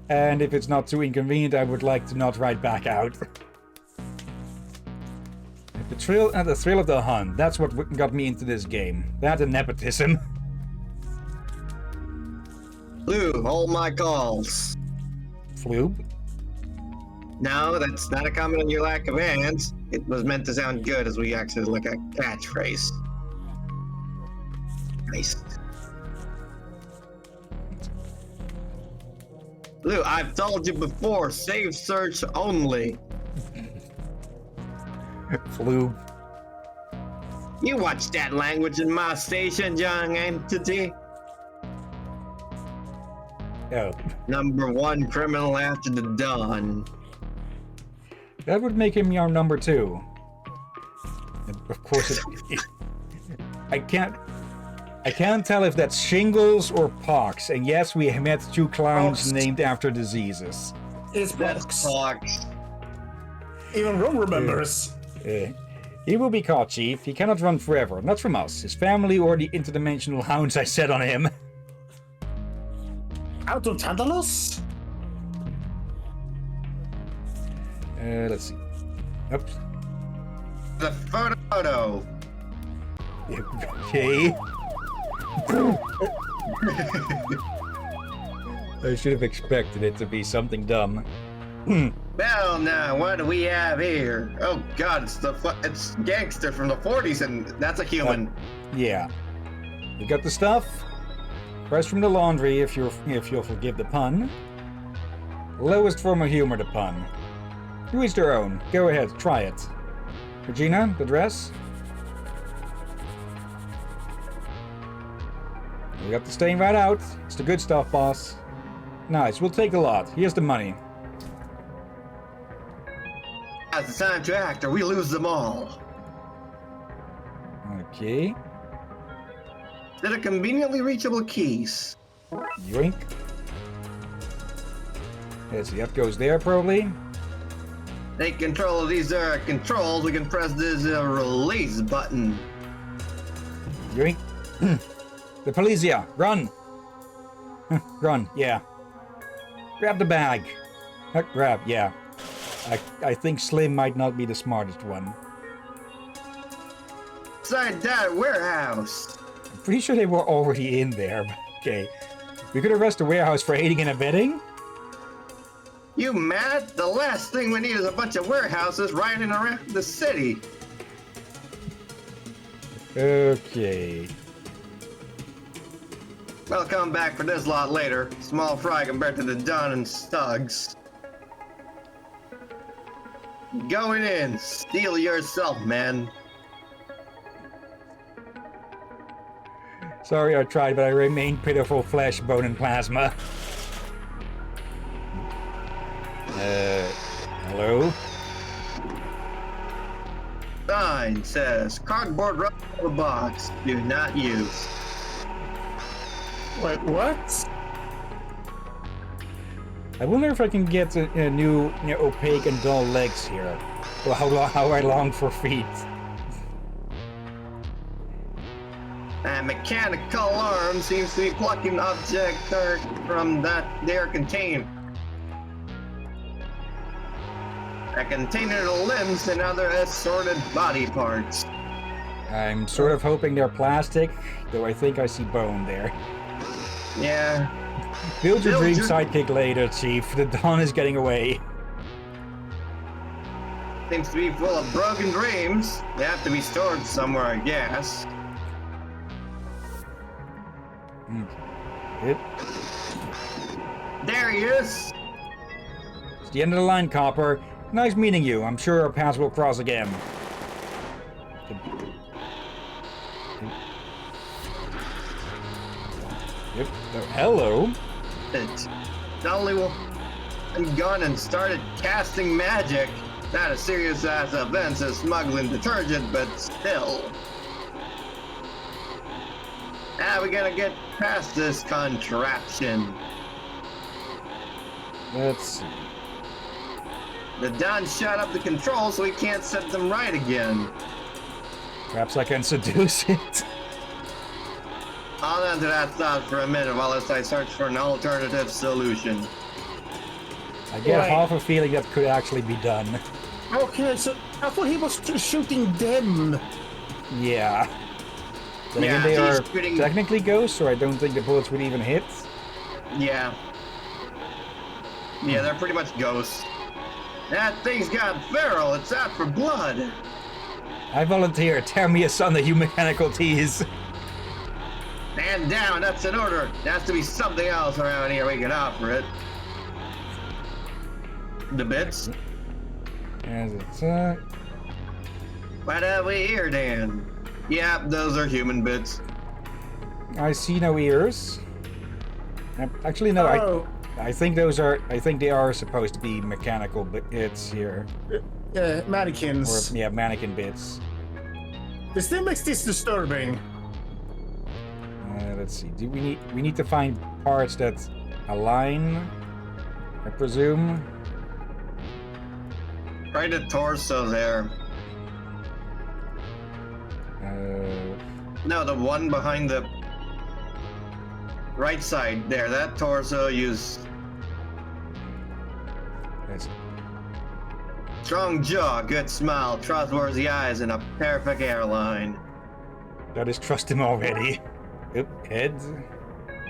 And if it's not too inconvenient, I would like to not ride back out. The thrill of the hunt. That's what got me into this game. That and nepotism. Lou, hold my calls. Floob? No, that's not a comment on your lack of hands. It was meant to sound good as we actually like a catchphrase. Nice. Lou, I've told you before, save search only. Floob. You watch that language in my station, young entity. Oh. Number one criminal after the Don. That would make him your number 2. And of course, I can't tell if that's shingles or pox. And yes, we met 2 clowns Pox. named after diseases. It's That's box. Fox. Even Ron remembers. He will be caught, Chief. He cannot run forever. Not from us, his family, or the interdimensional hounds I set on him. Out of Tantalus? Let's see. Oops. The photo. Okay. I should have expected it to be something dumb. Well, now what do we have here? Oh God, it's gangster from the 40s, and that's a human. Yeah. You got the stuff? Fresh from the laundry, if you'll forgive the pun. Lowest form of humor, the pun. To each their own. Go ahead, try it. Regina, the dress? You got the stain right out. It's the good stuff, boss. Nice, we'll take a lot. Here's the money. Now's the time to act, or we lose them all. Okay. Set a conveniently reachable keys. Yoink. Let's see, that goes there, probably. Take control of these controls. We can press this release button. Yoink. The Policia, run! Run, yeah. Grab the bag. Grab, yeah. I think Slim might not be the smartest one. Inside that warehouse. I'm pretty sure they were already in there, but okay. We could arrest the warehouse for aiding and abetting? You mad? The last thing we need is a bunch of warehouses riding around the city. Okay. We'll come back for this lot later. Small fry compared to the Don and Stugs. Going in. Steal yourself, man. Sorry I tried, but I remain pitiful flesh, bone, and plasma. Hello? Sign says cardboard rubber box. Do not use. Wait, what? I wonder if I can get a new opaque and dull legs here. Well, how I long for feet. A mechanical arm seems to be plucking object from that there container. A container of limbs and other assorted body parts. I'm sort of hoping they're plastic, though I think I see bone there. Yeah. Build your dream Build your- sidekick later, Chief. The dawn is getting away. Seems to be full of broken dreams. They have to be stored somewhere, I guess. Yep. There he is. It's the end of the line, Copper. Nice meeting you. I'm sure our paths will cross again. Yep. Oh, hello. It's only one gone and started casting magic. Not a serious ass offense as smuggling detergent, but still. How are we gonna get past this contraption? Let's see. The Don shut up the controls so we can't set them right again. Perhaps I can seduce it. Hold on to that thought for a minute while I search for an alternative solution. I get Right. half a feeling that could actually be done. Okay, so I thought he was shooting them. Yeah. Then Yeah, again, they he's are shooting- technically ghosts, so I don't think the bullets would even hit. Yeah. Yeah, they're pretty much ghosts. That thing's got feral. It's out for blood. I volunteer. Tear me asunder, you mechanical tease. Man down, that's an order. There has to be something else around here we can offer it. The bits? As it's, What have we here, Dan? Yep, those are human bits. I see no ears. Actually, no. Oh. I think those are. I think they are supposed to be mechanical bits here, Mannequins. or yeah, mannequin bits. This still makes this disturbing. Let's see. Do we need to find parts that align? I presume. Right at torso there. No, the one behind the right side there. That torso use That's strong jaw, good smile, trustworthy eyes, and a perfect hairline. that is trust him already. Oop, head.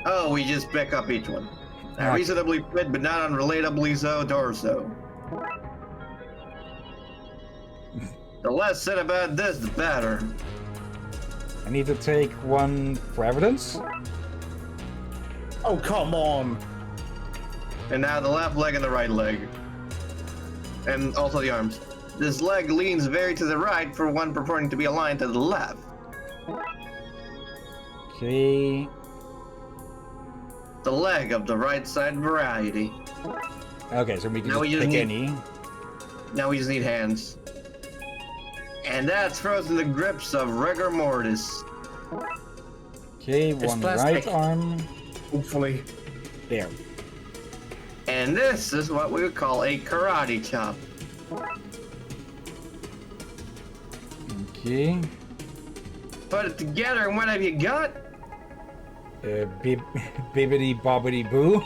Oh, we just pick up each one. Okay. Reasonably fit, but not unrelatably so torso. The less said about this, the better. I need to take one for evidence. Oh, come on. And now the left leg and the right leg. And also the arms. This leg leans very to the right for one purporting to be aligned to the left. Okay. The leg of the right side variety. Okay, so we can Now we just just pick need- any. Now we just need hands. And that's frozen the grips of rigor mortis. Okay, one plastic. right arm. Hopefully. There. And this is what we would call a karate chop. Okay. Put it together and what have you got? Bibbity bobbity boo.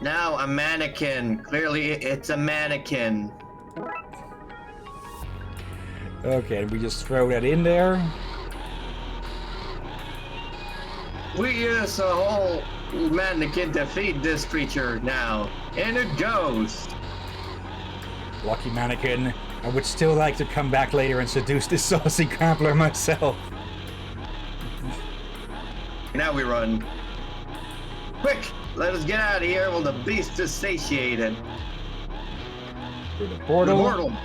Now a mannequin. Clearly it's a mannequin. Okay, we just throw that in there. We use a whole mannequin to feed this creature now. And it goes. Lucky mannequin. I would still like to come back later and seduce this saucy crampler myself. Now we run. Quick! Let us get out of here while the beast is satiated. Through the portal. Immortal.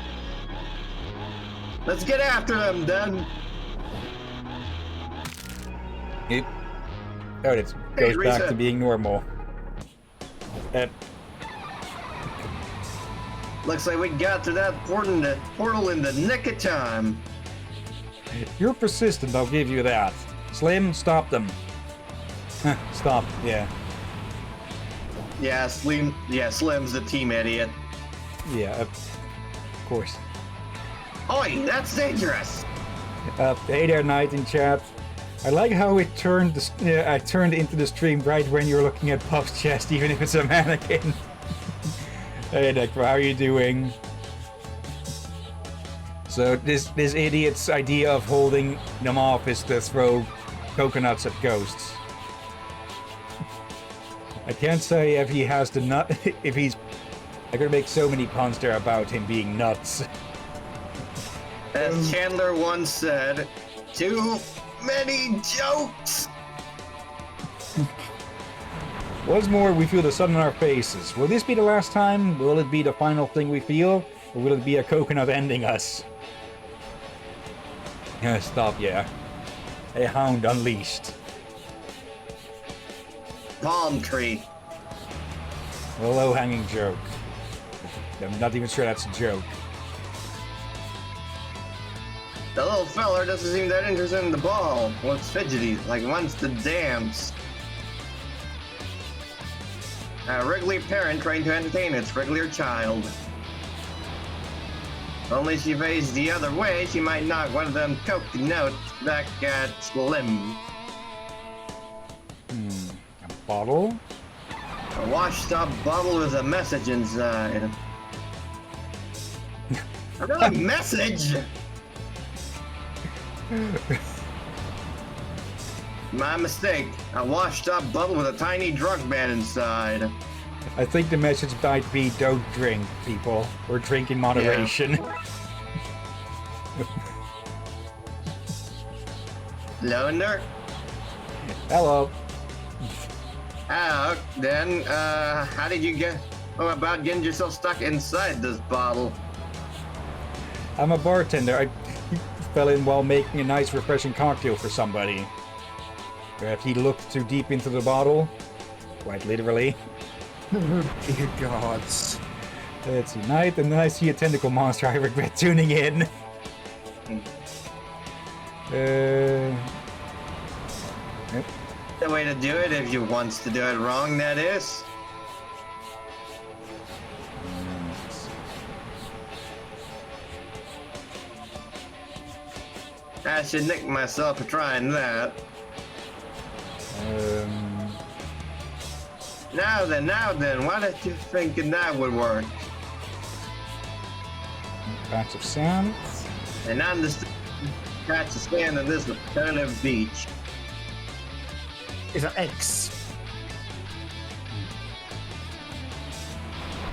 Let's get after them, then. It, oh, it goes back reset. to being normal. Looks like we got to that portal in the nick of time. You're persistent, I'll give you that. Slim, stop them. Stop, yeah. Yeah, Slim's the team idiot. Yeah, of course. Oi, that's dangerous. Hey there, Knight in chat. I like how it turned I turned into the stream right when you're looking at Puff's chest, even if it's a mannequin. Hey, Nick, how are you doing? So this idiot's idea of holding them off is to throw coconuts at ghosts. I can't say if he has the nut. If he's, I could make so many puns there about him being nuts. As Chandler once said, too many jokes. Once more, we feel the sun on our faces. Will this be the last time? Will it be the final thing we feel? Or will it be a coconut ending us? Yeah, stop, yeah. A hound unleashed. Palm tree. A low-hanging joke. I'm not even sure that's a joke. The little feller doesn't seem that interested in the ball. Looks fidgety, like wants to dance. A wriggly parent trying to entertain its wrigglier child. Only she faced the other way, she might knock one of them coconuts back at Slim. A bottle? A washed-up bottle with a message inside. Another message? My mistake. A washed-up bottle with a tiny drunk man inside. I think the message might be don't drink, people. Or drink in moderation. Loner? Hello. Ah, then, how did you get about getting yourself stuck inside this bottle? I'm a bartender. I fell in while making a nice refreshing cocktail for somebody. If he looked too deep into the bottle, quite literally. Dear gods. Let's unite, and then I see a tentacle monster. I regret tuning in. Yep. The way to do it, if you wants to do it wrong, that is. I should nick myself for trying that. Now then, why did you think that would work? Patch of sand. And I'm the patch of sand on this repetitive beach. It's an X.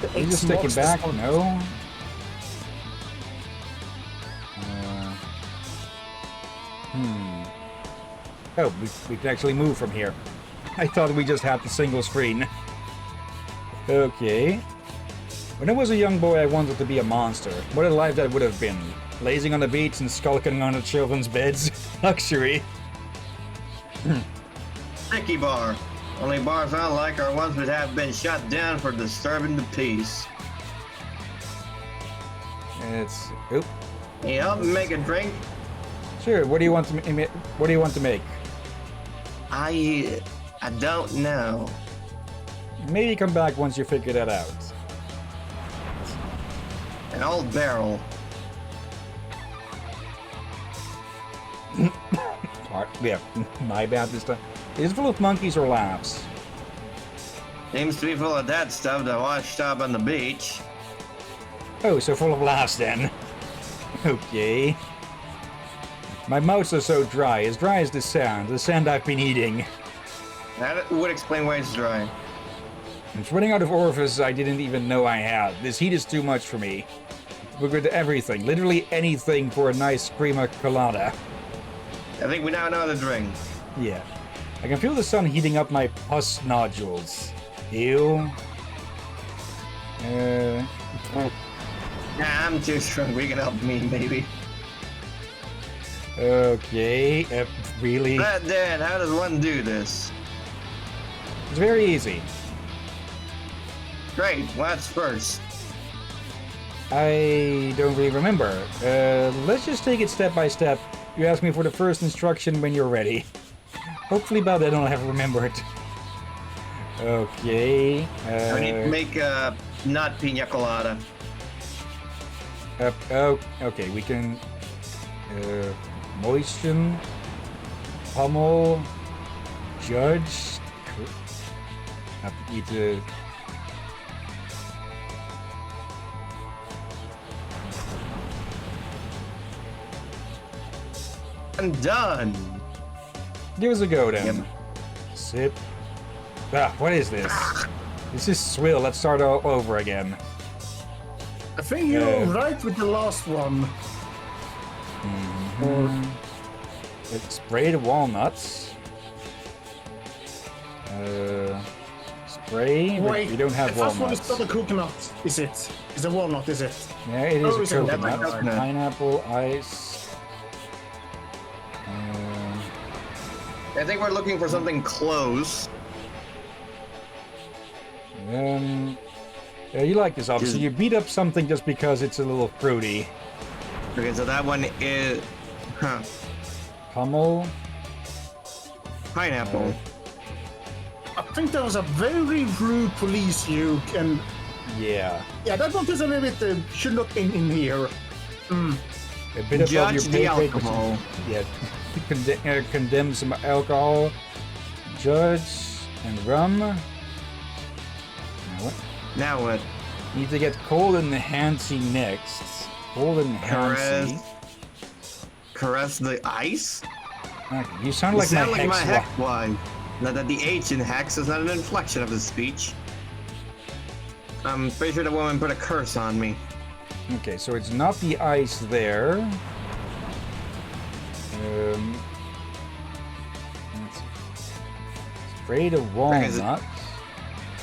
The You X just stick it marks the back? spot. No. Oh, we can actually move from here. I thought we just had the single screen. Okay. When I was a young boy, I wanted to be a monster. What a life that would have been. Lazing on the beach and skulking on the children's beds. Luxury. Sticky bar. Only bars I like are ones that have been shut down for disturbing the peace. It's... Oop. Can you help me make a drink? Sure, what do you want to what do you want to make? I don't know. Maybe come back once you figure that out. An old barrel. Yeah, my bad this time. Is it full of monkeys or laughs? Seems to be full of that stuff that washed up on the beach. Oh, so full of laughs then. Okay. My mouths are so dry as the sand I've been eating. That would explain why it's dry. It's running out of orifices I didn't even know I had. This heat is too much for me. We're good to everything, literally anything for a nice crema colada. I think we now know the drink. Yeah. I can feel the sun heating up my pus nodules. Ew. Nah, I'm too strong. We can help me, maybe. Okay. Really? But then, how does one do this? It's very easy. Great. What's first? I don't really remember. Let's just take it step by step. You ask me for the first instruction when you're ready. Hopefully by then I'll have remembered. Okay. We need to make a not pina colada. Oh, okay. We can moisten, pummel, judge. Need to. I'm done. Give us a go then. Yep. Sip. Ah, what is this? This is swill. Let's start all over again. I think you're right with the last one. Let's spray the walnuts. Spray. But Wait, we don't have the first one is walnuts. not a coconut, is it? It's a walnut, is it? Yeah, it is Oh, a it's a coconut. coconut. Pineapple, ice. I think we're looking for something close. Yeah, you like this obviously. You beat up something just because it's a little fruity. Okay, so that one is... Huh. Pummel. Pineapple. I think that was a very rude police you and Yeah. yeah, that one is a little bit should not be in here. A bit above your Judge the pay grade, but alcohol. yeah. Condemn some alcohol. Judge and rum. Now what? Now what? Need to get cold and handsy next. Cold and handsy. Caress the ice? Okay, you sound You like sound my like my hex. hex wife. Now that the H in hex is not an inflection of the speech. I'm pretty sure the woman put a curse on me. Okay, so it's not the ice there. Let's see. Spray the walnut.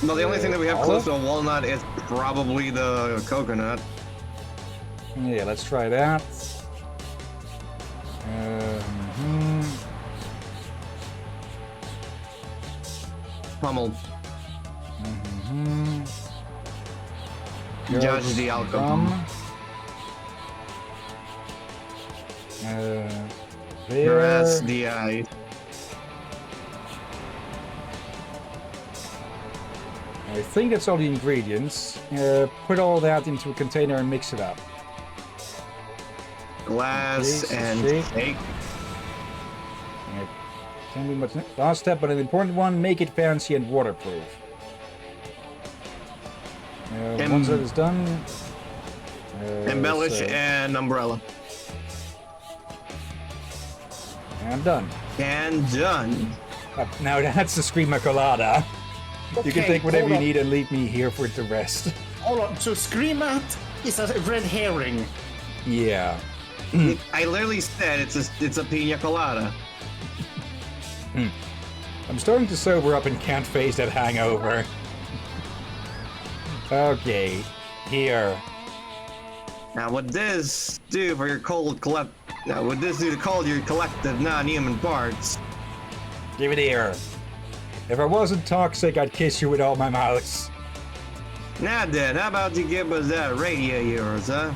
Well, the only thing that we have Olive? close to a walnut is probably the coconut. Yeah, let's try that. Pummel. Judge the alcohol. There. That's the ice. I think that's all the ingredients. Put all that into a container and mix it up. Glass Okay, and shake. Can't be much. Last step, but an important one: make it fancy and waterproof. Once that is done, Embellish so- and umbrella. I'm done. And done. Now that's the Screamer Colada. You can Okay, take whatever hold you on. need and leave me here for the rest. Hold on. So Screamat is a red herring. Yeah. I literally said it's a pina colada. I'm starting to sober up and can't face that hangover. Okay. Here. Now, what this do for your what this do to cold your collective non-human parts? Give it here. If I wasn't toxic, I'd kiss you with all my mouths. Now then, how about you give us that radio of yours, huh?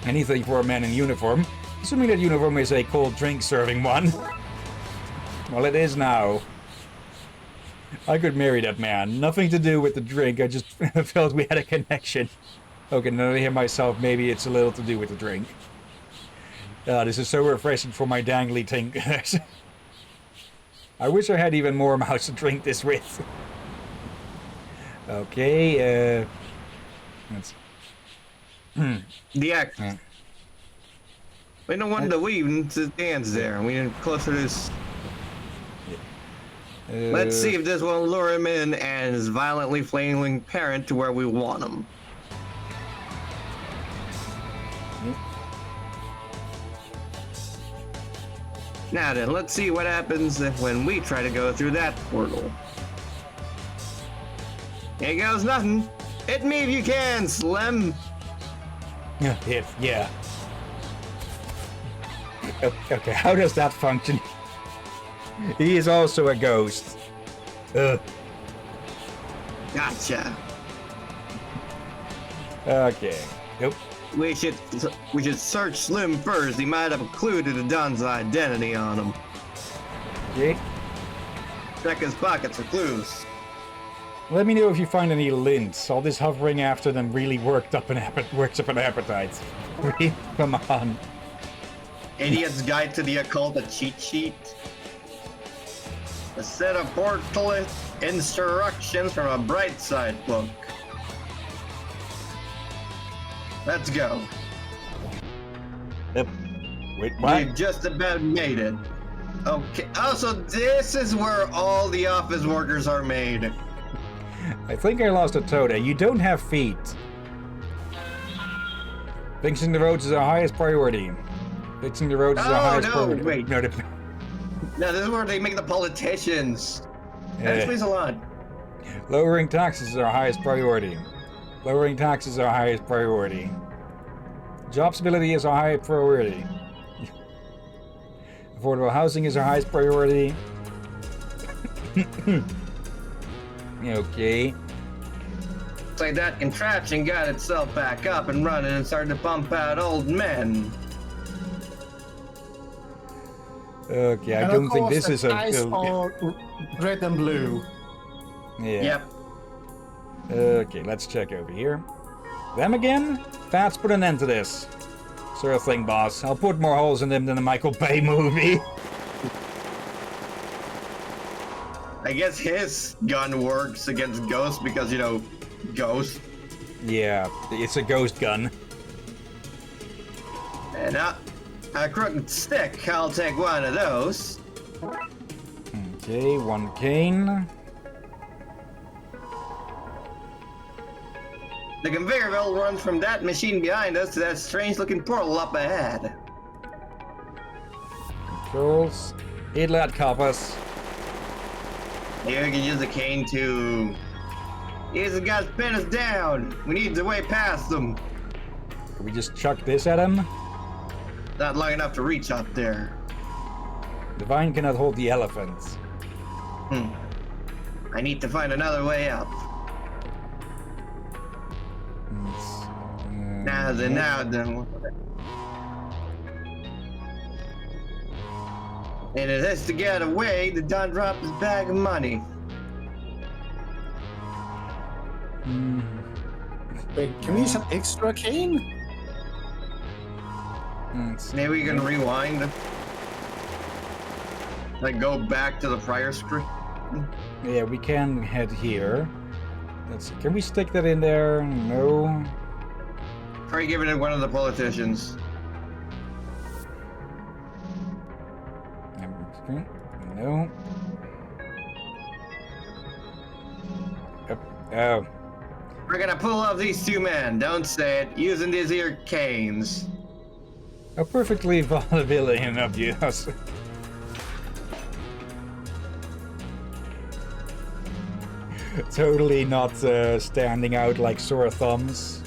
Anything for a man in uniform. Assuming that uniform is a cold drink serving one. Well, it is now. I could marry that man. Nothing to do with the drink, I just felt we had a connection. Okay, now I hear myself, maybe it's a little to do with the drink. This is so refreshing for my dangly thing. I wish I had even more mouths to drink this with. Okay, let's... The act. Yeah. We don't want the weave to dance there. We need closer to this. Let's see if this will lure him in and his violently flailing parent to where we want him. Now then, let's see what happens when we try to go through that portal. Here goes nothing. Hit me if you can, Slim. Yeah. Okay, how does that function? He is also a ghost. Gotcha. Okay. Nope. We should search Slim first. He might have a clue to the Don's identity on him. Okay. Check his pockets for clues. Let me know if you find any lints. All this hovering after them really works up an appetite. Come on. Idiot's Guide to the Occult, a cheat sheet. A set of portal instructions from a Brightside book. Let's go. Yep. Wait, what? We've just about made it. Okay. Also, this is where all the office workers are made. I think I lost a Toda. You don't have feet. Fixing the roads is our highest priority. Fixing the roads is our highest priority. Wait. No, Now, this is where they make the politicians. That explains a lot. Lowering taxes is our highest priority. Lowering taxes is our highest priority. Job stability is our highest priority. Affordable housing is our highest priority. Okay. It's like that contraption got itself back up and running and started to pump out old men. Okay, I And don't of think course, this the is a... eyes are red and blue. Yeah. Yep. Okay, let's check over here. Them again? Let's put an end to this. Sure thing, boss. I'll put more holes in them than the Michael Bay movie. I guess his gun works against ghosts because, you know, ghosts. Yeah, it's a ghost gun. And a crooked stick, I'll take one of those. Okay, one cane. The conveyor belt runs from that machine behind us to that strange-looking portal up ahead. Controls. Idlat compass. Here we can use the cane to... Here's the guys pin us down. We need the way past them. Can we just chuck this at him? Not long enough to reach out there. The vine cannot hold the elephant. I need to find another way up. Now then. And it has to get away to Don drop his bag of money. Wait, can we use some extra cane? Maybe we can rewind. Like go back to the prior screen. Yeah, we can head here. Let's see. Can we stick that in there? No. Try giving it one of the politicians. No. Oh. We're gonna pull off these two men, don't say it, using these here canes. A perfectly vaudevillian of you. Totally not standing out like sore thumbs.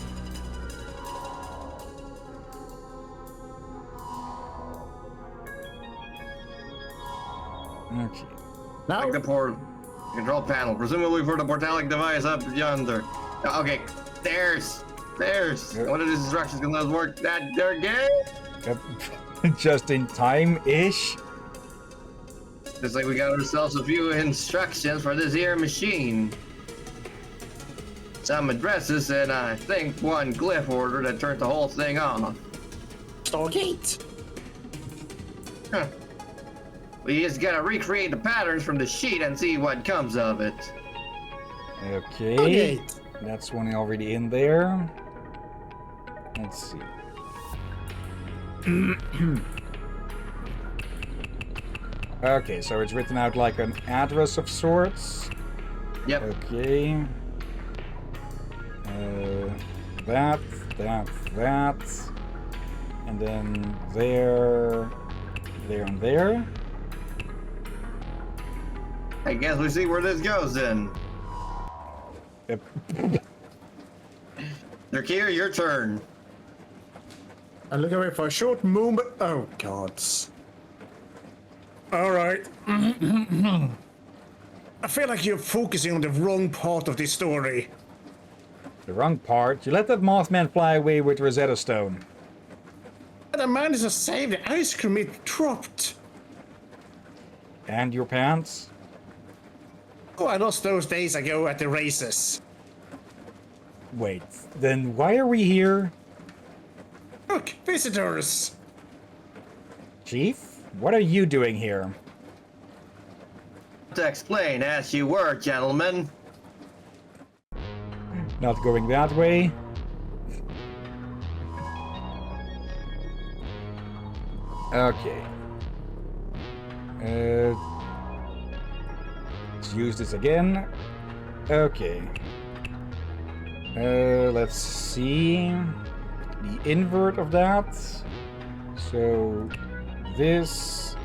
Okay. Now, Like the port control panel, presumably for the portalic device up yonder. Okay, stairs. One of these instructions can let us work that there game. Just in time-ish. Just like we got ourselves a few instructions for this here machine. Some addresses and I think one glyph order that turned the whole thing off. Stargate. Huh. We just gotta recreate the patterns from the sheet and see what comes of it. Okay. Stargate. That's one already in there. Let's see. Okay, so it's written out like an address of sorts. Yep. Okay. That. And then there, and there. I guess we see where this goes then. Yep. Drakir, your turn. I'm looking away for a short moment. Oh, gods. All right. I feel like you're focusing on the wrong part of this story. The wrong part. You let that Mothman fly away with Rosetta Stone. And I managed to save the ice cream it dropped. And your pants? Oh, I lost those days ago at the races. Wait, then why are we here? Look, visitors. Chief? What are you doing here? To explain as you were, gentlemen. Not going that way. Okay. Let's use this again. Okay. Let's see. The invert of that. So this,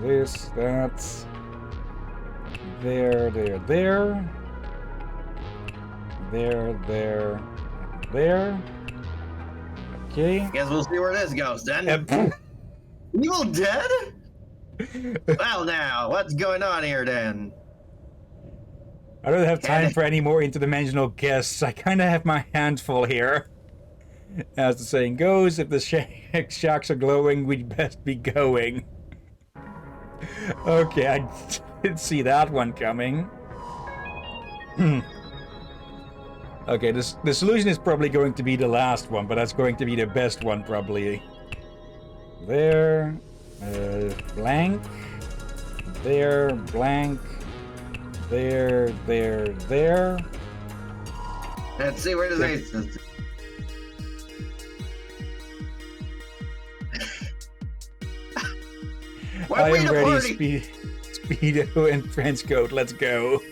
that. There. There. Okay. Guess we'll see where this goes then. You all dead? Well now, what's going on here then? I don't have time for any more interdimensional guests. I kind of have my hands full here. As the saying goes, if the shacks are glowing, we'd best be going. Okay, I didn't see that one coming. Okay, the solution is probably going to be the last one, but that's going to be the best one, probably. There, blank. There, blank. There. Let's see where this takes us. I am ready, Speedo and trench coat, let's go.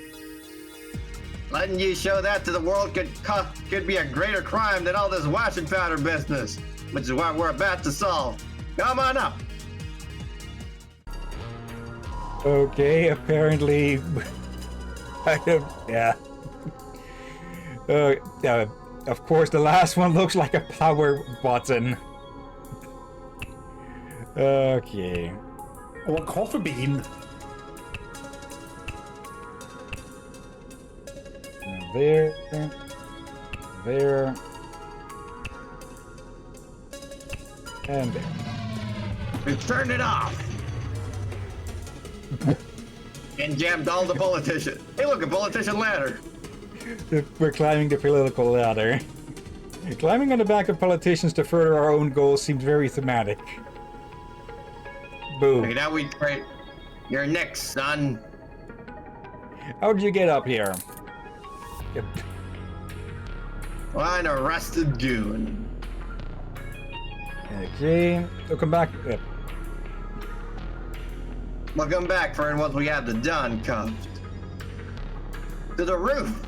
Letting you show that to the world could be a greater crime than all this washing powder business, which is what we're about to solve. Come on up. Okay, apparently, I don't. Yeah. Of course, the last one looks like a power button. Okay. Or a coffee bean. There. And there. We've turned it off. And jammed all the politicians. Hey, look, a politician ladder. We're climbing the political ladder. Climbing on the back of politicians to further our own goals seems very thematic. Boom. Okay, now we right. You're next, son. How'd you get up here? Yep. Well, an arrested June. Okay, welcome back. Yep. Welcome back for what we have the done cuffed. To the roof.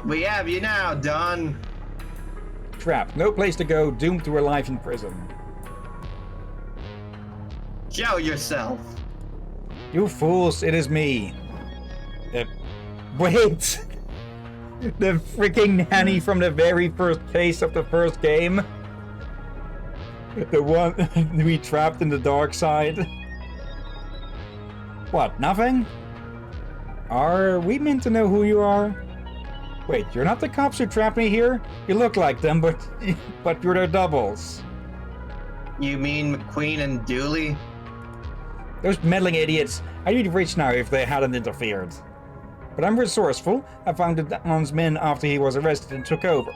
We have you now, Don. Trapped, no place to go, doomed to a life in prison. Show yourself. You fools, it is me. Wait! The freaking nanny from the very first case of the first game? The one we trapped in the Darkside? What, nothing? Are we meant to know who you are? Wait, you're not the cops who trapped me here? You look like them, but you're their doubles. You mean McQueen and Dooley? Those meddling idiots. I'd be rich now if they hadn't interfered. But I'm resourceful. I found Don's men after he was arrested and took over.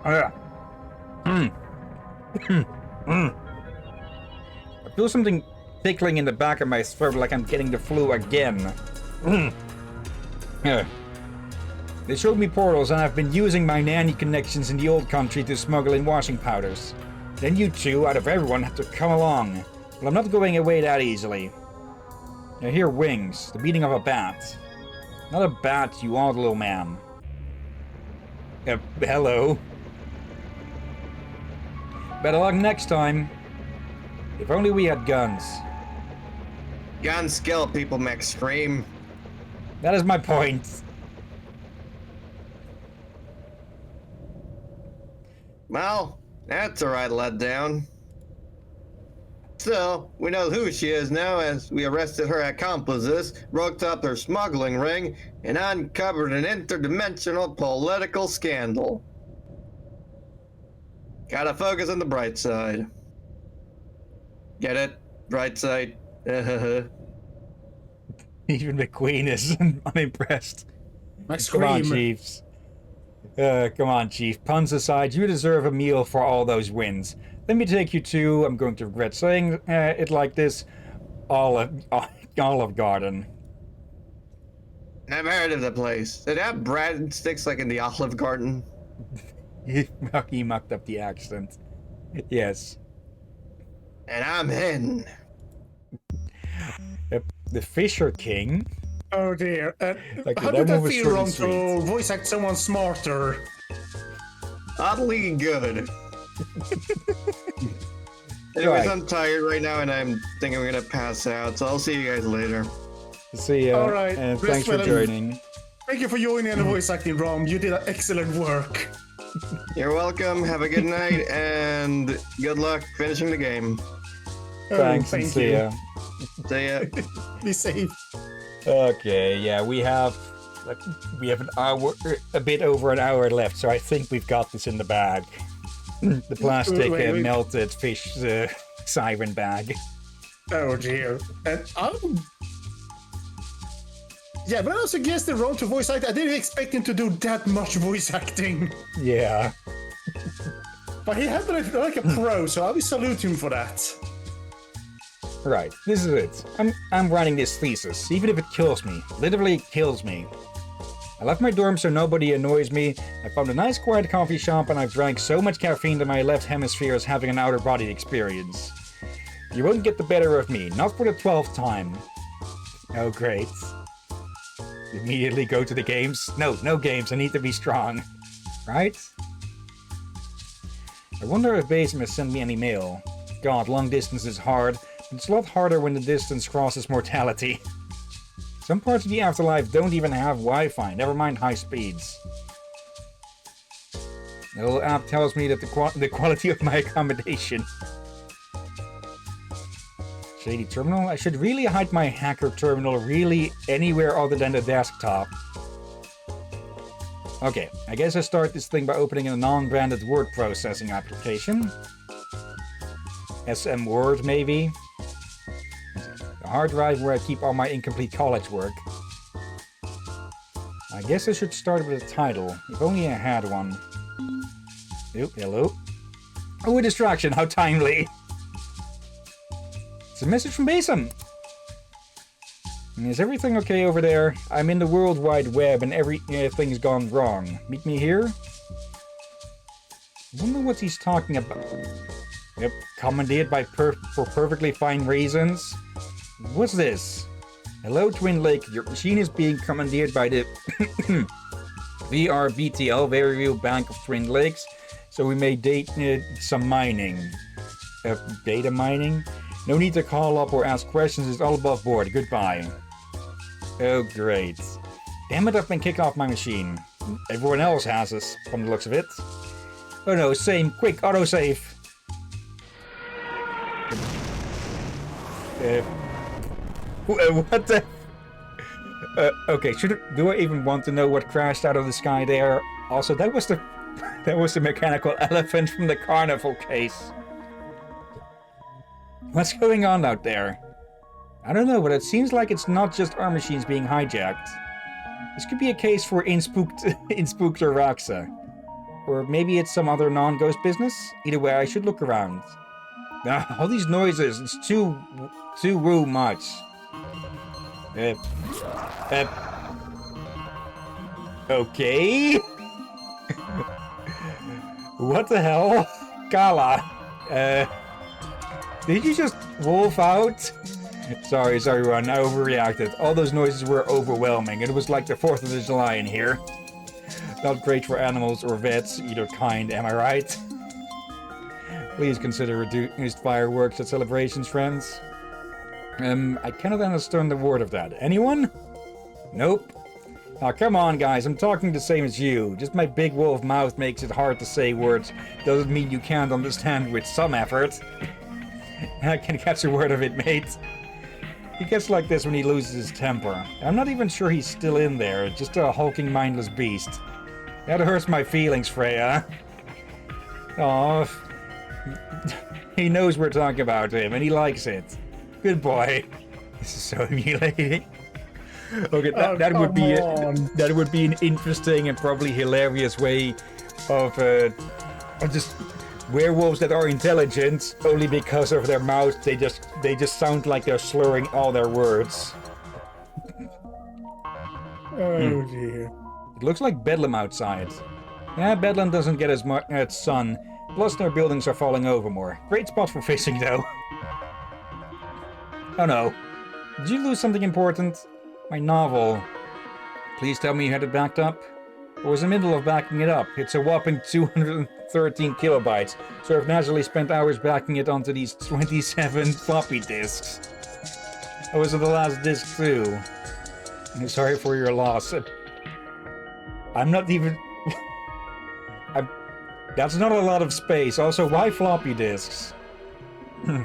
I feel something tickling in the back of my throat like I'm getting the flu again. They showed me portals and I've been using my nanny connections in the old country to smuggle in washing powders. Then you two, out of everyone, had to come along. Well, I'm not going away that easily. I hear wings, the beating of a bat. Not a bat, you odd little man. Hello. Better luck next time. If only we had guns. Guns kill people, McStream. That is my point. Well, that's a right letdown. So, we know who she is now as we arrested her accomplices, broke up their smuggling ring, and uncovered an interdimensional political scandal. Gotta focus on the bright side. Get it? Bright side. Even McQueen is unimpressed. McScream. Come on, Chiefs. Come on, Chief. Puns aside, you deserve a meal for all those wins. Let me take you to, I'm going to regret saying it like this, Olive Garden. Never heard of the place. Did they have breadsticks like in the Olive Garden? He mucked up the accent. Yes. And I'm in. The Fisher King. Oh dear. Okay, how that did I one was feel short wrong and to sweet. voice act someone smarter? Oddly good. Anyways, Right. I'm tired right now and I'm thinking I'm gonna pass out, so I'll see you guys later. See ya, All right, and rest thanks for well and- joining. Thank you for joining in the voice acting, Rom. You did excellent work. You're welcome, have a good night, and good luck finishing the game. Oh, Thanks, and see ya. See ya. Be safe. Okay, yeah, we have an hour, a bit over an hour left, so I think we've got this in the bag. The plastic Wait. melted fish siren bag. Oh dear. And yeah, when I suggested Ron to voice act, I didn't expect him to do that much voice acting. Yeah. But he handled it like a pro, so I will salute him for that. Right, this is it. I'm writing this thesis, even if it kills me. Literally kills me. I left my dorm so nobody annoys me. I found a nice quiet coffee shop and I've drank so much caffeine that my left hemisphere is having an outer body experience. You won't get the better of me, not for the 12th time. Oh great. Immediately go to the games? No games, I need to be strong. Right? I wonder if Basim has sent me any mail. God, long distance is hard. It's a lot harder when the distance crosses mortality. Some parts of the afterlife don't even have Wi-Fi, never mind high speeds. The little app tells me that the quality of my accommodation. Shady terminal? I should really hide my hacker terminal really anywhere other than the desktop. Okay, I guess I start this thing by opening a non-branded word processing application. SM Word, maybe. The hard drive where I keep all my incomplete college work. I guess I should start with a title. If only I had one. Oh, hello. Oh, a distraction, how timely. It's a message from Basim. Is everything okay over there? I'm in the World Wide Web and everything's gone wrong. Meet me here? I wonder what he's talking about. Yep, commandeered for perfectly fine reasons. What's this? Hello, Twin Lake. Your machine is being commandeered by the VRBTL, Very Real Bank of Twin Lakes. So we may some mining. Data mining? No need to call up or ask questions. It's all above board. Goodbye. Oh, great. Damn it, I've been kicked off my machine. Everyone else has this, from the looks of it. Oh no, same. Quick, autosave. What the... okay, do I even want to know what crashed out of the sky there? Also, that was the mechanical elephant from the carnival case. What's going on out there? I don't know, but it seems like it's not just our machines being hijacked. This could be a case for Inspooked or Raxa. Or maybe it's some other non-ghost business? Either way, I should look around. All these noises, it's too much. Okay. What the hell? Kala. Did you just wolf out? Sorry, Ron, I overreacted. All those noises were overwhelming. It was like the 4th of July in here. Not great for animals or vets, either kind, am I right? Please consider reduced fireworks at celebrations, friends. I cannot understand the word of that. Anyone? Nope. Now, come on, guys, I'm talking the same as you. Just my big wolf mouth makes it hard to say words. Doesn't mean you can't understand with some effort. I can catch a word of it, mate. He gets like this when he loses his temper. I'm not even sure he's still in there, just a hulking, mindless beast. That hurts my feelings, Freya. Aww. He knows we're talking about him, and he likes it. Good boy. This is so humiliating. Okay, that would be an interesting and probably hilarious way of just werewolves that are intelligent only because of their mouth. They just sound like they're slurring all their words. Oh dear. It looks like Bedlam outside. Yeah, Bedlam doesn't get as much sun. Plus their buildings are falling over more. Great spot for fishing though. Oh no. Did you lose something important? My novel. Please tell me you had it backed up. I was in the middle of backing it up. It's a whopping 213 kilobytes, so I've naturally spent hours backing it onto these 27 floppy disks. I was at the last disk too. I'm sorry for your loss. I'm not even... That's not a lot of space. Also, why floppy disks?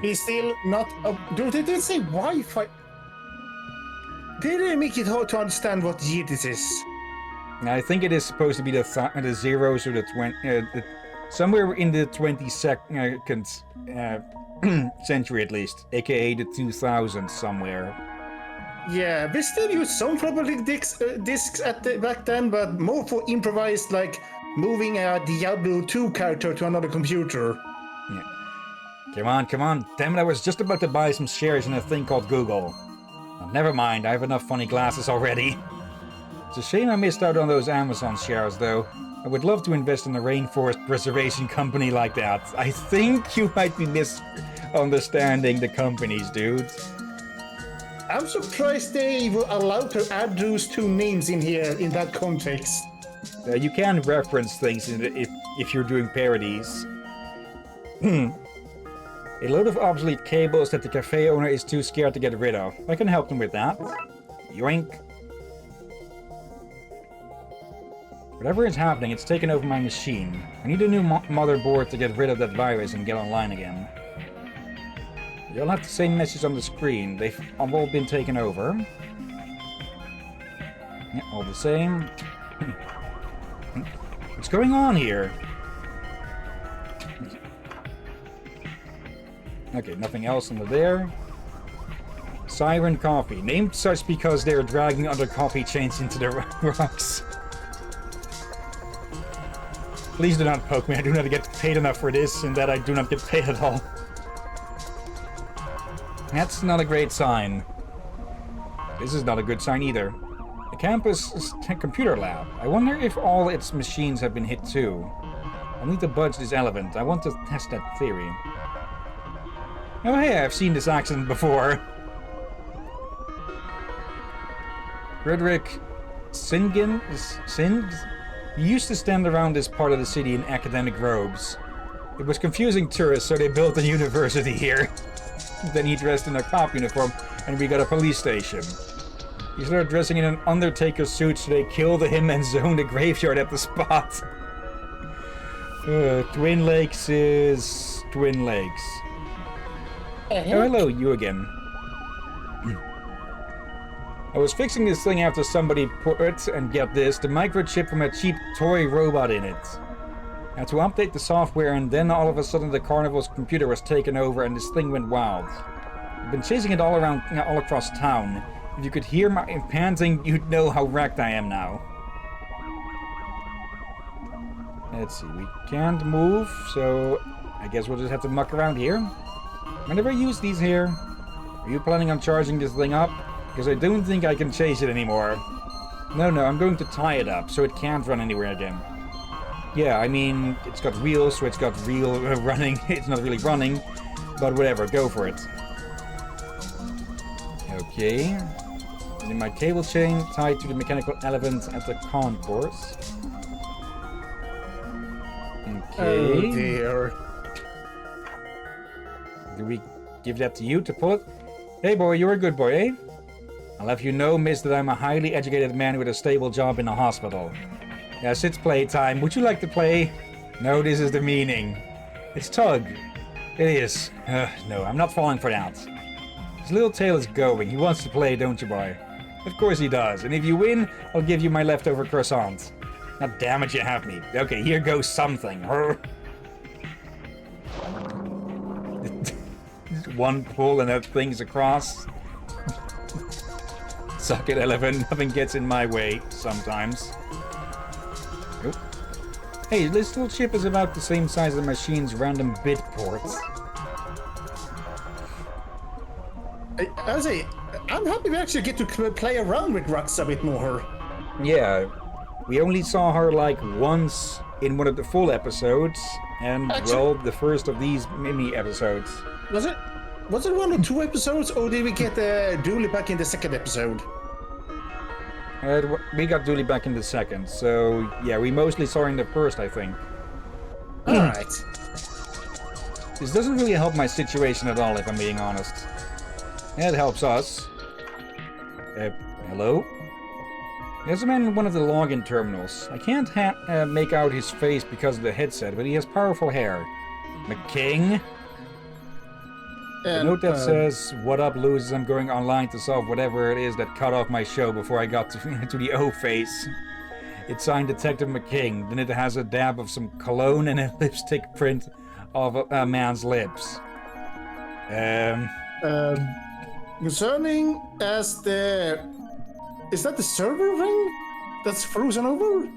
He's still not... They didn't say Wi-Fi. They didn't make it hard to understand what year this is. I think it is supposed to be the zeros or the 20... somewhere in the 22nd century at least. AKA the 2000s somewhere. Yeah, we still use some floppy disks back then, but more for improvised, like moving a Diablo 2 character to another computer. Yeah. Come on. Damn it, I was just about to buy some shares in a thing called Google. Oh, never mind, I have enough funny glasses already. It's a shame I missed out on those Amazon shares, though. I would love to invest in a rainforest preservation company like that. I think you might be misunderstanding the companies, dude. I'm surprised they were allowed to add those two names in here in that context. You can reference things if you're doing parodies. A load of obsolete cables that the cafe owner is too scared to get rid of. I can help them with that. Yoink. Whatever is happening, it's taken over my machine. I need a new motherboard to get rid of that virus and get online again. You'll have the same message on the screen. They've all been taken over. Yeah, all the same. What's going on here? Okay, nothing else under there. Siren Coffee. Named such because they are dragging other coffee chains into the rocks. Please do not poke me. I do not get paid enough for this, and that I do not get paid at all. That's not a great sign. This is not a good sign either. The campus is a computer lab. I wonder if all its machines have been hit too. I'll need to budge this elephant. I want to test that theory. Oh hey, I've seen this accident before. Frederick Singin? He used to stand around this part of the city in academic robes. It was confusing tourists, so they built a university here. Then he dressed in a cop uniform, and we got a police station. He started dressing in an Undertaker suit, so they killed him and zoned a graveyard at the spot. Twin Lakes is... Twin Lakes. Oh, hello, you again. I was fixing this thing after somebody put, and get this, the microchip from a cheap toy robot in it. I had to update the software, and then all of a sudden the carnival's computer was taken over and this thing went wild. I've been chasing it all around, all across town. If you could hear my panting, you'd know how wrecked I am now. Let's see, we can't move, so I guess we'll just have to muck around here. I never use these here. Are you planning on charging this thing up? Because I don't think I can chase it anymore. No, I'm going to tie it up so it can't run anywhere again. Yeah, I mean, it's got wheels, so it's got real running. It's not really running, but whatever, go for it. Okay. And then my cable chain tied to the mechanical elephant at the concourse. Okay. Oh dear. Do we give that to you to pull it? Hey boy, you're a good boy, eh? I'll have you know, miss, that I'm a highly educated man with a stable job in a hospital. Yes, it's playtime. Would you like to play? No, this is the meaning. It's Tug. It is. No, I'm not falling for that. His little tail is going. He wants to play, don't you, boy? Of course he does. And if you win, I'll give you my leftover croissant. Now, damn it, you have me. Okay, here goes something. One pull and that thing's across. Suck it, elephant. Nothing gets in my way sometimes. Nope. Hey, this little chip is about the same size as the machine's random bit ports. I'm happy we actually get to play around with Rux a bit more. Yeah, we only saw her like once in one of the full episodes, and well, the first of these mini episodes. Was it 1 or 2 episodes, or did we get Dooley back in the second episode? We got Dooley back in the second, so yeah, we mostly saw her in the first, I think. Alright. This doesn't really help my situation at all, if I'm being honest. It helps us. Hello? There's a man in one of the login terminals. I can't make out his face because of the headset, but he has powerful hair. McKing? A note that says, "What up, losers? I'm going online to solve whatever it is that cut off my show before I got to the O face." It's signed Detective McKing. Then it has a dab of some cologne and a lipstick print of a man's lips. Concerning as the... Is that the server ring that's frozen over?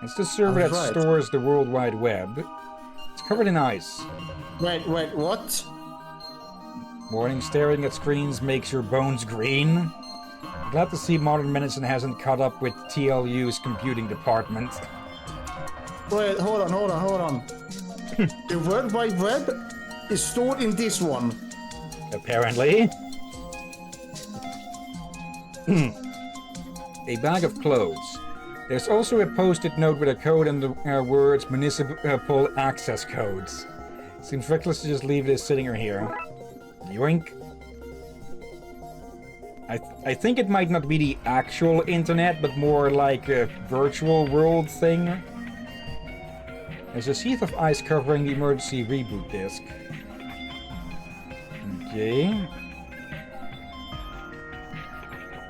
It's the server that right. stores the World Wide Web. It's covered in ice. Wait, what? Morning staring at screens makes your bones green. Glad to see modern medicine hasn't caught up with TLU's computing department. Wait, hold on. The World Wide Web is stored in this one. Apparently. A bag of clothes. There's also a post-it note with a code and the words municipal access codes. Seems reckless to just leave this sitting here. Yoink. I think it might not be the actual internet, but more like a virtual world thing. There's a sheath of ice covering the emergency reboot disk. Okay.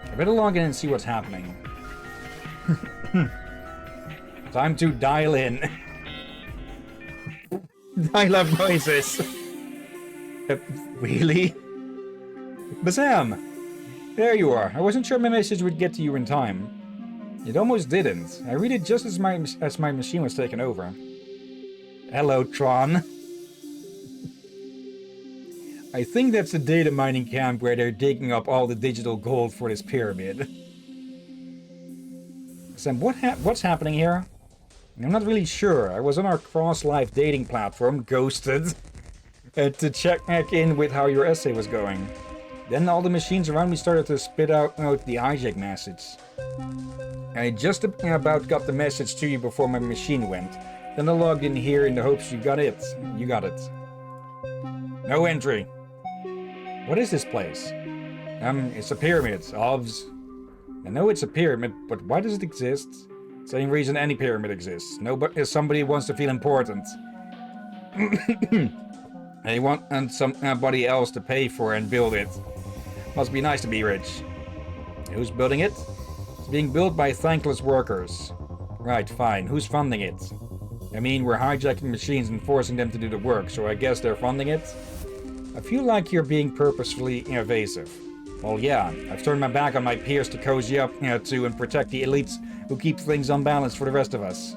I better log in and see what's happening. Time to dial in. I love noises. Really? Bazam! There you are. I wasn't sure my message would get to you in time. It almost didn't. I read it just as my machine was taken over. Hello, Tron. I think that's the data mining camp where they're digging up all the digital gold for this pyramid. Sam, what's happening here? I'm not really sure. I was on our cross-life dating platform, Ghosted, to check back in with how your essay was going. Then all the machines around me started to spit out the hijack message. I just about got the message to you before my machine went. Then I logged in here in the hopes you got it. You got it. No entry. What is this place? It's a pyramid. OVS. I know it's a pyramid, but why does it exist? Same reason any pyramid exists. Nobody, somebody wants to feel important. They want somebody else to pay for and build it. Must be nice to be rich. Who's building it? It's being built by thankless workers. Right, fine. Who's funding it? I mean, we're hijacking machines and forcing them to do the work, so I guess they're funding it? I feel like you're being purposefully evasive. Well, yeah, I've turned my back on my peers to cozy up to and protect the elites who keep things unbalanced for the rest of us.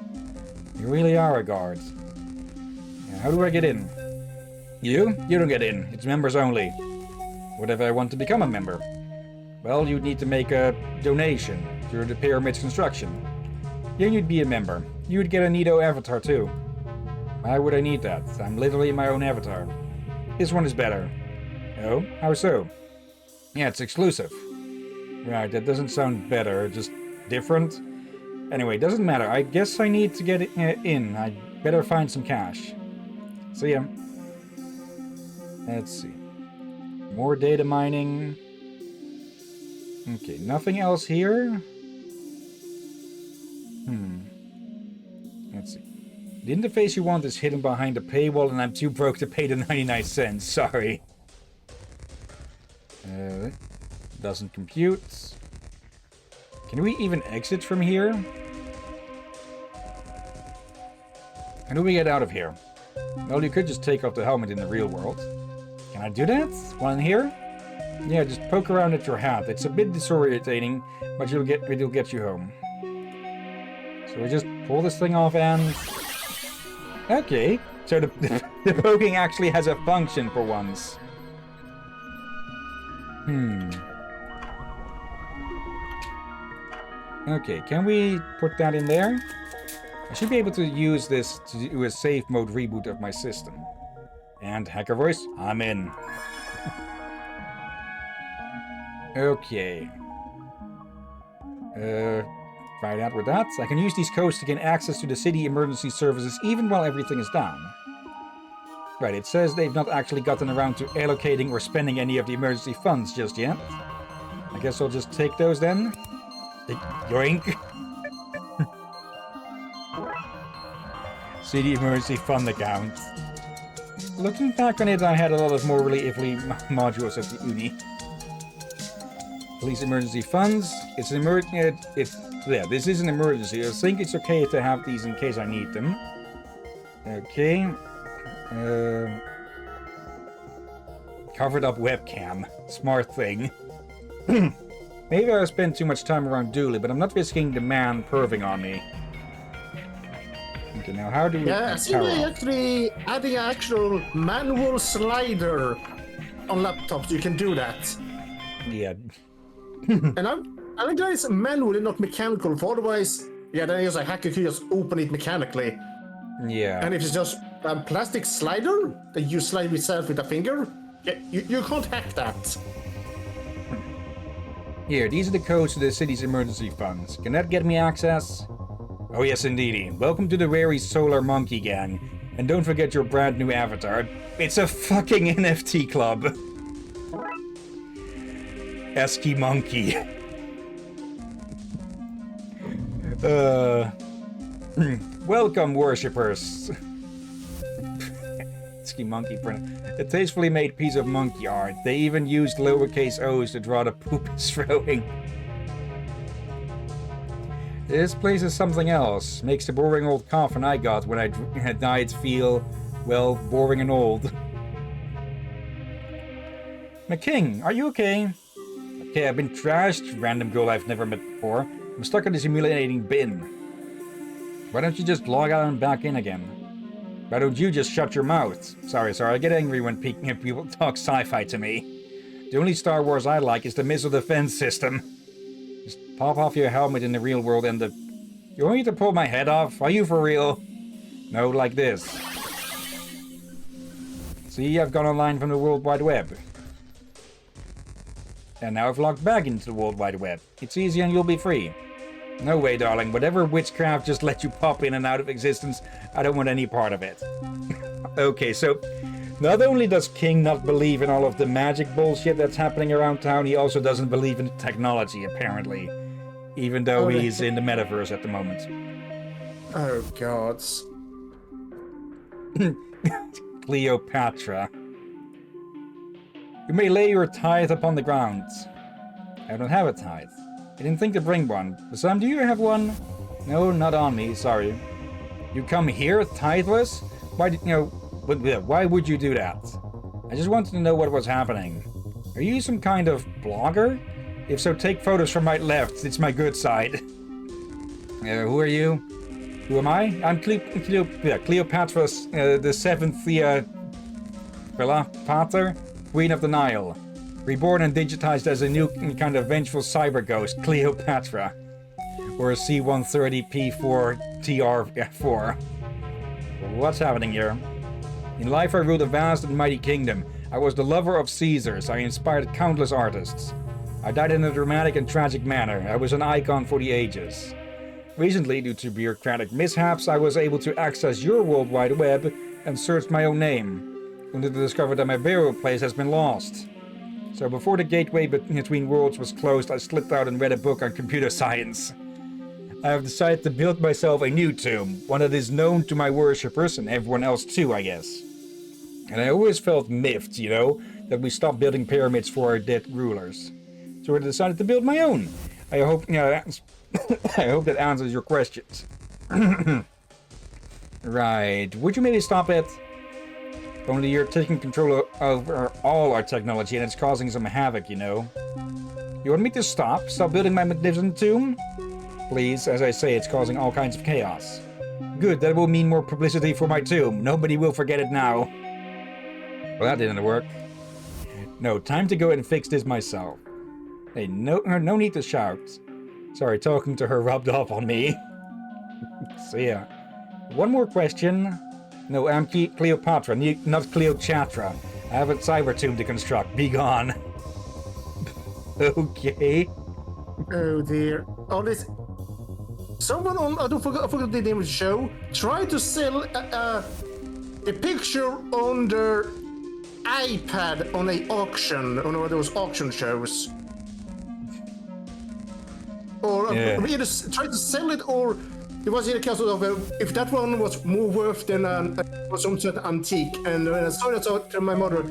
You really are a guard. How do I get in? You? You don't get in. It's members only. What if I want to become a member? Well, you'd need to make a donation through the pyramid's construction. Then you'd be a member. You would get a neato avatar too. Why would I need that? I'm literally my own avatar. This one is better. Oh? How so? Yeah, it's exclusive. Right, that doesn't sound better, just different. Anyway, doesn't matter. I guess I need to get in. I'd better find some cash. See ya. Let's see. More data mining. Okay, nothing else here? Let's see. The interface you want is hidden behind a paywall and I'm too broke to pay the 99 cents. Sorry. Doesn't compute. Can we even exit from here? How do we get out of here? Well, you could just take off the helmet in the real world. Can I do that? While in here? Yeah, just poke around at your hat. It's a bit disorientating, but it'll get you home. So we just pull this thing off and... Okay, so the poking actually has a function for once. Okay, can we put that in there? I should be able to use this to do a safe mode reboot of my system. And hacker voice, I'm in. Okay. Right out with that. I can use these codes to gain access to the city emergency services even while everything is down. Right, it says they've not actually gotten around to allocating or spending any of the emergency funds just yet. I guess I'll just take those then. Yoink! City emergency fund account. Looking back on it, I had a lot of more iffy modules at the uni. Police emergency funds. It's an this is an emergency. I think it's okay to have these in case I need them. Okay. Covered up webcam. Smart thing. Maybe I spent too much time around Dooley, but I'm not risking the man perving on me. Okay, now how do we... Yeah, I see they're actually adding an actual manual slider on laptops. You can do that. Yeah. And I'm glad it's manually, not mechanical. For otherwise, yeah, then a hacker could just open it mechanically. Yeah. And if it's just a plastic slider that you slide yourself with a finger, yeah, you can't hack that. Here, these are the codes to the city's emergency funds. Can that get me access? Oh yes, indeedy. Welcome to the Rary Solar Monkey Gang. And don't forget your brand new avatar. It's a fucking NFT club. Esky Monkey. Welcome, worshippers. Esky Monkey print. A tastefully made piece of monkey art. They even used lowercase o's to draw the poop is throwing. This place is something else. Makes the boring old coffin I got when I died feel, well, boring and old. McKing, are you okay? Okay, I've been trashed. Random girl I've never met before. I'm stuck in this humiliating bin. Why don't you just log out and back in again? Why don't you just shut your mouth? Sorry, I get angry when people talk sci-fi to me. The only Star Wars I like is the missile defense system. Just pop off your helmet in the real world and the... You want me to pull my head off? Are you for real? No, like this. See, I've gone online from the World Wide Web. And now I've logged back into the World Wide Web. It's easy and you'll be free. No way, darling. Whatever witchcraft just let you pop in and out of existence, I don't want any part of it. Okay, so not only does King not believe in all of the magic bullshit that's happening around town, he also doesn't believe in technology, apparently. Even though he's in the metaverse at the moment. Oh, gods. Cleopatra. You may lay your tithe upon the ground. I don't have a tithe. I didn't think to bring one. Sam, do you have one? No, not on me, sorry. You come here titheless? Why would you do that? I just wanted to know what was happening. Are you some kind of blogger? If so, take photos from my left. It's my good side. Who are you? Who am I? I'm Cleopatra's, the seventh, Pater, Queen of the Nile. Reborn and digitized as a new kind of vengeful cyber ghost, Cleopatra. Or a C-130P4-TR4. What's happening here? In life I ruled a vast and mighty kingdom. I was the lover of Caesars. I inspired countless artists. I died in a dramatic and tragic manner. I was an icon for the ages. Recently, due to bureaucratic mishaps, I was able to access your World Wide Web and search my own name, only to discover that my burial place has been lost. So before the gateway between worlds was closed, I slipped out and read a book on computer science. I have decided to build myself a new tomb, one that is known to my worshippers and everyone else too, I guess. And I always felt miffed, that we stopped building pyramids for our dead rulers. So I decided to build my own. I hope, I hope that answers your questions. Right, would you maybe stop it? Only you're taking control over all our technology and it's causing some havoc, You want me to stop? Stop building my magnificent tomb? Please, as I say, it's causing all kinds of chaos. Good, that will mean more publicity for my tomb. Nobody will forget it now. Well, that didn't work. No, time to go and fix this myself. Hey, no need to shout. Sorry, talking to her rubbed off on me. See ya. One more question. No, I'm Cleopatra, not Cleopatra. I have a cyber tomb to construct. Be gone. Okay. Oh dear. Oh, this... Someone on... I forgot the name of the show. Tried to sell a picture on their iPad on an auction. On one of those auction shows. Or either tried to sell it, or it was in a case of if that one was more worth than some sort of antique. And when I saw that, I to my mother,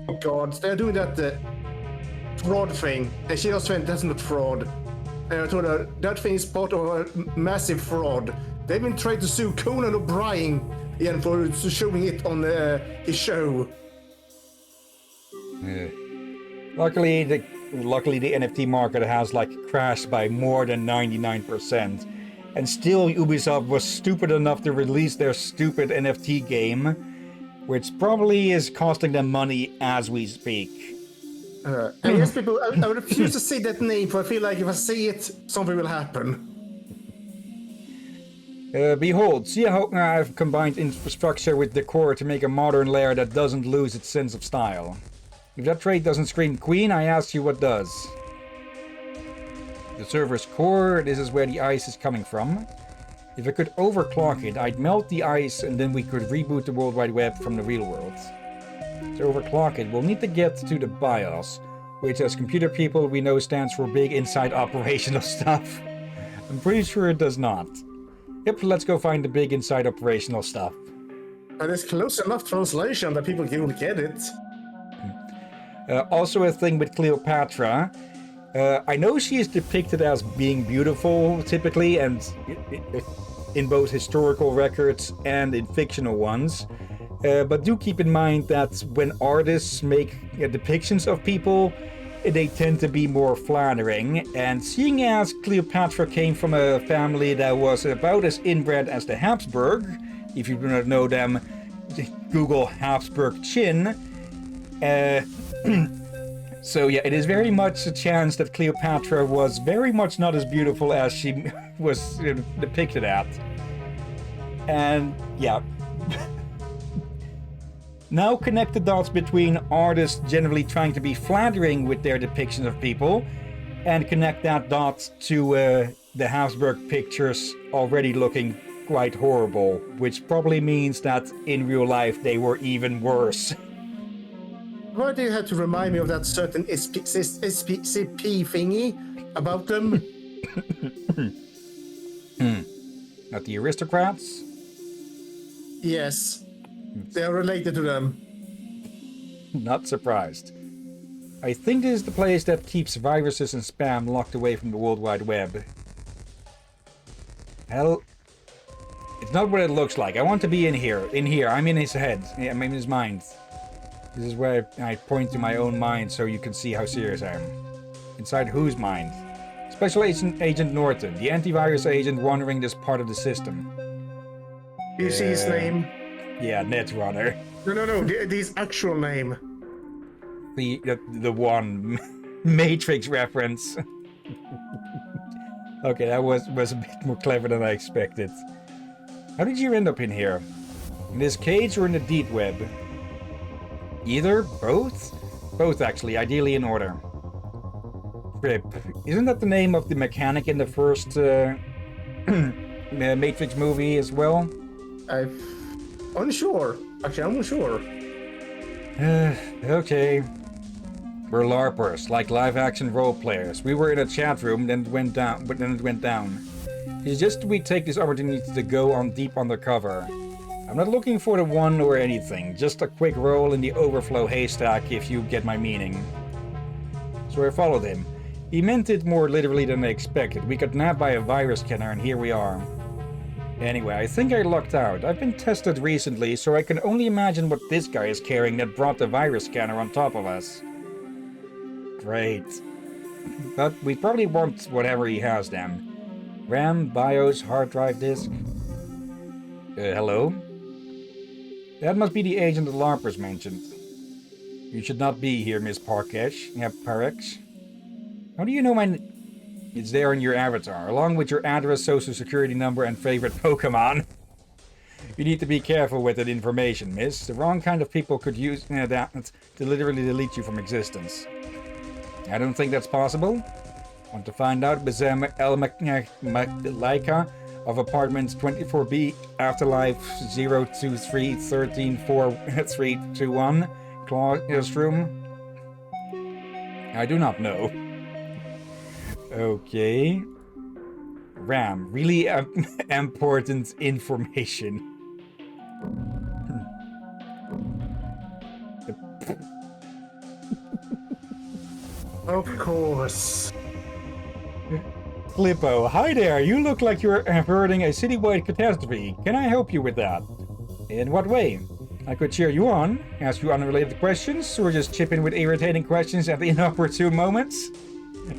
oh God, they're doing that fraud thing. And she just went, that's not fraud. And I told her, that thing is part of a massive fraud. They've been trying to sue Conan O'Brien again for showing it on his show. Luckily, the NFT market has crashed by more than 99%. And still Ubisoft was stupid enough to release their stupid NFT game, which probably is costing them money as we speak. I guess people, I refuse to say that name, for I feel like if I say it, something will happen. Behold, see how I've combined infrastructure with decor to make a modern lair that doesn't lose its sense of style. If that trait doesn't scream queen, I ask you what does. The server's core, this is where the ice is coming from. If I could overclock it, I'd melt the ice and then we could reboot the World Wide Web from the real world. To overclock it, we'll need to get to the BIOS, which as computer people we know stands for Big Inside Operational Stuff. I'm pretty sure it does not. Yep, let's go find the Big Inside Operational Stuff. And it's close enough translation that people will get it. Also a thing with Cleopatra. I know she is depicted as being beautiful, typically, and in both historical records and in fictional ones. But do keep in mind that when artists make depictions of people, they tend to be more flattering. And seeing as Cleopatra came from a family that was about as inbred as the Habsburg, if you do not know them, Google Habsburg chin. So yeah, it is very much a chance that Cleopatra was very much not as beautiful as she was depicted at. And yeah. Now connect the dots between artists generally trying to be flattering with their depictions of people, and connect that dot to the Habsburg pictures already looking quite horrible, which probably means that in real life they were even worse. Why do you have to remind me of that certain SPCP thingy about them? Not the aristocrats? Yes. They are related to them. Not surprised. I think this is the place that keeps viruses and spam locked away from the World Wide Web. Hell, it's not what it looks like. I want to be in here. In here. I'm in his head. I'm in his mind. This is where I point to my own mind so you can see how serious I am. Inside whose mind? Special Agent Norton, the antivirus agent wandering this part of the system. Do you see his name? Yeah, Netrunner. No. His actual name. The one Matrix reference. Okay, that was a bit more clever than I expected. How did you end up in here? In this cage or in the deep web? Either? Both? Both, actually, ideally in order. Trip. Isn't that the name of the mechanic in the first Matrix movie as well? I'm unsure. Actually, I'm unsure. Okay. We're LARPers, like live-action role players. We were in a chat room, then it went down. It's just we take this opportunity to go on deep undercover. I'm not looking for the one or anything, just a quick roll in the overflow haystack, if you get my meaning. So I followed him. He meant it more literally than I expected. We got nabbed by a virus scanner, and here we are. Anyway, I think I lucked out. I've been tested recently, so I can only imagine what this guy is carrying that brought the virus scanner on top of us. Great. But we probably want whatever he has then. RAM, BIOS, hard drive disk. Hello? That must be the agent the LARPers mentioned. You should not be here, Miss Parkesh. Yeah, Parex. How do you know my... It's there in your avatar, along with your address, social security number, and favorite Pokemon. You need to be careful with that information, miss. The wrong kind of people could use that to literally delete you from existence. I don't think that's possible. Want to find out? Bazem El Laika of apartments 24B, Afterlife 023134321, classroom. I do not know. Okay. RAM, really important information. Of course. Flippo, hi there. You look like you're averting a citywide catastrophe. Can I help you with that? In what way? I could cheer you on, ask you unrelated questions, or just chip in with irritating questions at the inopportune moments?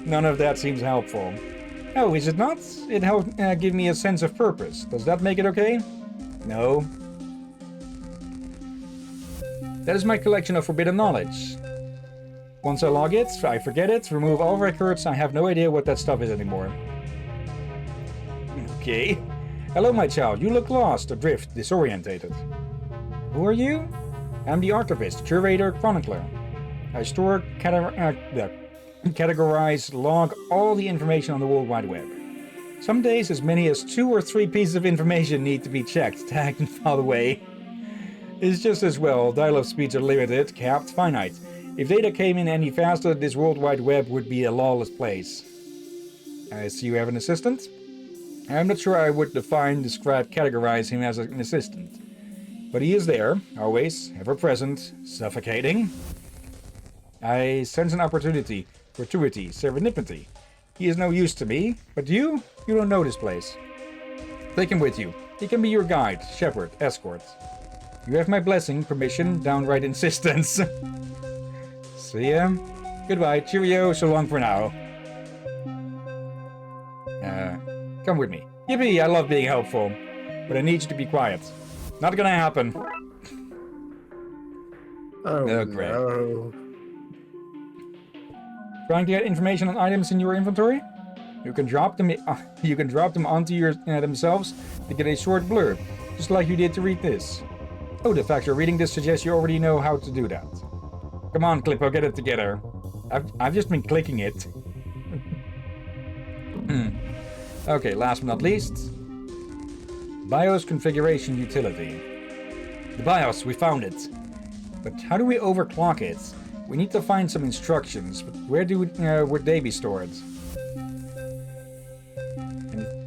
None of that seems helpful. Oh, is it not? It helped give me a sense of purpose. Does that make it okay? No. That is my collection of forbidden knowledge. Once I log it, I forget it, remove all records, I have no idea what that stuff is anymore. Okay. Hello, my child. You look lost, adrift, disorientated. Who are you? I'm the archivist, curator, chronicler. I store, categorize, log all the information on the World Wide Web. Some days as many as 2 or 3 pieces of information need to be checked, tagged, and filed away. It's just as well. Dial-up speeds are limited, capped, finite. If data came in any faster, this World Wide Web would be a lawless place. I see you have an assistant? I'm not sure I would categorize him as an assistant. But he is there, always, ever present, suffocating. I sense an opportunity. fortuity, serendipity. He is no use to me, but you don't know this place. Take him with you. He can be your guide, shepherd, escort. You have my blessing, permission, downright insistence. See ya. Goodbye, cheerio, so long for now. Come with me. Yippee, I love being helpful. But I need you to be quiet. Not gonna happen. Oh, great. no. Trying to get information on items in your inventory? You can drop them. You can drop them onto your themselves to get a short blurb, just like you did to read this. Oh, the fact you're reading this suggests you already know how to do that. Come on, Clippo, get it together. I've just been clicking it. Okay, last but not least, BIOS configuration utility. The BIOS, we found it. But how do we overclock it? We need to find some instructions, but where would they be stored?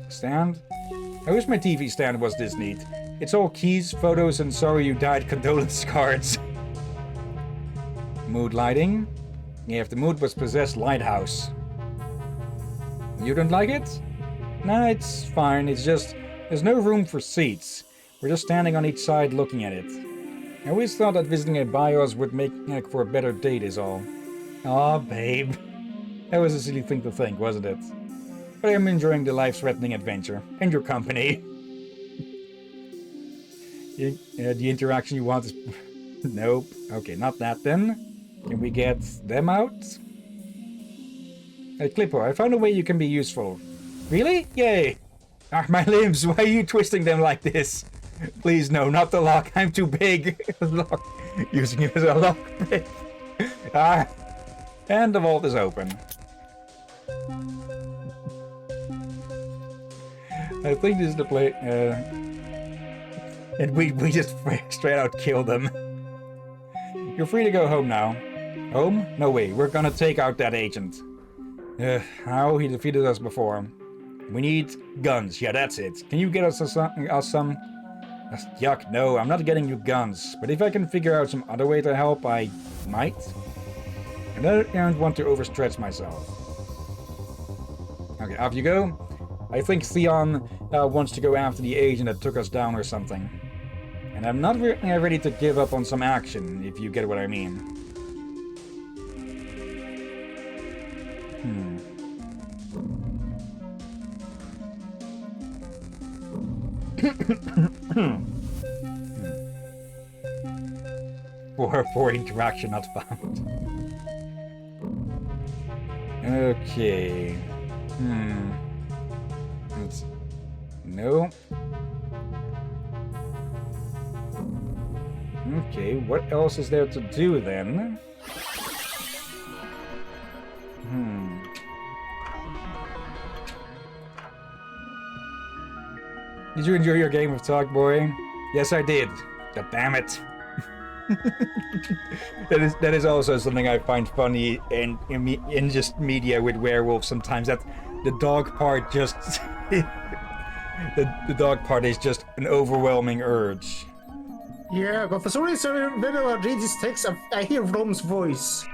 Stand? I wish my TV stand was this neat. It's all keys, photos, and sorry you died condolence cards. Mood lighting? Yeah, if the mood was possessed, lighthouse. You don't like it? Nah, it's fine. It's just there's no room for seats. We're just standing on each side looking at it. I always thought that visiting a BIOS would make for a better date is all. Aw, babe. That was a silly thing to think, wasn't it? But I'm enjoying the life-threatening adventure. And your company. The interaction you want is... Nope. Okay, not that then. Can we get them out? Hey, Clippo, I found a way you can be useful. Really? Yay! Ah, my limbs, why are you twisting them like this? Please, no, not the lock. I'm too big. Lock. Using it as a lock pick. Ah. And the vault is open. I think this is the place. And we just straight out kill them. You're free to go home now. Home? No way. We're gonna take out that agent. How? He defeated us before. We need guns. Yeah, that's it. Can you get us some? Yuck, no, I'm not getting you guns. But if I can figure out some other way to help, I might. And I don't want to overstretch myself. Okay, off you go. I think Theon wants to go after the agent that took us down or something. And I'm not ready to give up on some action, if you get what I mean. For interaction not found. Okay. No. Okay, what else is there to do then? Did you enjoy your game of Talk Boy? Yes, I did. God damn it. that is also something I find funny in just media with werewolves sometimes, that the dog part just the dog part is just an overwhelming urge. Yeah, but for some reason whenever I read this text I hear Rom's voice.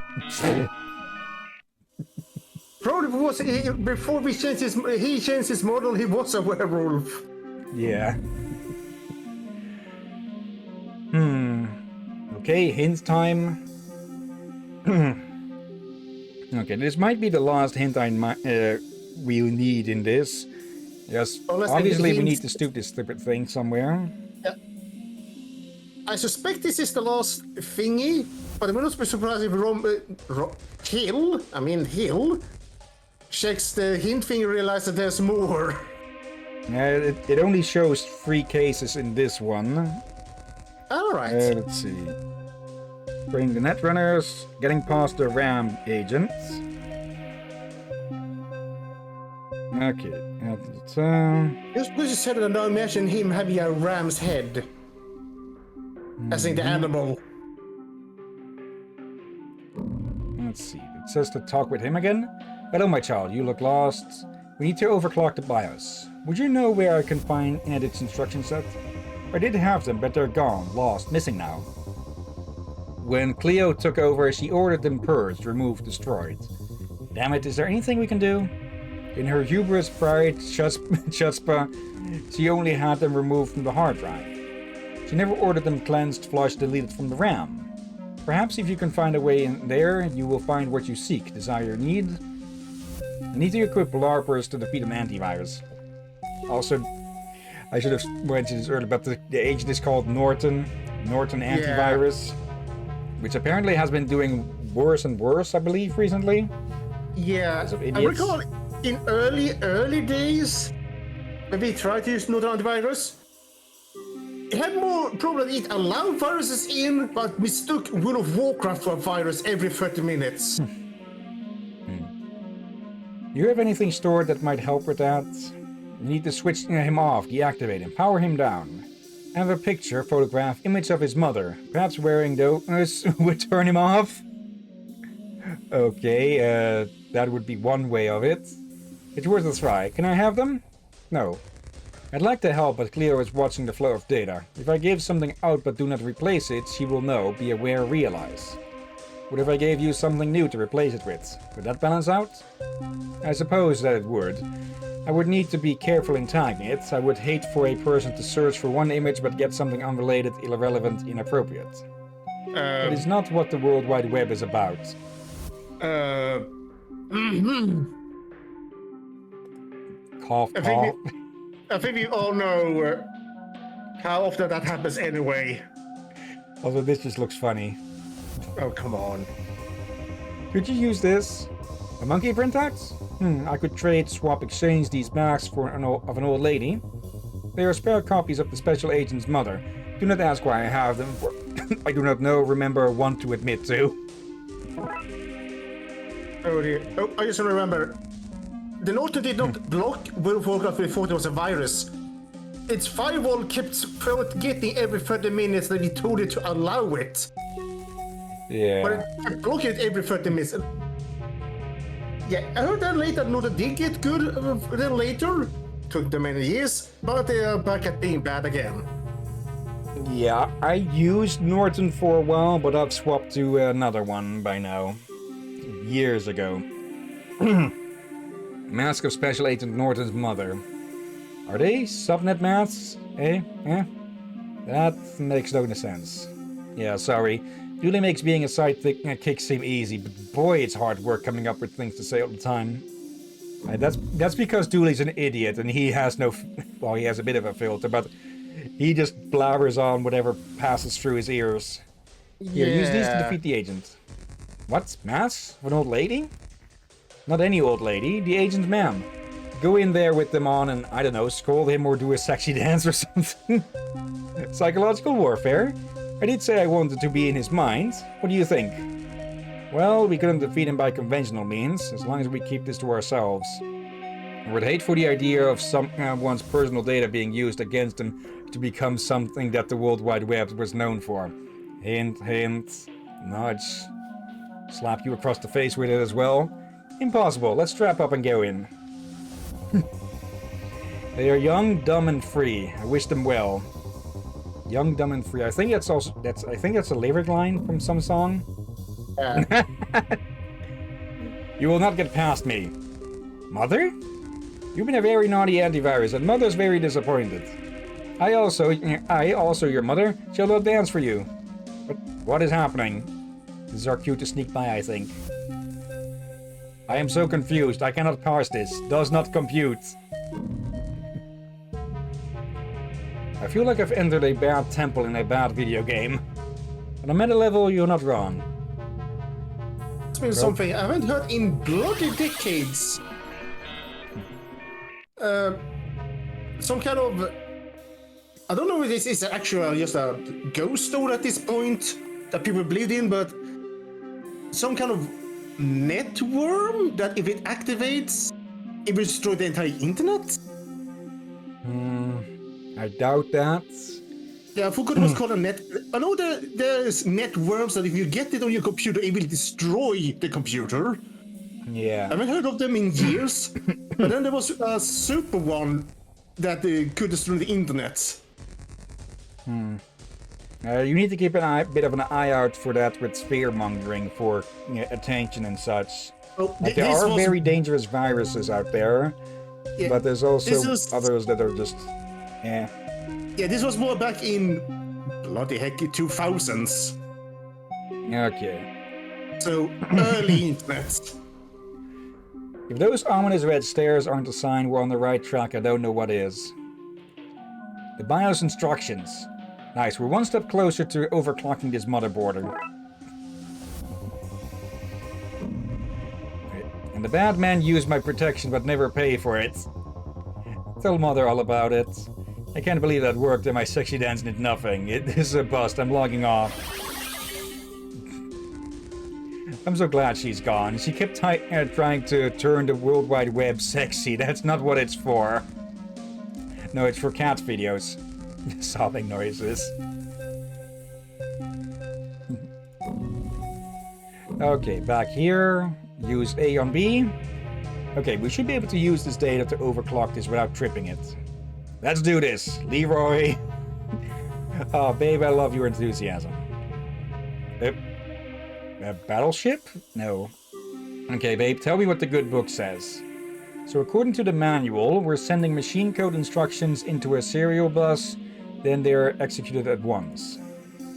Probably was before he changed his model, he was a werewolf. Yeah. Okay, hint time. Okay, this might be the last hint we'll need in this. Yes, obviously we need to stoop this stupid thing somewhere. Yeah. I suspect this is the last thingy, but I will not be surprised if Hill checks the hint thing and realizes that there's more. It only shows 3 cases in this one. Alright. Let's see. Bring the Netrunners, getting past the Ram agents. Okay. Just said that I imagine him having a ram's head. As in the animal. Let's see. It says to talk with him again. Hello, my child. You look lost. We need to overclock the BIOS. Would you know where I can find its instruction set? I did have them, but they're gone, lost, missing now. When Cleo took over, she ordered them purged, removed, destroyed. Damn it, is there anything we can do? In her hubris, pride, chutzpah, she only had them removed from the hard drive. She never ordered them cleansed, flushed, deleted from the RAM. Perhaps if you can find a way in there, you will find what you seek, desire, need. I need to equip LARPers to defeat an antivirus. Also, I should have mentioned this earlier, but the agent is called Norton Antivirus, which apparently has been doing worse and worse, I believe, recently. Yeah, I recall in early days, when we tried to use Norton Antivirus, it had more problem that it allowed viruses in, but mistook World of Warcraft for a virus every 30 minutes. You have anything stored that might help with that? You need to switch him off, deactivate him, power him down. I have a picture, photograph, image of his mother. Perhaps wearing those would turn him off? Okay, that would be one way of it. It's worth a try. Can I have them? No. I'd like to help, but Cleo is watching the flow of data. If I give something out but do not replace it, she will know, be aware, realize. What if I gave you something new to replace it with? Would that balance out? I suppose that it would. I would need to be careful in tagging it. I would hate for a person to search for one image but get something unrelated, irrelevant, inappropriate. That is not what the World Wide Web is about. Cough, cough. I think we all know how often that happens anyway. Although this just looks funny. Oh, come on. Could you use this? A monkey printax? I could trade, swap, exchange these masks for an old lady. They are spare copies of the special agent's mother. Do not ask why I have them, for I do not know, remember, want to admit to. Oh dear. Oh, I just remember. The Norton did not block World of Warcraft before there was a virus. Its firewall kept forgetting every 30 minutes that we told it to allow it. Yeah. But it kept blocking it every 30 minutes. Yeah, I heard that later Norton did get good then later. Took them many years, but they are back at being bad again. Yeah, I used Norton for a while, but I've swapped to another one by now. Years ago. Mask of Special Agent Norton's mother. Are they subnet masks? Eh? That makes no sense. Yeah, sorry. Dooley makes being a sidekick seem easy, but boy, it's hard work coming up with things to say all the time. That's because Dooley's an idiot and he has no... Well, he has a bit of a filter, but he just blabbers on whatever passes through his ears. Here, use these to defeat the agent. What? Masks? Of an old lady? Not any old lady, the agent's ma'am. Go in there with them on and, I don't know, scold him or do a sexy dance or something. Psychological warfare? I did say I wanted to be in his mind. What do you think? Well, we couldn't defeat him by conventional means, as long as we keep this to ourselves. I would hate for the idea of someone's personal data being used against him to become something that the World Wide Web was known for. Hint, hint, nudge. Slap you across the face with it as well. Impossible. Let's strap up and go in. They are young, dumb, and free. I wish them well. Young, dumb, and free. I think that's a lyric line from some song. You will not get past me. Mother? You've been a very naughty antivirus, and Mother's very disappointed. I also, your mother, shall not dance for you. But what is happening? This is our cue to sneak by, I think. I am so confused. I cannot parse this. Does not compute. I feel like I've entered a bad temple in a bad video game. On a meta level, you're not wrong. It's been something I haven't heard in bloody decades. Some kind of... I don't know if this is actually just a ghost story at this point that people believed in, but some kind of net worm that if it activates, it will destroy the entire internet? I doubt that. Yeah, I forgot it was called a net. I know there's net worms that if you get it on your computer, it will destroy the computer. Yeah. I haven't heard of them in years. But then there was a super one that could destroy the internet. You need to keep bit of an eye out for that with fear mongering for attention and such. Oh, Like, there are very dangerous viruses out there, Yeah, but there's also this was- others that are just, eh. Yeah, this was more back in bloody heck 2000s. Okay. So early internet. If those ominous red stairs aren't a sign we're on the right track, I don't know what is. The BIOS instructions. Nice, we're one step closer to overclocking this motherboard. And the bad man used my protection but never pay for it. Tell Mother all about it. I can't believe that worked and my sexy dance did nothing. It is a bust, I'm logging off. I'm so glad she's gone. She kept trying to turn the World Wide Web sexy. That's not what it's for. No, it's for cat videos. Sobbing noises. Okay, back here. Use A on B. Okay, we should be able to use this data to overclock this without tripping it. Let's do this, Leroy. Oh, babe, I love your enthusiasm. A battleship? No. Okay, babe, tell me what the good book says. So according to the manual, we're sending machine code instructions into a serial bus, then they're executed at once.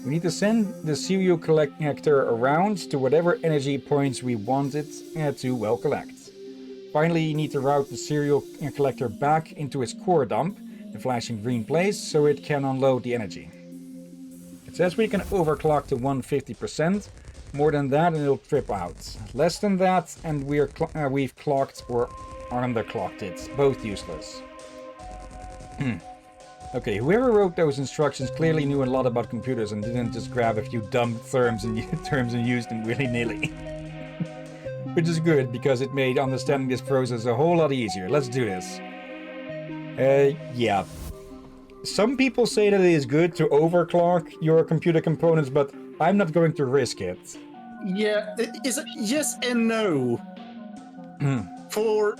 We need to send the serial collector around to whatever energy points we want it to well collect. Finally, you need to route the serial collector back into its core dump, the flashing green place, so it can unload the energy. It says we can overclock to 150%. More than that and it'll trip out. Less than that and we've clocked or underclocked it. Both useless. Okay, whoever wrote those instructions clearly knew a lot about computers and didn't just grab a few dumb terms and use them willy-nilly. Which is good, because it made understanding this process a whole lot easier. Let's do this. Yeah. Some people say that it is good to overclock your computer components, but I'm not going to risk it. Yeah, it's yes and no. For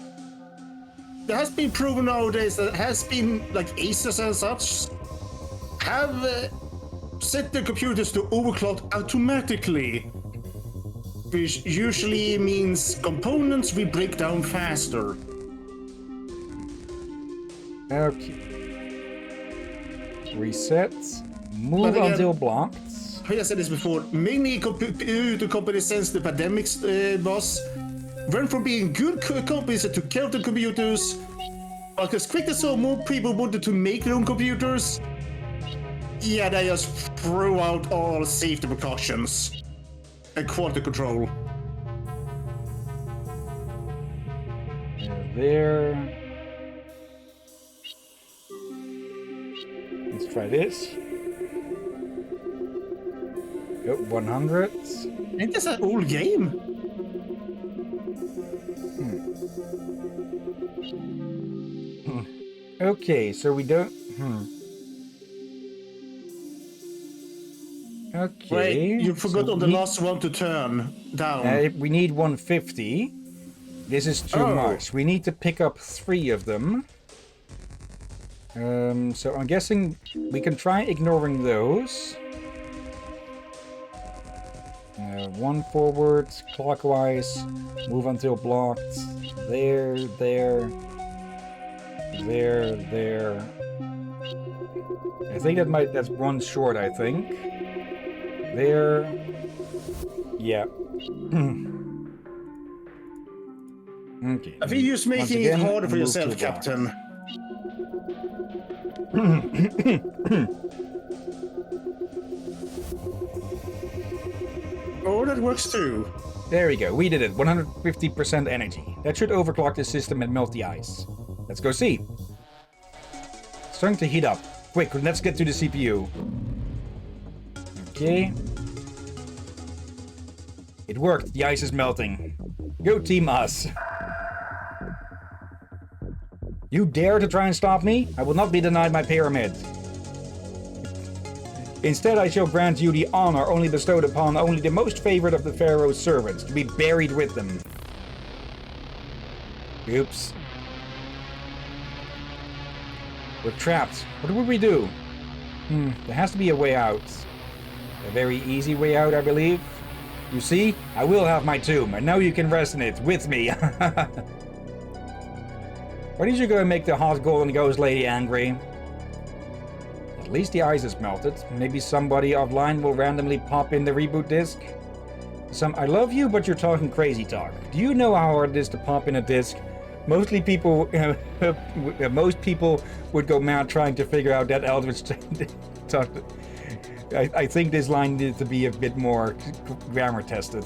there has been proven nowadays that has been like Asus and such have set their computers to overclock automatically, which usually means components will break down faster. Okay. Reset. Move again, until blocked. I said this before, many computer companies since the pandemic was went from being good companies to kill the computers, but as quick as so more people wanted to make their own computers, yeah, they just threw out all safety precautions and quality control. There. Let's try this. Go 100. Ain't this an old game? Okay, so we don't. Okay. Wait, you forgot so on the last one to turn down. we need 150. This is too much. We need to pick up 3 of them. So I'm guessing we can try ignoring those. 1 forward, clockwise, move until blocked. There. I think that's 1 short, I think. There. Yeah. Okay. I think you're just making it harder for yourself, Captain. Oh, that works too. There we go. We did it. 150% energy. That should overclock the system and melt the ice. Let's go see. It's starting to heat up. Quick, let's get to the CPU. Okay. It worked. The ice is melting. Go team us. You dare to try and stop me? I will not be denied my pyramid. Instead, I shall grant you the honor only bestowed upon only the most favored of the Pharaoh's servants, to be buried with them. Oops. We're trapped. What would we do? There has to be a way out. A very easy way out, I believe. You see? I will have my tomb, and now you can rest in it with me. Why did you go and make the hot golden ghost lady angry? At least the ice is melted. Maybe somebody offline will randomly pop in the reboot disc. I love you, but you're talking crazy talk. Do you know how hard it is to pop in a disc? Most people would go mad trying to figure out that Eldritch talk. I think this line needs to be a bit more grammar tested.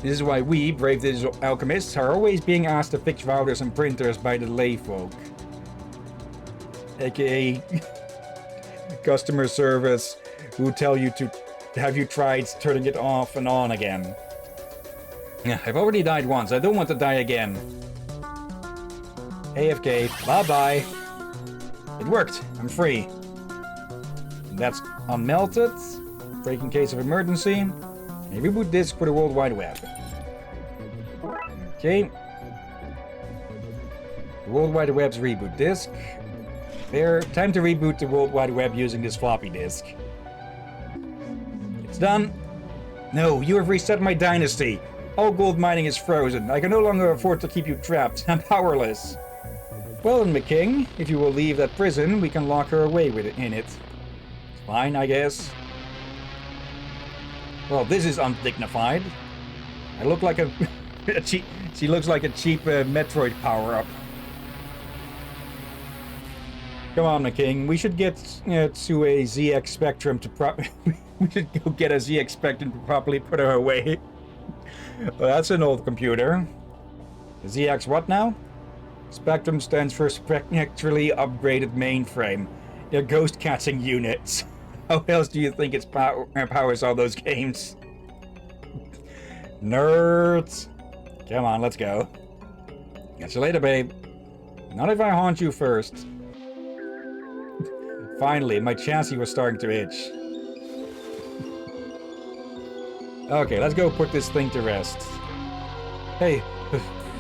This is why we, brave digital alchemists, are always being asked to fix routers and printers by the lay folk. AKA customer service who tell you to have you tried turning it off and on again. Yeah, I've already died once. I don't want to die again. AFK. Bye-bye. It worked. I'm free. That's unmelted. Break in case of emergency. A reboot disk for the World Wide Web. Okay. The World Wide Web's reboot disk. There. Time to reboot the World Wide Web using this floppy disk. It's done. No, you have reset my dynasty. All gold mining is frozen. I can no longer afford to keep you trapped. I'm powerless. Well, then, McKing, if you will leave that prison, we can lock her away in it. Fine, I guess. Well, this is undignified. I look like a cheap. She looks like a cheap Metroid power-up. Come on, McKing. We should get to a ZX Spectrum to we should go get a ZX Spectrum to properly put her away. Well, that's an old computer. ZX what now? Spectrum stands for Spectrally Upgraded Mainframe. They're ghost-catching units. How else do you think it powers all those games? Nerds! Come on, let's go. Catch you later, babe. Not if I haunt you first. Finally, my chassis was starting to itch. Okay, let's go put this thing to rest. Hey,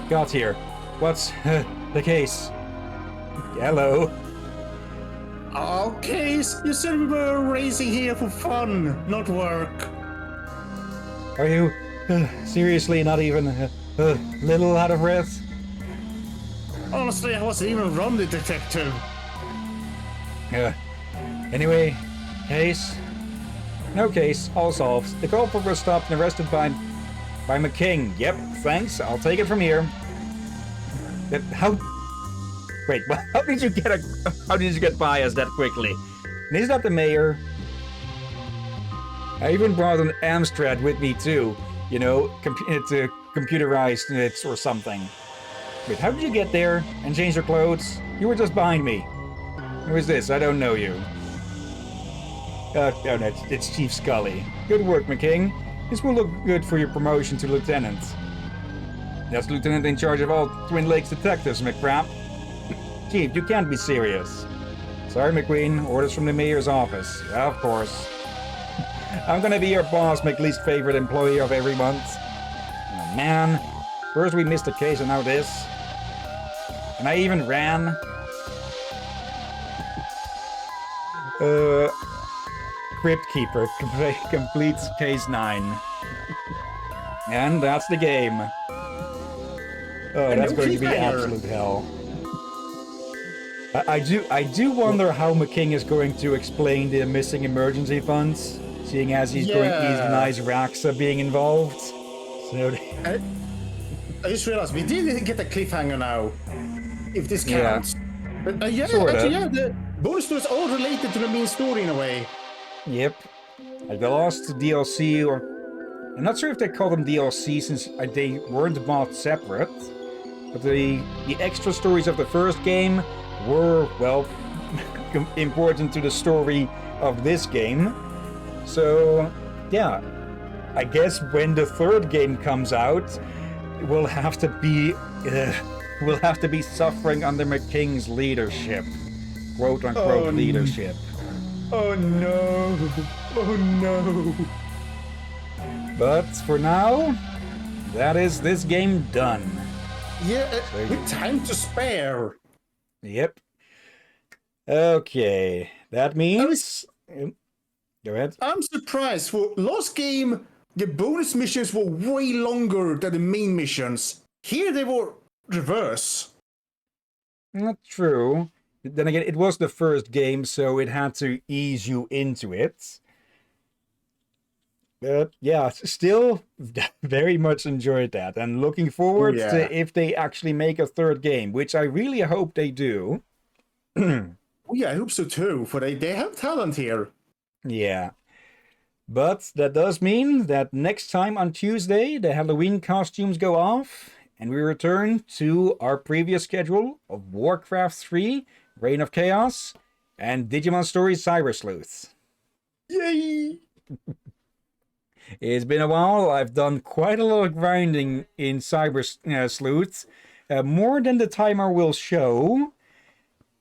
got here. What's the case? Hello. Oh, Case, you said we were racing here for fun, not work. Are you seriously not even a little out of breath? Honestly, I wasn't even run the detective. Anyway, Case? No case, all solved. The culprit was stopped and arrested by McKing. Yep, thanks. I'll take it from here. How? Wait, how did you get by us that quickly? And is that the mayor? I even brought an Amstrad with me too. You know, it's a computerized it or something. Wait, how did you get there and change your clothes? You were just behind me. Who is this? I don't know you. Oh no, it's Chief Scully. Good work, McKing. This will look good for your promotion to lieutenant. That's lieutenant in charge of all Twin Lakes detectives, McCrap. Chief, you can't be serious. Sorry, McQueen. Orders from the mayor's office. Yeah, of course. I'm gonna be your boss, McLeast favorite employee of every month. Oh, man. First we missed a case and now this. And I even ran. Crypt Keeper completes case 9. And that's the game. Oh, that's going to be absolute hell. I do wonder how McKing is going to explain the missing emergency funds, seeing as he's going to denies Raxa being involved. So I just realized we did get a cliffhanger now, if this counts. Yeah. But the bonus stories all related to the main story in a way. Yep. Like the last DLC, or I'm not sure if they call them DLC since they weren't bought separate. But the extra stories of the first game were, well, important to the story of this game. So, yeah. I guess when the third game comes out, we'll have to be suffering under McKing's leadership. Quote unquote leadership. Oh no. Oh no. But for now, that is this game done. Yeah, with time to spare. Yep. Okay, that means... Go ahead. I'm surprised. For last game the bonus missions were way longer than the main missions. Here they were reverse. Not true. Then again, it was the first game, so it had to ease you into it. But yeah, still very much enjoyed that. And looking forward to if they actually make a third game, which I really hope they do. Yeah, I hope so too, for they have talent here. Yeah. But that does mean that next time on Tuesday, the Halloween costumes go off, and we return to our previous schedule of Warcraft 3, Reign of Chaos, and Digimon Stories Cyber Sleuth. Yay! It's been a while. I've done quite a lot of grinding in Cyber Sleuth, more than the timer will show.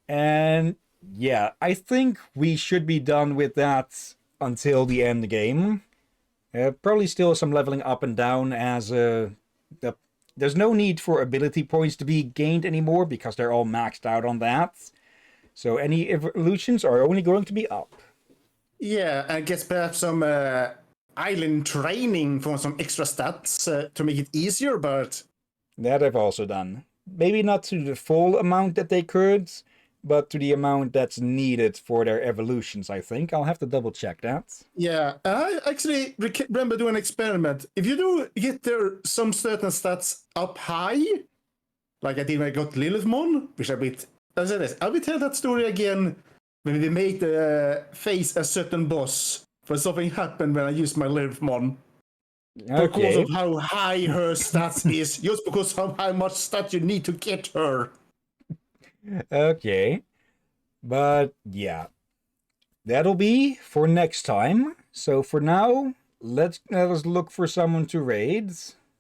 And yeah, I think we should be done with that until the end game. Probably still some leveling up and down as there's no need for ability points to be gained anymore because they're all maxed out on that. So any evolutions are only going to be up. Yeah, I guess perhaps some island training for some extra stats to make it easier, but... That I've also done. Maybe not to the full amount that they could, but to the amount that's needed for their evolutions, I think. I'll have to double check that. Yeah, I actually remember doing an experiment. If you do get some certain stats up high, like I did when I got Lilithmon, which I will tell that story again when we made face a certain boss, for something happened when I used my Lilithmon. Because of how high her stats is, just because of how much stats you need to get her. Okay. But yeah. That'll be for next time. So for now, let us look for someone to raid.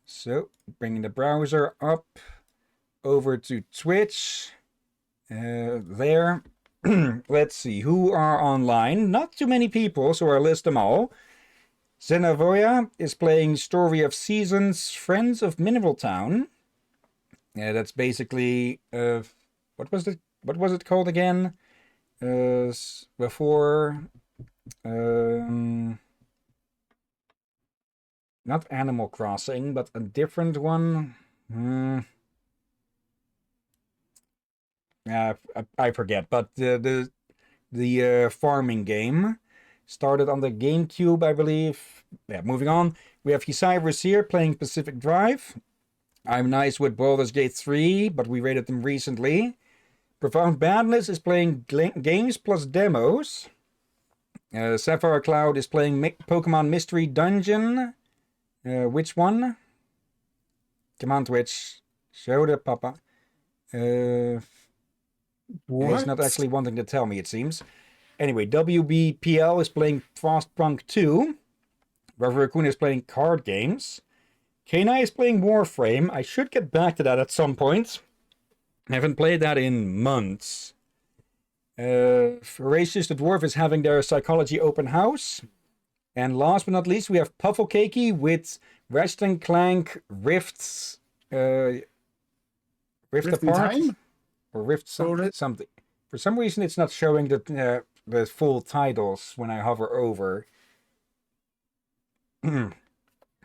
So bringing the browser up over to Twitch. There. Let's see who are online. Not too many people, so I'll list them all. Zenavoya is playing Story of Seasons, Friends of Mineral Town. That's basically what was it called again? Before not Animal Crossing, but a different one. I forget, but the farming game started on the GameCube, I believe. Yeah, moving on. We have Hisaiver's here playing Pacific Drive. I'm nice with Baldur's Gate 3, but we rated them recently. Profound Badness is playing games plus demos. Sapphire Cloud is playing Pokemon Mystery Dungeon. Which one? Come on, Twitch. Show the papa. He's not actually wanting to tell me, it seems. Anyway, WBPL is playing Frostpunk 2. Reverokun is playing card games. Kenai is playing Warframe. I should get back to that at some point. I haven't played that in months. Horacious the Dwarf is having their Psychology open house. And last but not least, we have Pufflecakey with Ratchet & Clank Rifts... Rift Apart? Or Rift something. For some reason, it's not showing the full titles when I hover over. But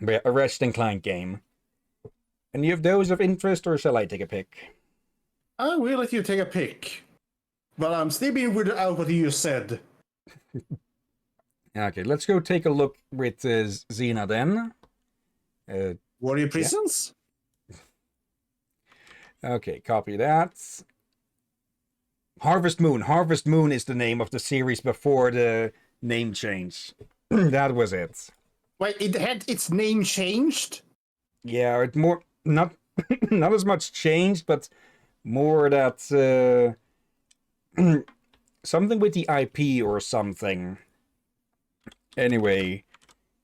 yeah, a Ratchet & Clank game. Any of those of interest, or shall I take a pick? I will let you take a pick. But I'm still being weirded out what you said. Okay, let's go take a look with Xena then. Warrior Prisons? Yeah. Okay, copy that. Harvest Moon. Harvest Moon is the name of the series before the name change. That was it. Wait, it had its name changed? Yeah, it more not not as much changed, but more that something with the IP or something. Anyway,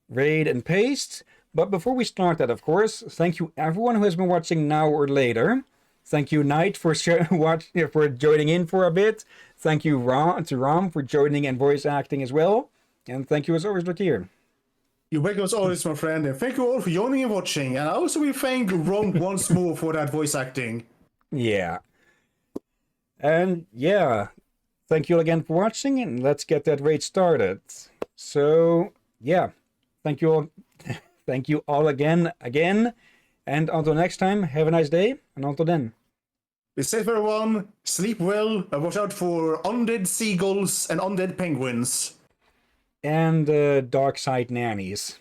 raid and paste. But before we start that, of course, thank you everyone who has been watching now or later. Thank you, Knight, for joining in for a bit. Thank you, Ram, for joining and voice acting as well. And thank you as always, Drakir. You're welcome as always, my friend. And thank you all for joining and watching. And I also will thank Ron once more for that voice acting. Yeah. And yeah, thank you all again for watching, and let's get that raid started. So, yeah, thank you all Thank you all again. And until next time, have a nice day. And until then. Be safe, everyone. Sleep well. And watch out for undead seagulls and undead penguins. And Darkside nannies.